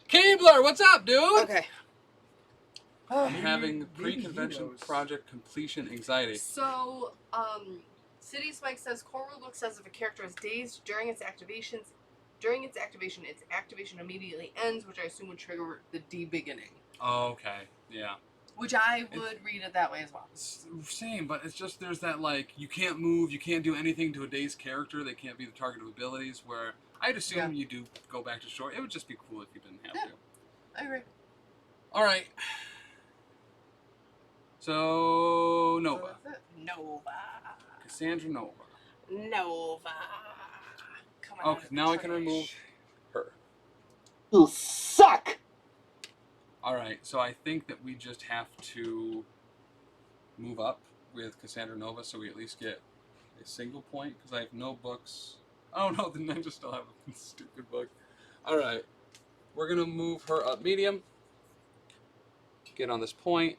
Keebler, what's up, dude? Okay. I'm having Maybe he pre-convention knows. project completion anxiety. So, City Spike says core rulebook says if a character is dazed during its activation, its activation immediately ends, which I assume would trigger the de-beginning. Oh, okay. Yeah. Which I would read it that way as well. Same, but it's just there's that, like, you can't move, you can't do anything to a dazed character, they can't be the target of abilities, where I'd assume you do go back to short. It would just be cool if you didn't have to. I agree. Alright. So, Nova. So that's it. Nova. Cassandra Nova. Nova. Come on. Okay, now I can remove her. You suck! Alright, so I think that we just have to move up with Cassandra Nova so we at least get a single point, because I have no books. Oh no, the ninja still have a stupid book. Alright, we're going to move her up medium. Get on this point.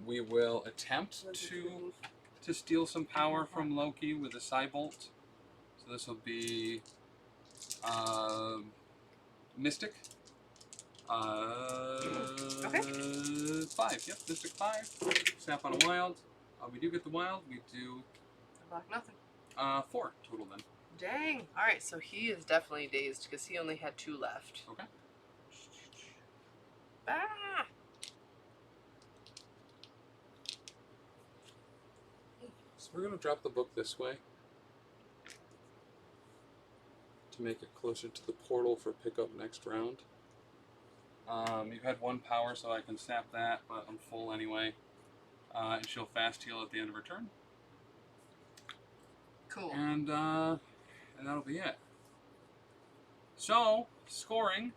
We will attempt to steal some power from Loki with a Cybolt. So this will be Mystic. 5. Yep, Mystic 5. Snap on a wild. We do get the wild. We do I block nothing. 4 total then. Dang. Alright, so he is definitely dazed because he only had 2 left. Okay. Ah! So we're going to drop the book this way to make it closer to the portal for pickup next round. You had 1 power, so I can snap that, but I'm full anyway. And she'll fast heal at the end of her turn. Cool. And that'll be it. So, scoring.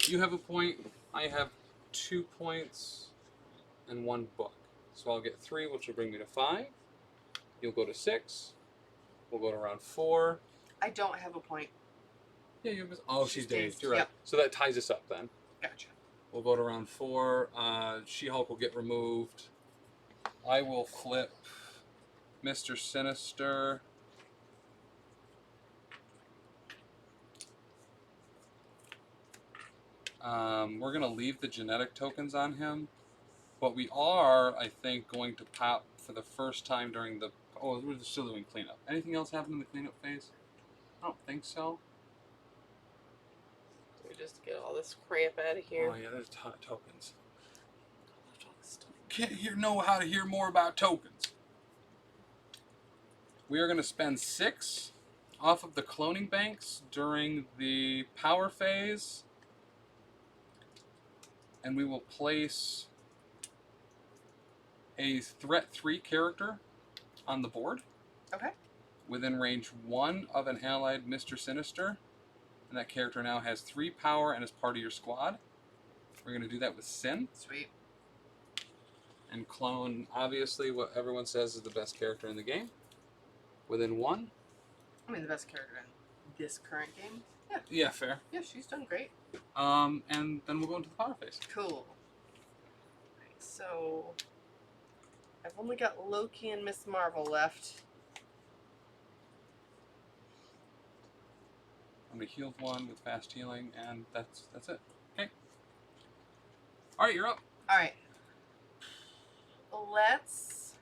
You have a point, I have 2 points, and 1 book. So I'll get 3, which will bring me to 5. You'll go to 6. We'll go to round 4. I don't have a point. Yeah, you have. Oh, she's dazed. You're right. Yep. So that ties us up then. Gotcha. We'll go to round 4. She-Hulk will get removed. I will flip Mr. Sinister. We're going to leave the genetic tokens on him. But we are, I think, going to pop for the first time during the... Oh, we're still doing cleanup. Anything else happen in the cleanup phase? I don't think so. We just get all this crap out of here. Oh, yeah, there's tokens. Can't know how to hear more about tokens. We are going to spend 6 off of the cloning banks during the power phase. And we will place a threat 3 character on the board. Okay. Within range 1 of an allied Mr. Sinister. And that character now has 3 power and is part of your squad. We're going to do that with Sin. Sweet. And clone, obviously, what everyone says is the best character in the game. Within 1. I mean, the best character in this current game. Yeah. Yeah, fair. Yeah, she's done great. And then we'll go into the power phase. Cool. Right, so I've only got Loki and Miss Marvel left. I'm going to heal 1 with fast healing, and that's it. Okay. Alright, you're up. Alright. Let's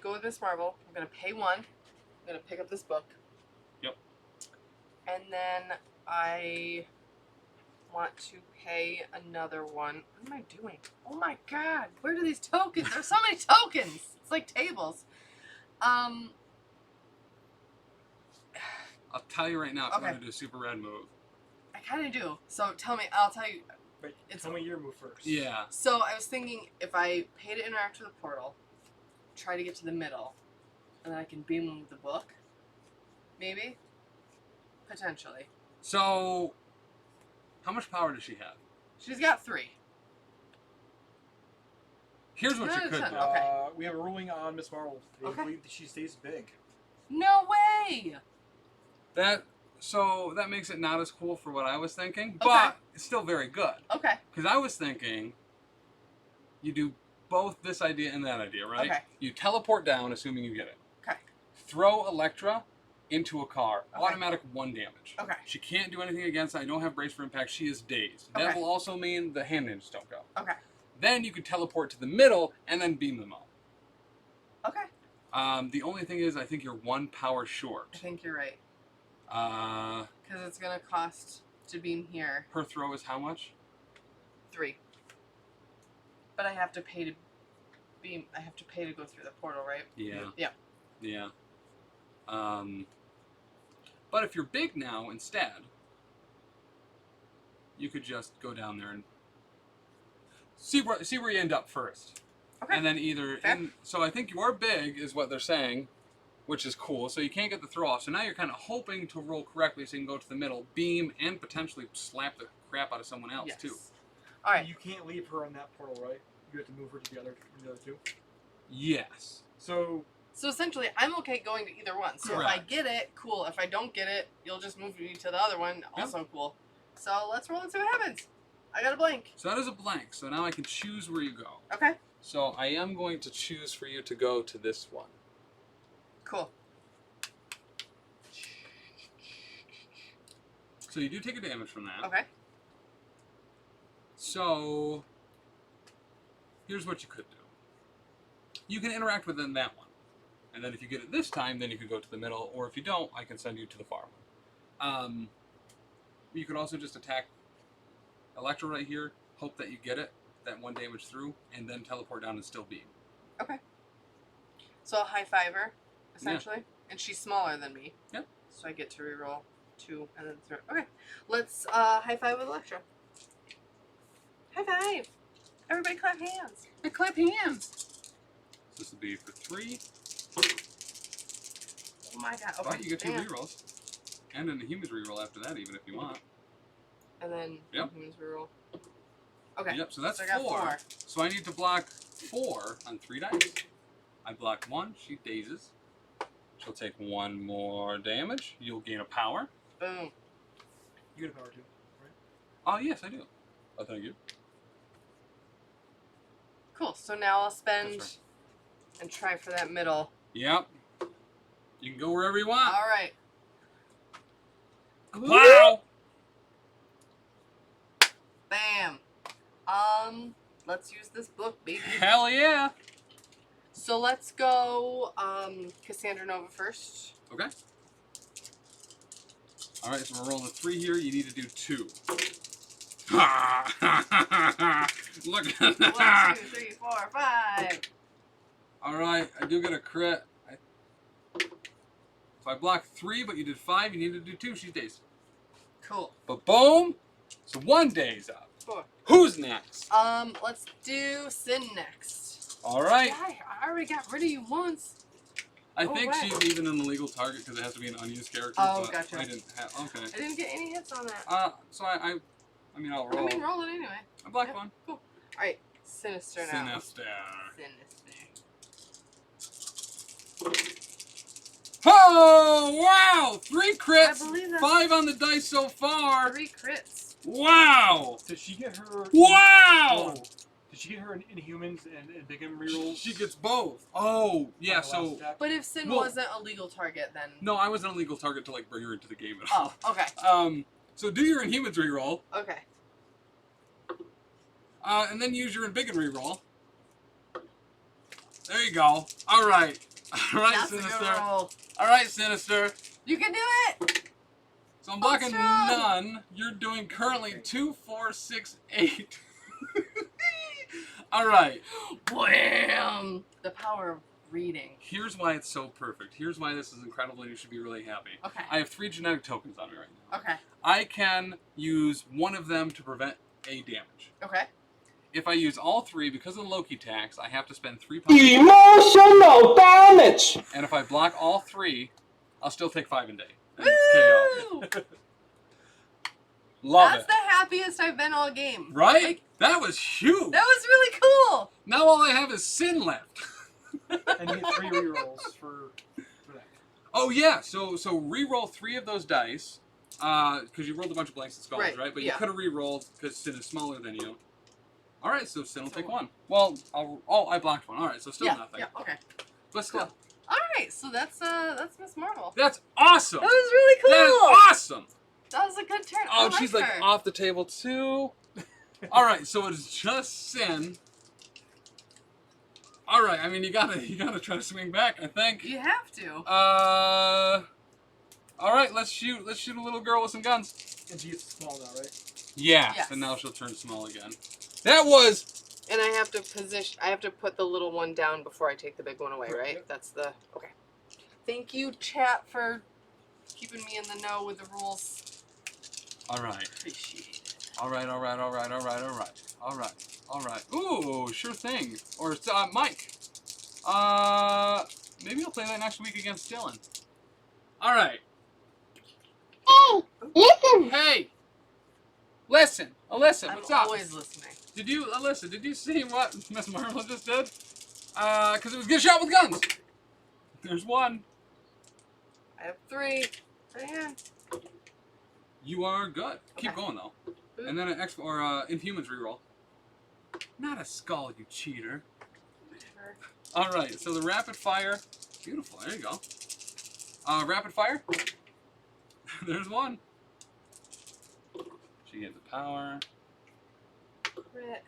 go with Miss Marvel. I'm going to pay 1. I'm going to pick up this book. Yep. And then I want to pay another 1. What am I doing? Oh my god. Where do these tokens? There's so many tokens. It's like tables. I'll tell you right now if you Okay. want to do a super red move. I kind of do. So I'll tell you. Wait, It's- tell me your move first. Yeah. So I was thinking if I pay to interact with the portal, try to get to the middle, and then I can beam them with the book. Maybe? Potentially. So, how much power does she have? She's got 3. Here's what you No, could it's do. not- Okay. We have a ruling on Miss Marvel. They Okay. believe that she stays big. No way! So that makes it not as cool for what I was thinking, Okay. but it's still very good. Okay. Because I was thinking you do both this idea and that idea, right? Okay. You teleport down, assuming you get it. Okay. Throw Elektra into a car. Okay. Automatic 1 damage. Okay. She can't do anything against it. I don't have brace for impact. She is dazed. That Okay. will also mean the hand ninjas don't go. Okay. Then you could teleport to the middle and then beam them up. Okay. The only thing is, I think you're 1 power I short. think you're right. Her Because it's going to cost to beam here throw is how much? 3. But I have to pay to beam. I have to pay to go through the portal, right? Yeah. Yeah. Yeah. But if you're big now, instead, you could just go down there and see where you end up first. Okay. And then either... Fair. So I think you're big, is what they're saying, which is cool. So you can't get the throw off. So now you're kind of hoping to roll correctly so you can go to the middle, beam, and potentially slap the crap out of someone else, Yes. too. All right. You can't leave her on that portal, right? You have to move her to the other 2. Yes. So So essentially, I'm okay going to either one. So if I Correct. get it, cool. If I don't get it, you'll just move me to the other one. Also cool. So let's roll and see what happens. I got a blank. So that is a blank. So now I can choose where you go. Okay. So I am going to choose for you to go to this one. Cool. So you do take a damage from that. Okay. So here's what you could do. You can interact within that one. And then if you get it this time, then you could go to the middle. Or if you don't, I can send you to the far one. You could also just attack Elektra right here, hope that you get it, that 1 damage through, and then teleport down and still beam. Okay. So I'll high five her, essentially. And she's smaller than me. Yep. So I get to reroll 2 and then 3. Okay. Let's high five with Electra. High five. Everybody clap hands. I clap hands. So this would be for 3. Oh my god. Okay. But you get 2 damn. rerolls. And then the humans reroll after that, even if you want. And then Yep. humans reroll. Okay. Yep, so that's I got 4. So I need to block 4 on 3 dice. I block 1, she dazes. She'll take 1 more damage. You'll gain a power. Boom. You get a power too, right? Oh, yes, I do. Oh, thank you. Cool. So now I'll spend That's and try for that middle. Yep. You can go wherever you want. All right. Wow! Bam. Let's use this book, baby. Hell yeah! So let's go Cassandra Nova first. Okay. Alright, so we're rolling a 3 here. You need to do 2. Look at 1, that! 2, 3, 4, 5. Alright, I do get a crit. So I blocked 3, but you did 5. You need to do 2. She's dazed. Cool. But boom! So 1 day's up. 4. Who's next? Let's do Sin next. Alright. Yeah, I already got rid of you once. I Oh, think wow. she's even an illegal target because it has to be an unused character. Oh, but gotcha. I didn't have. Okay. I didn't get any hits on that. So I mean, I'll roll. I mean, roll it anyway. I blocked Yeah. 1. Cool. All right, Sinister now. Sinister. Sinister. Oh wow! 3 crits. I believe that's 5 on the dice so far. 3 crits. Wow! Did she get her? Wow! Did she get her in Humans and Big M rerolls? She gets both. Oh yeah. on the last So attack? But if Sin Well- wasn't a legal target, then. no, I was an illegal target to like bring her into the game at all. Oh, okay. So do your Inhumans reroll, Okay. and then use your Embiggen reroll. There you go. All right. All right, That's a good Sinister. roll. All right, Sinister. You can do it. So I'm blocking strong. none. You're doing currently 2, 4, 6, 8. All right. Wham! The power of reading. Here's why it's so perfect. Here's why this is incredible and you should be really happy. Okay. I have 3 genetic tokens on me right now. Okay. I can use 1 of them to prevent a damage. Okay. If I use all 3, because of the Loki tax, I have to spend 3 points. Emotional damage. And if I block all 3, I'll still take 5 in day. And Woo! KO. Love That's it. the happiest I've been all game. Right? Like, That was huge. that was really cool. Now all I have is Sin left. And you get 3 rerolls for that. Oh yeah, so re-roll 3 of those dice, because you rolled a bunch of blanks and skulls, right? But you yeah. could have re-rolled because Sin is smaller than you. All right, so Sin will take 1. Well, I blocked 1. All right, so still nothing. Yeah. Okay. But still, Cool. All right. So that's Miss Marvel. that's awesome. That was really cool. That is awesome. That was a good turn. Oh, I she's like like her. off the table too. All right, so it's just Sin. All right, I mean you gotta try to swing back. I think. You have to. All right, let's shoot a little girl with some guns. And she gets small now, right? Yeah. Yes. And now she'll turn small again. That was. And I have to position. I have to put the little one down before I take the big one away, right? Yep. That's the okay. Thank you, chat, for keeping me in the know with the rules. All right. Appreciate it. All right. Ooh, sure thing. Or Mike. Maybe I'll play that next week against Dylan. All right. Hey, listen. Hey. Listen, Alyssa, what's I'm up? always listening. Alyssa, did you see what Miss Marvel just did? Because it was get shot with guns. There's 1. I have 3. Man. You are good. Keep Okay. going though. And then an Inhumans reroll. Not a skull, you cheater. Whatever. All right, so the rapid fire. Beautiful. There you go. Rapid fire. There's 1. She gets the power. Crit.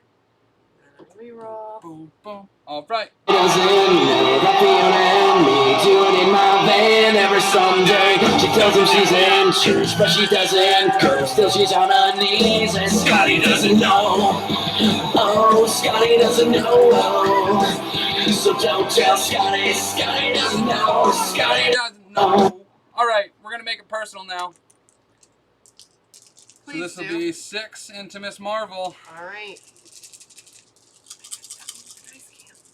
And a reroll. Boom, boom. All right. Doesn't know that feeling me doing in my van every Sunday. She tells him she's in church, but she doesn't go. Still she's on her knees, and Scotty doesn't know. Oh, Scotty doesn't know. So don't tell Scotty. Scotty doesn't know. Scotty doesn't know. All right, we're gonna make a personal now. Please so this will do. be 6 into Miss Marvel. All right.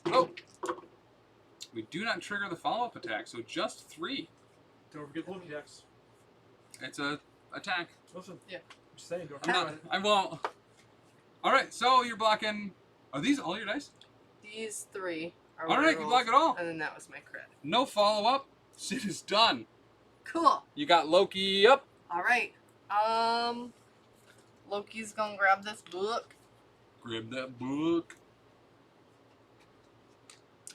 Oh. We do not trigger the follow-up attack, so just 3. Don't forget the Loki attacks. It's a attack. Listen. Yeah. I'm just saying. Don't I'm forget not. it. I won't. All right. So you're blocking. Are these all your dice? These 3 are All what I right. You rolled, block it all. and then that was my crit. No follow-up. Shit is done. Cool. You got Loki up. All right. Loki's gonna grab this book. Grab that book.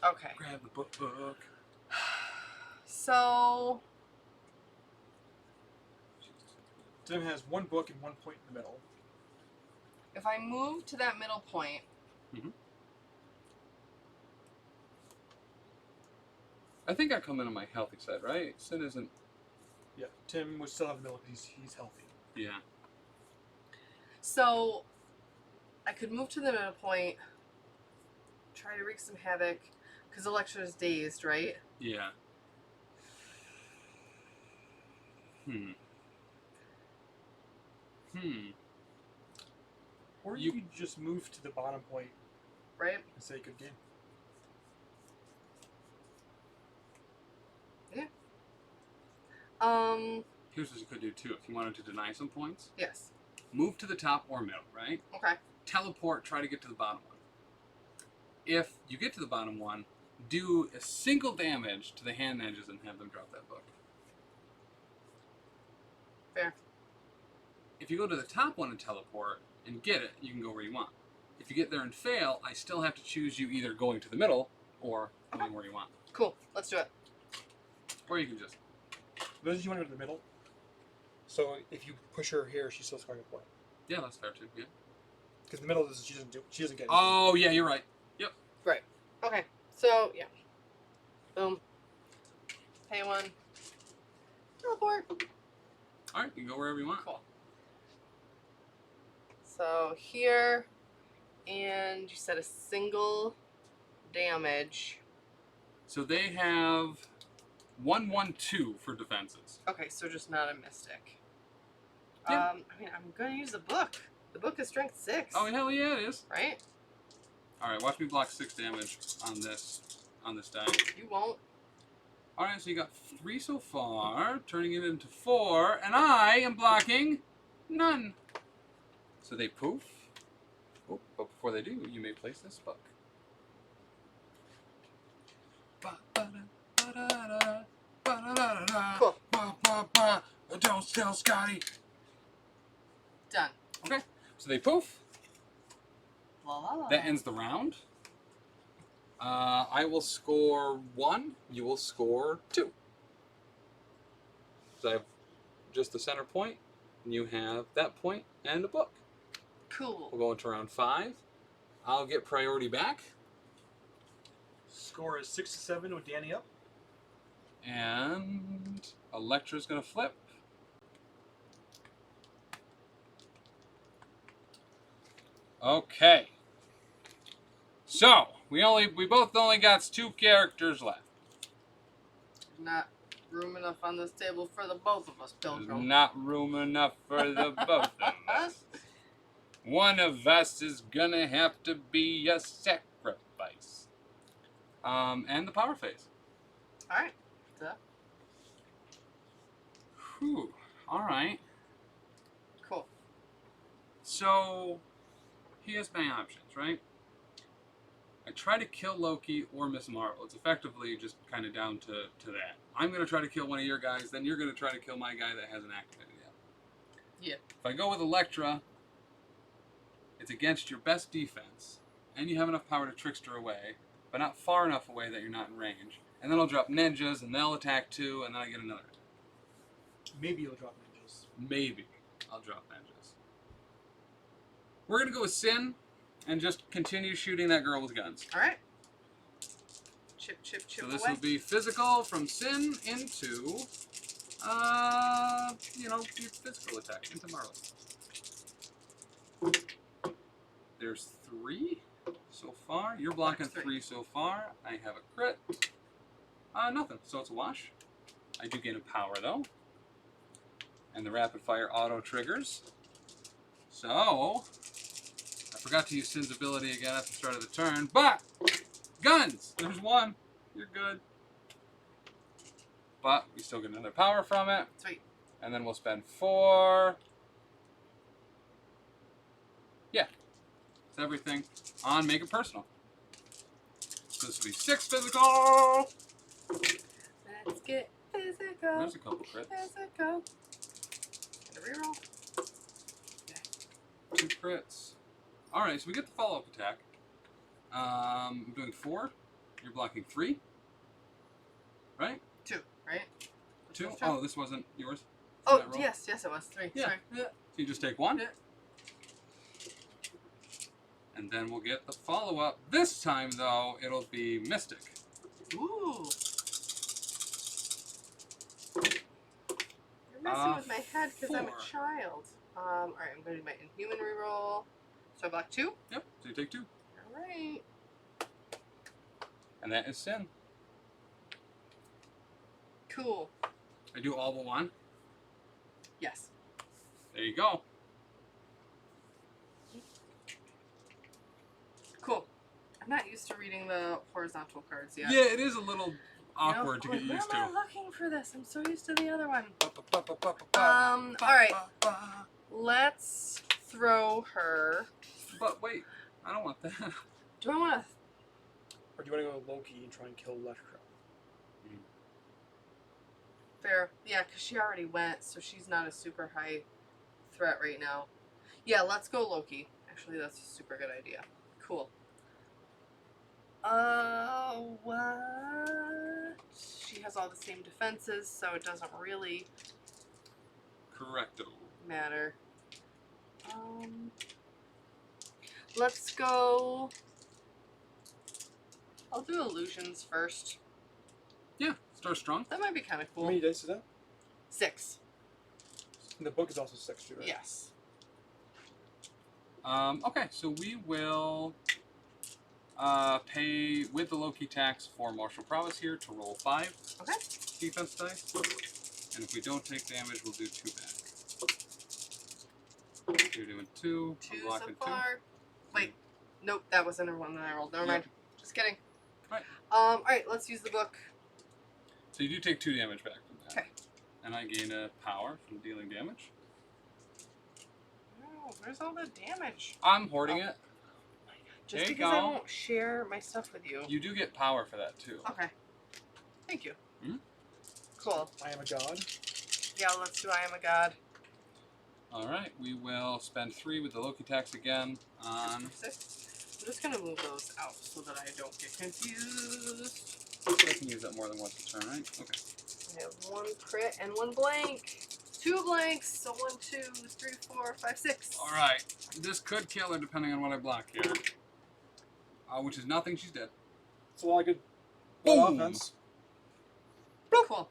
Okay. Grab the book. So Tim has 1 book and 1 point in the middle. if I move to that middle point, I think I come in on my healthy side, right? Sin isn't. Yeah. Tim would still have the middle because he's healthy. Yeah. so I could move to the middle point, try to wreak some havoc, because Electra's dazed, right? Yeah. Or You- you could just move to the bottom point Right? and say good game. Here's what you could do too. If you wanted to deny some points, Yes. move to the top or middle, right? Okay. Teleport, try to get to the bottom one. If you get to the bottom one, do a single damage to the hand edges and have them drop that book. Fair. If you go to the top one and teleport and get it, you can go where you want. If you get there and fail, I still have to choose you either going to the middle or going where you want. Cool. Let's do it. Or you can just... Those you want to go to the middle. So if you push her here, she's still scoring a point. Yeah, that's fair too. Yeah. Because the middle is she doesn't get anything. Oh, yeah, you're right. Yep. Right. Okay. So yeah. Boom. Pay 1. Teleport. All right, you can go wherever you want. Cool. So here, and you said a single damage. So they have 1/1/2 for defenses. Okay, so just not a mystic. Yeah. I mean, I'm gonna use the book. The book is strength 6. Oh, hell yeah, it is. Right? All right, watch me block 6 damage on this die. You won't. All right, so you got 3 so far, turning it into 4, and I am blocking none. So they poof. Oh, but before they do, you may place this book. Cool. Don't tell Scotty. Done. Okay, so they poof. La la la. That ends the round. I will score 1. You will score 2. So I have just the center point, and you have that point and a book. Cool. We'll go into round 5. I'll get priority back, Score is 6 to 7 with Dani up. and Electra's gonna flip. Okay. So we both only got 2 characters left. Not room enough on this table for the both of us, There's Pilgrim. not room enough for the both of us. One of us is gonna have to be a sacrifice. And the power phase. Alright. Duh. Whew. Alright. Cool. So, he has many options, right? I try to kill Loki or Miss Marvel. It's effectively just kind of down to that. I'm going to try to kill one of your guys, then you're going to try to kill my guy that hasn't activated yet. Yeah. If I go with Elektra, it's against your best defense, and you have enough power to trickster away, but not far enough away that you're not in range. And then I'll drop ninjas, and they'll attack too, and then I get another. Maybe you'll drop ninjas. Maybe I'll drop ninjas. We're going to go with Sin, and just continue shooting that girl with guns. Alright. Chip, chip, chip So this away. will be physical from Sin into, your physical attack into Marvel. There's 3 so far. You're blocking That's 3 so far. I have a crit. Nothing. So it's a wash. I do gain a power though. And the rapid fire auto triggers. So, I forgot to use Sin's ability again at the start of the turn, but guns! There's one. You're good. But we still get another power from it. Sweet. And then we'll spend 4. Yeah. It's everything on Make It Personal. So this will be 6 physical. Let's get physical. There's a couple crits. Physical. Get a reroll. 2 crits. Alright, so we get the follow-up attack. I'm doing 4. You're blocking 3. Right? 2, right? 2? Two. Oh, this wasn't yours? Oh, That roll? yes, it was 3. Yeah. Sorry. So you just take 1. Yeah. And then we'll get the follow-up. This time, though, it'll be Mystic. Ooh. You're messing with my head because I'm a 4. child. Alright, I'm going to do my Inhuman reroll. So I block 2. Yep, so you take 2. Alright. And that is Sin. Cool. I do all but 1. Yes. There you go. Cool. I'm not used to reading the horizontal cards yet. Yeah, it is a little awkward to get Where used am I to. looking for this? I'm so used to the other one. Alright. Alright. Let's throw her. But wait, I don't want that. Do I want to... Or do you want to go low-key and try and kill Lexa? Fair. Yeah, because she already went, so she's not a super high threat right now. Yeah, let's go Loki. Actually, that's a super good idea. Cool. What? She has all the same defenses, so it doesn't really Correcto. matter. Let's go... I'll do illusions first. Yeah, start strong. That might be kind of How cool. many dice is that? 6. And the book is also 6 too, right? Yes. Okay, so we will pay with the Loki tax for martial prowess here to roll 5 Okay. defense dice. And if we don't take damage, we'll do 2 back. You're doing 2. 2 I'm so blocking 2. far. Wait. Nope, that wasn't a one that I rolled. Never Yep. mind. Just kidding. Right. Alright, let's use the book. So you do take 2 damage back from that. Okay. And I gain a power from dealing damage. Oh, where's all the damage? I'm hoarding it. Just There you because I go. won't share my stuff with you. You do get power for that too. Okay. Thank you. Hmm? Cool. I am a god. Yeah, let's do I Am a God. Alright, we will spend 3 with the Loki tax again on... 6. I'm just going to move those out so that I don't get confused. I can use that more than once a turn, right? Okay. I have 1 crit and 1 blank. 2 blanks, so 1, 2, 3, 4, 5, 6. Alright, this could kill her depending on what I block here. Which is nothing, she's dead. It's a lot of good Boom. offense. Cool.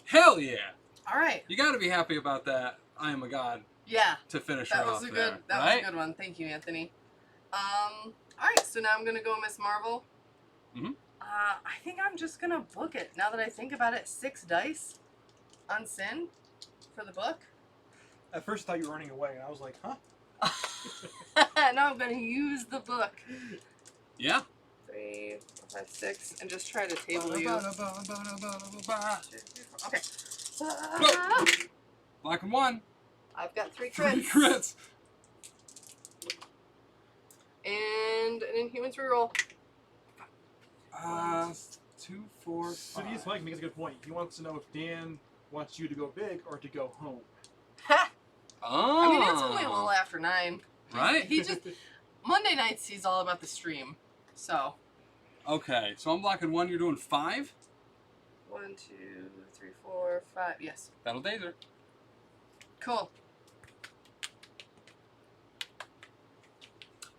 Hell yeah! Alright. You gotta be happy about that. I am a god Yeah. to finish That her was off a there, good. That right? was a good one. Thank you, Anthony. All right. So now I'm gonna go Miss Marvel. Mhm. I think I'm just gonna book it. Now that I think about it, 6 dice on Sin for the book. At first I thought you were running away, and I was like, huh? Now I'm gonna use the book. Yeah. 3, 4, 5, 6, and just try to table you. Okay. Black and 1. I've got 3 3 crits. crits. And an Inhumans reroll. 2, 4, So 5. Mike makes a good point. He wants to know if Dan wants you to go big or to go home. Ha! Oh. I mean, it's only a little after 9. Right? He just Monday nights he's all about the stream. So Okay, so I'm blocking 1, you're doing 5? 1, 2, 3, 4, 5. Yes. That'll daze her. Cool.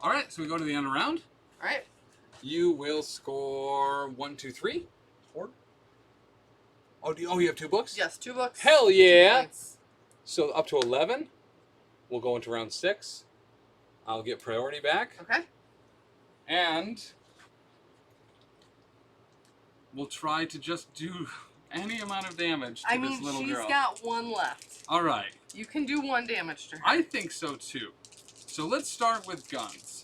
Alright, so we go to the end of the round. All right. You will score 1, 2, 3. 4? Oh, you have 2 books? Yes, 2 books. Hell 2 yeah! points. So up to 11. We'll go into round 6. I'll get priority back. Okay. And we'll try to just do any amount of damage to I this mean, little she's girl. got one left. All right. You can do 1 damage to her. I think so too. So let's start with guns.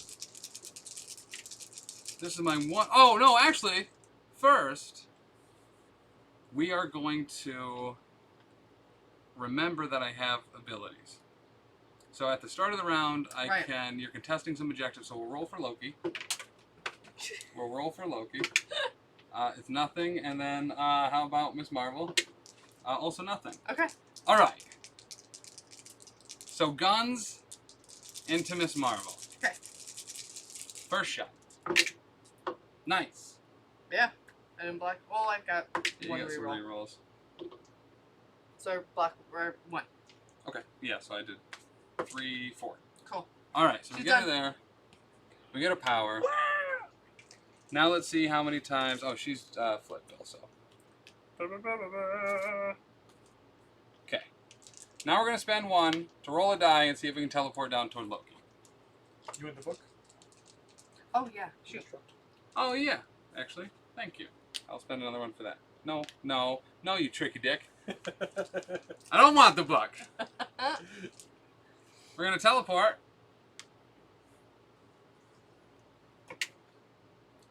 This is my one. Oh no, actually, first we are going to remember that I have abilities. So at the start of the round, Right. you're contesting some objectives, so we'll roll for Loki. We'll roll for Loki. It's nothing, and then how about Miss Marvel? Also nothing. Okay. All right. So guns into Miss Marvel. Okay. First shot. Nice. Yeah. I didn't black. Well, I've got Yeah, one you got some reroll. rerolls. So black or 1. Okay. Yeah, so I did 3, 4. Cool. All right, so we She's get her done. there. We get a power. Now let's see how many times. Oh, she's flipped also. Okay. Now we're gonna spend 1 to roll a die and see if we can teleport down toward Loki. You in the book? Oh yeah. Shoot. Oh yeah, actually, thank you. I'll spend another 1 for that. No, no, no, you tricky dick. I don't want the book. We're gonna teleport.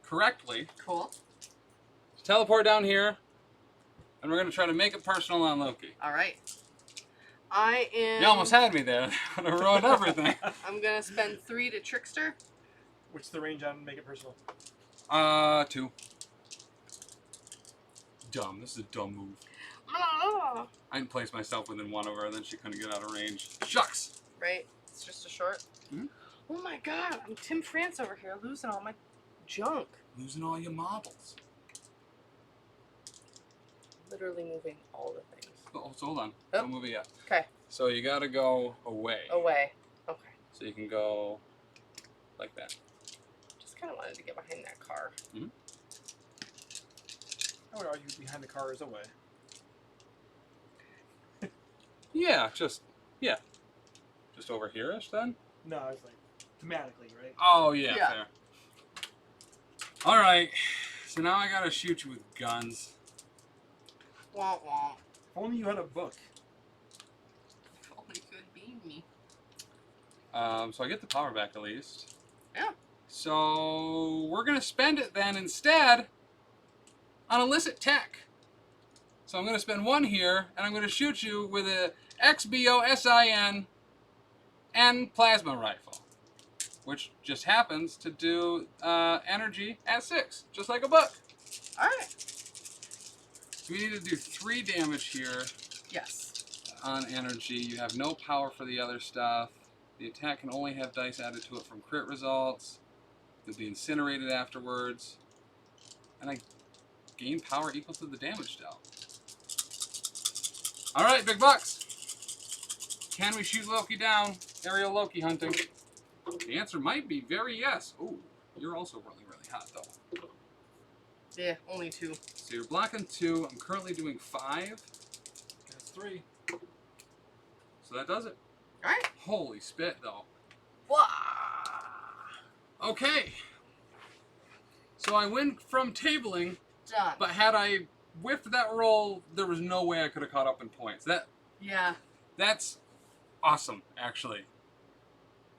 Correctly. Cool. Teleport down here. And we're gonna try to make it personal on Loki. All right. I am. You almost had me there. I ruined everything. I'm gonna spend 3 to Trickster. What's the range on Make It Personal? 2. Dumb. This is a dumb move. I can place myself within 1 of her, and then she couldn't get out of range. Shucks! Right. It's just a short. Mhm. Oh my God! I'm Tim France over here losing all my junk. Losing all your marbles. Literally moving all the things. Oh, so hold on. Oh. Don't move it yet. Okay. So you gotta go away. Away. Okay. So you can go like that. Just kind of wanted to get behind that car. I would argue behind the car is away. Yeah, just over here-ish then? No, it's like thematically, right? Oh, yeah, Yeah. fair. Alright, so now I gotta shoot you with guns. Womp womp. If only you had a book. If only could be me. So I get the power back at least. Yeah. So we're gonna spend it then instead on illicit tech. So I'm gonna spend 1 here, and I'm gonna shoot you with a XBOSIN and plasma rifle, which just happens to do energy at 6, just like a book. All right. So we need to do 3 damage here Yes. on energy. You have no power for the other stuff. The attack can only have dice added to it from crit results. It'll be incinerated afterwards. And I gain power equal to the damage dealt. Alright, big bucks. Can we shoot Loki down? Aerial Loki hunting. The answer might be very yes. Ooh, you're also really, really hot though. Yeah. Only 2. So you're blocking 2. I'm currently doing 5. That's 3. So that does it. All right. Holy spit though. Wah! Okay. So I win from tabling, Done. but had I whiffed that roll, there was no way I could have caught up in points. Yeah. That's awesome, actually.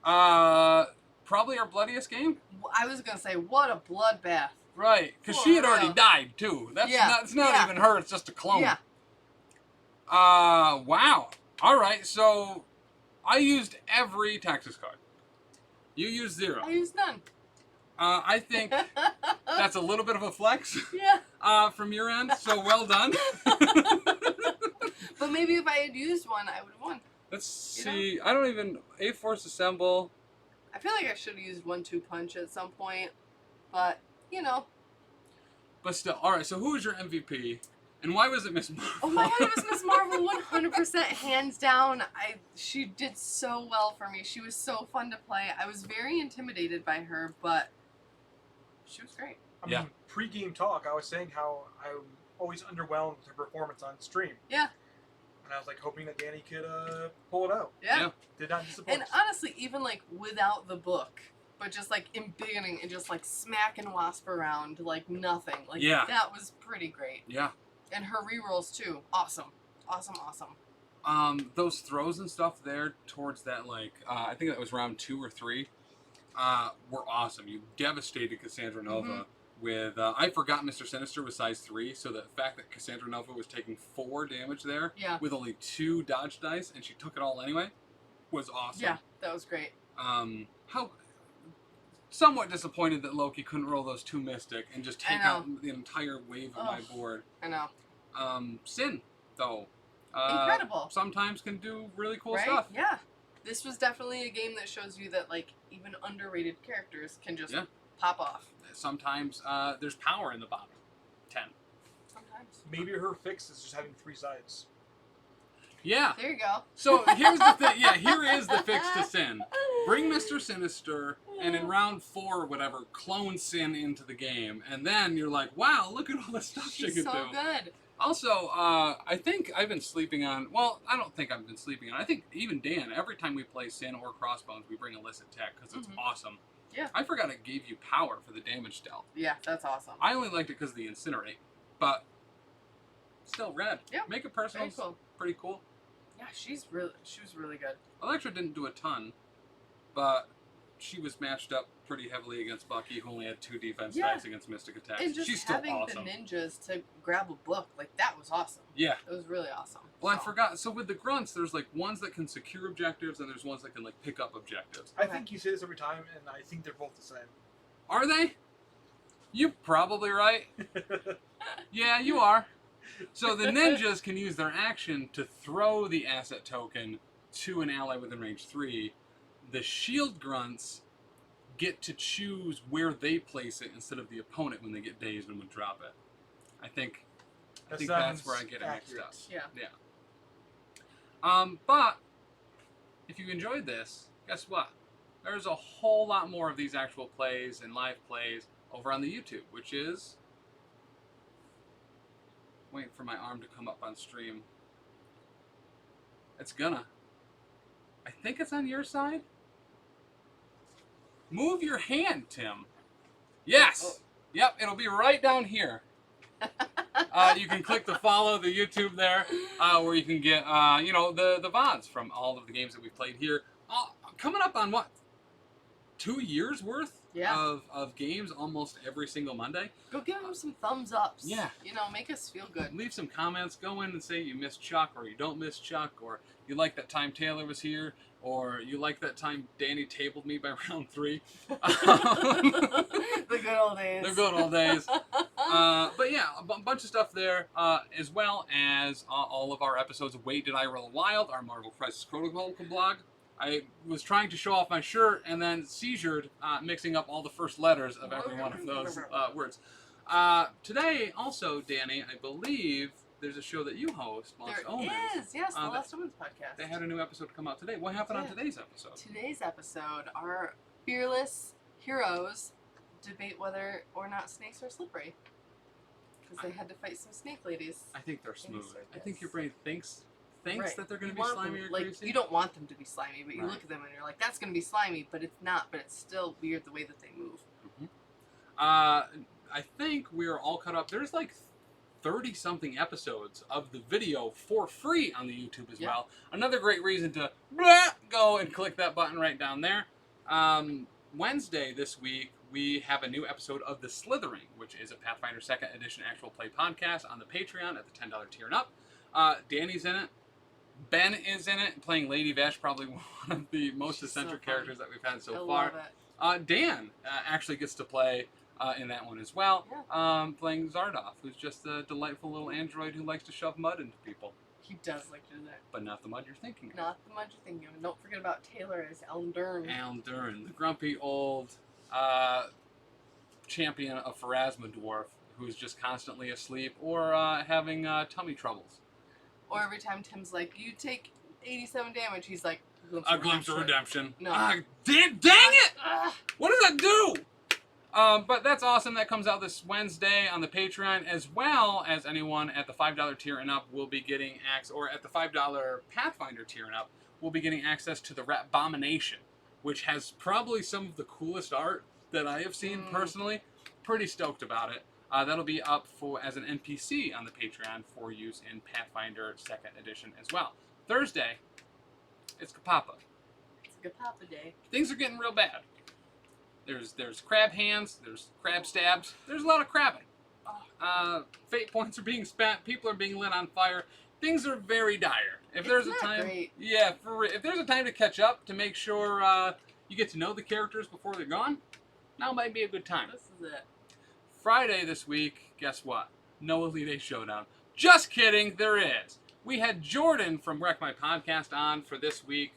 Probably our bloodiest game? I was gonna say, what a bloodbath. Right, because For she had already real. died, too. That's Yeah, not, it's not yeah. even her, it's just a clone. Yeah. Wow. Alright, so I used every Taxis card. You used 0. I used none. I think that's a little bit of a flex Yeah. from your end, so well done. But maybe if I had used one, I would have won. Let's You know? see. I don't even... A-Force Assemble. I feel like I should have used 1-2 punch at some point, but you know. But still. Alright, so who was your MVP? And why was it Miss Marvel? Oh my God, it was Miss Marvel, 100% hands down. She did so well for me. She was so fun to play. I was very intimidated by her, but she was great. I Yeah. mean, pre-game talk, I was saying how I'm always underwhelmed with her performance on stream. Yeah. And I was like hoping that Dani could pull it out. Yeah. Yeah. Did not disappoint. And honestly, even like without the book, but just like in beginning and just like smacking Wasp around like nothing. Like Yeah. that was pretty great. Yeah. And her rerolls too. Awesome. Awesome, awesome. Those throws and stuff there towards that, like, I think that was round 2 or 3, were awesome. You devastated Cassandra Nova with, I forgot Mr. Sinister was size 3, so the fact that Cassandra Nova was taking 4 damage there with only 2 dodge dice, and she took it all anyway, was awesome. Yeah, that was great. Somewhat disappointed that Loki couldn't roll those 2 Mystic and just take out the entire wave of my board. I know. Sin, though. Incredible. Sometimes can do really cool right? stuff. Yeah. This was definitely a game that shows you that, like, even underrated characters can just pop off. Sometimes there's power in the bottom 10. Sometimes. Maybe her fix is just having 3 sides. Yeah. There you go. So here's the thing. Yeah, here is the fix to Sin. Bring Mr. Sinister, and in round 4 or whatever, clone Sin into the game. And then you're like, wow, look at all the stuff she can She's do. so good. Also, I think I've been sleeping on, well, I don't think I've been sleeping on, I think even Dan, every time we play Sin or Crossbones, we bring illicit tech because it's awesome. Yeah. I forgot it gave you power for the damage stealth. Yeah, that's awesome. I only liked it because of the Incinerate, but still red. Yeah. Make it personal. Very cool. Pretty cool. Yeah, she was really good. Electra didn't do a ton, but she was matched up pretty heavily against Bucky, who only had 2 defense dice against Mystic attacks. And just She's still having awesome. the ninjas to grab a book, like, that was awesome. Yeah. It was really awesome. Well, I forgot. So with the grunts, there's like ones that can secure objectives, and there's ones that can like pick up objectives. I think you say this every time, and I think they're both the same. Are they? You're probably right. Yeah, you are. So the ninjas can use their action to throw the asset token to an ally within range 3. The shield grunts get to choose where they place it instead of the opponent when they get dazed and would drop it. I think that's where I get it mixed up. Yeah. Yeah. But if you enjoyed this, guess what? There's a whole lot more of these actual plays and live plays over on the YouTube, which is... Waiting for my arm to come up on stream. It's gonna. I think it's on your side. Move your hand, Tim. Yes. Yep, it'll be right down here. You can click the follow the YouTube there, where you can get the VODs from all of the games that we've played here. Coming up on what? 2 years worth of games almost every single Monday. Go give them some thumbs ups. Yeah. Make us feel good. Leave some comments. Go in and say you miss Chuck or you don't miss Chuck, or you like that time Taylor was here, or you like that time Dani tabled me by round 3. The good old days. The good old days. But yeah, a bunch of stuff there, as well as all of our episodes of Wait Did I Roll Wild, our Marvel Crisis Protocol blog. I was trying to show off my shirt and then seizured, mixing up all the first letters of every one of those words. Today, also, Dani, I believe there's a show that you host, Lost Omens. There is, yes, the Lost Omens podcast. They had a new episode come out today. What happened on today's episode? Today's episode, our fearless heroes debate whether or not snakes are slippery. Because they had to fight some snake ladies. I think they're smooth. I think your brain thinks that they're going to be want slimy them, or like, greasy. you don't want them to be slimy, but you look at them and you're like, that's going to be slimy, but it's not, but it's still weird the way that they move. I think we're all caught up. There's like 30-something episodes of the video for free on the YouTube as well. Another great reason to go and click that button right down there. Wednesday this week, we have a new episode of The Slithering, which is a Pathfinder 2nd Edition actual play podcast on the Patreon at the $10 tier and up. Dani's in it. Ben is in it, playing Lady Vesh, probably one of the most eccentric characters that we've had so far. Love it. Dan actually gets to play in that one as well, playing Zardoff, who's just a delightful little android who likes to shove mud into people. He does like to do that. But not the mud you're thinking of. Not the mud you're thinking of. And don't forget about Taylor as Alexandre. Alexandre, the grumpy old champion of Pharasma dwarf who's just constantly asleep or having tummy troubles. Or every time Tim's like, you take 87 damage, he's like, A glimpse of redemption. No. Dang it! What does that do? But that's awesome. That comes out this Wednesday on the Patreon, as well as anyone at the $5 tier and up will be getting access, or at the $5 Pathfinder tier and up, will be getting access to the Ratbomination, which has probably some of the coolest art that I have seen personally. Pretty stoked about it. That'll be up as an NPC on the Patreon for use in Pathfinder 2nd Edition as well. Thursday, it's Kapapa. It's a good Papa day. Things are getting real bad. There's crab hands, there's crab stabs, there's a lot of crabbing. Fate points are being spent, people are being lit on fire. Things are very dire. If there's a time, yeah, if there's a time to catch up to make sure you get to know the characters before they're gone, now might be a good time. This is it. Friday this week, guess what? No Elite Eight Showdown. Just kidding, there is. We had Jordan from Wreck My Podcast on for this week,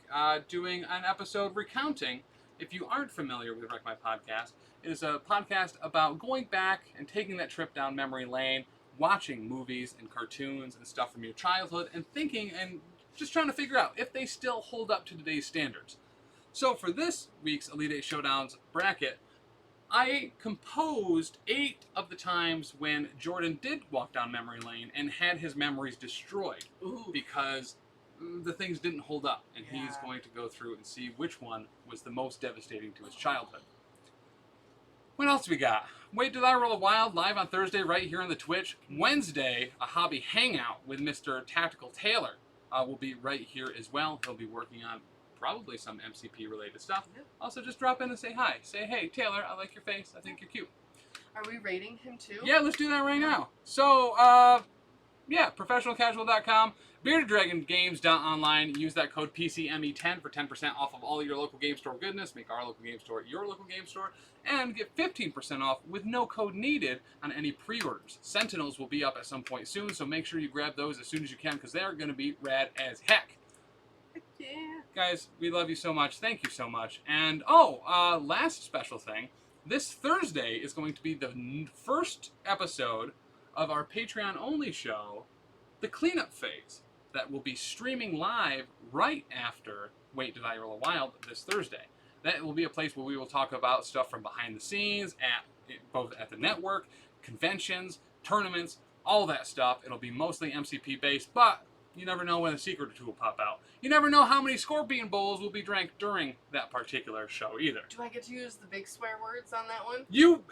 doing an episode recounting. If you aren't familiar with Wreck My Podcast, it is a podcast about going back and taking that trip down memory lane, watching movies and cartoons and stuff from your childhood, and thinking and just trying to figure out if they still hold up to today's standards. So for this week's Elite Eight Showdowns bracket, I composed 8 of the times when Jordan did walk down memory lane and had his memories destroyed. Ooh. Because the things didn't hold up, and he's Yeah. going to go through and see which one was the most devastating to his childhood. What else we got? Wait Did I Roll a Wild live on Thursday right here on the Twitch. Wednesday, a hobby hangout with Mr. Tactical Taylor will be right here as well. He'll be working on probably some MCP related stuff. Yep. Also, just drop in and say hi. Say, hey, Taylor, I like your face. I think you're cute. Are we rating him too? Yeah, let's do that right now. So, yeah, professionalcasual.com, beardeddragongames.online. Use that code PCME10 for 10% off of all your local game store goodness. Make our local game store your local game store. And get 15% off with no code needed on any pre-orders. Sentinels will be up at some point soon, so make sure you grab those as soon as you can because they're going to be rad as heck. Yeah. Guys, we love you so much. Thank you so much. And, last special thing. This Thursday is going to be the first episode of our Patreon-only show, The Cleanup Phase, that will be streaming live right after Wait Did I Roll a Wild this Thursday. That will be a place where we will talk about stuff from behind the scenes, both at the network, conventions, tournaments, all that stuff. It'll be mostly MCP-based, but you never know when a secret or two will pop out. You never know how many Scorpion Bowls will be drank during that particular show either. Do I get to use the big swear words on that one? You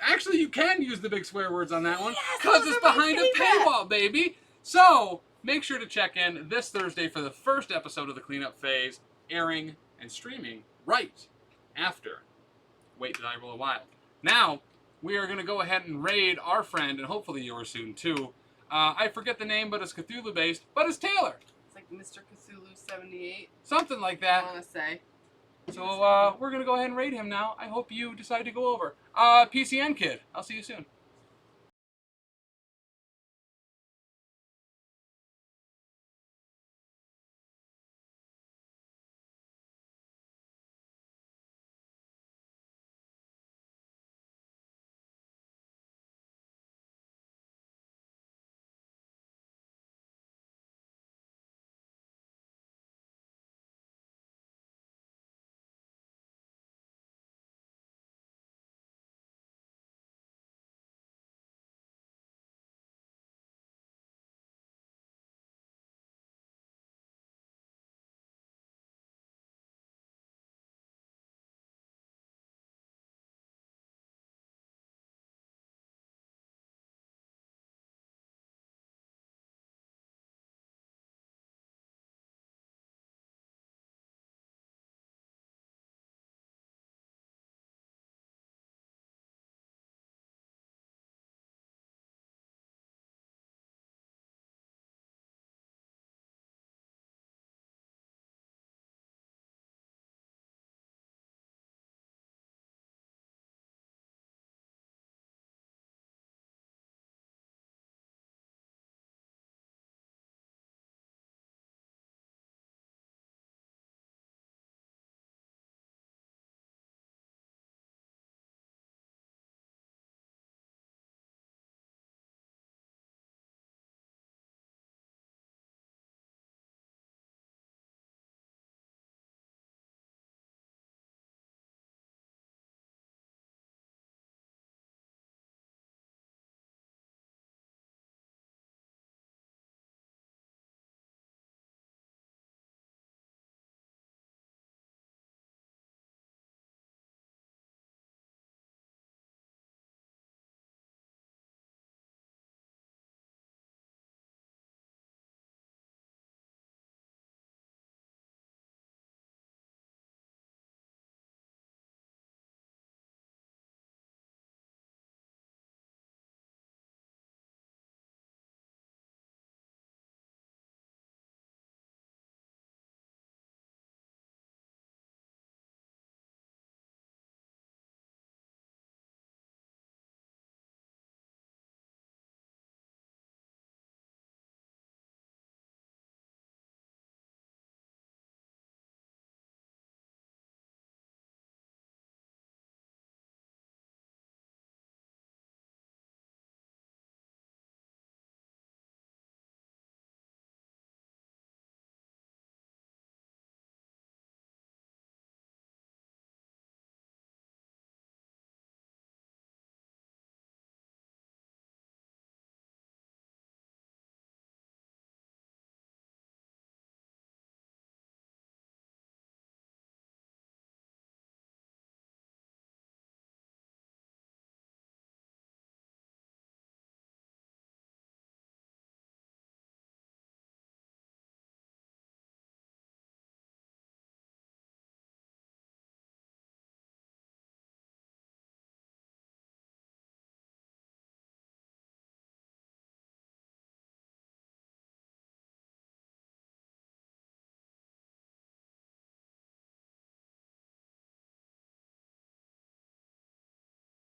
can use the big swear words on that one Yes, because those it's are my behind a favorite. paywall, baby. So make sure to check in this Thursday for the first episode of the Cleanup Phase, airing and streaming right after Wait Did I Roll a Wild. Now, we are going to go ahead and raid our friend, and hopefully yours soon too. I forget the name, but it's Cthulhu-based, but it's Taylor. It's like Mr. Cthulhu 78. Something like I that. want to say. So we're going to go ahead and raid him now. I hope you decide to go over. PCN Kid, I'll see you soon.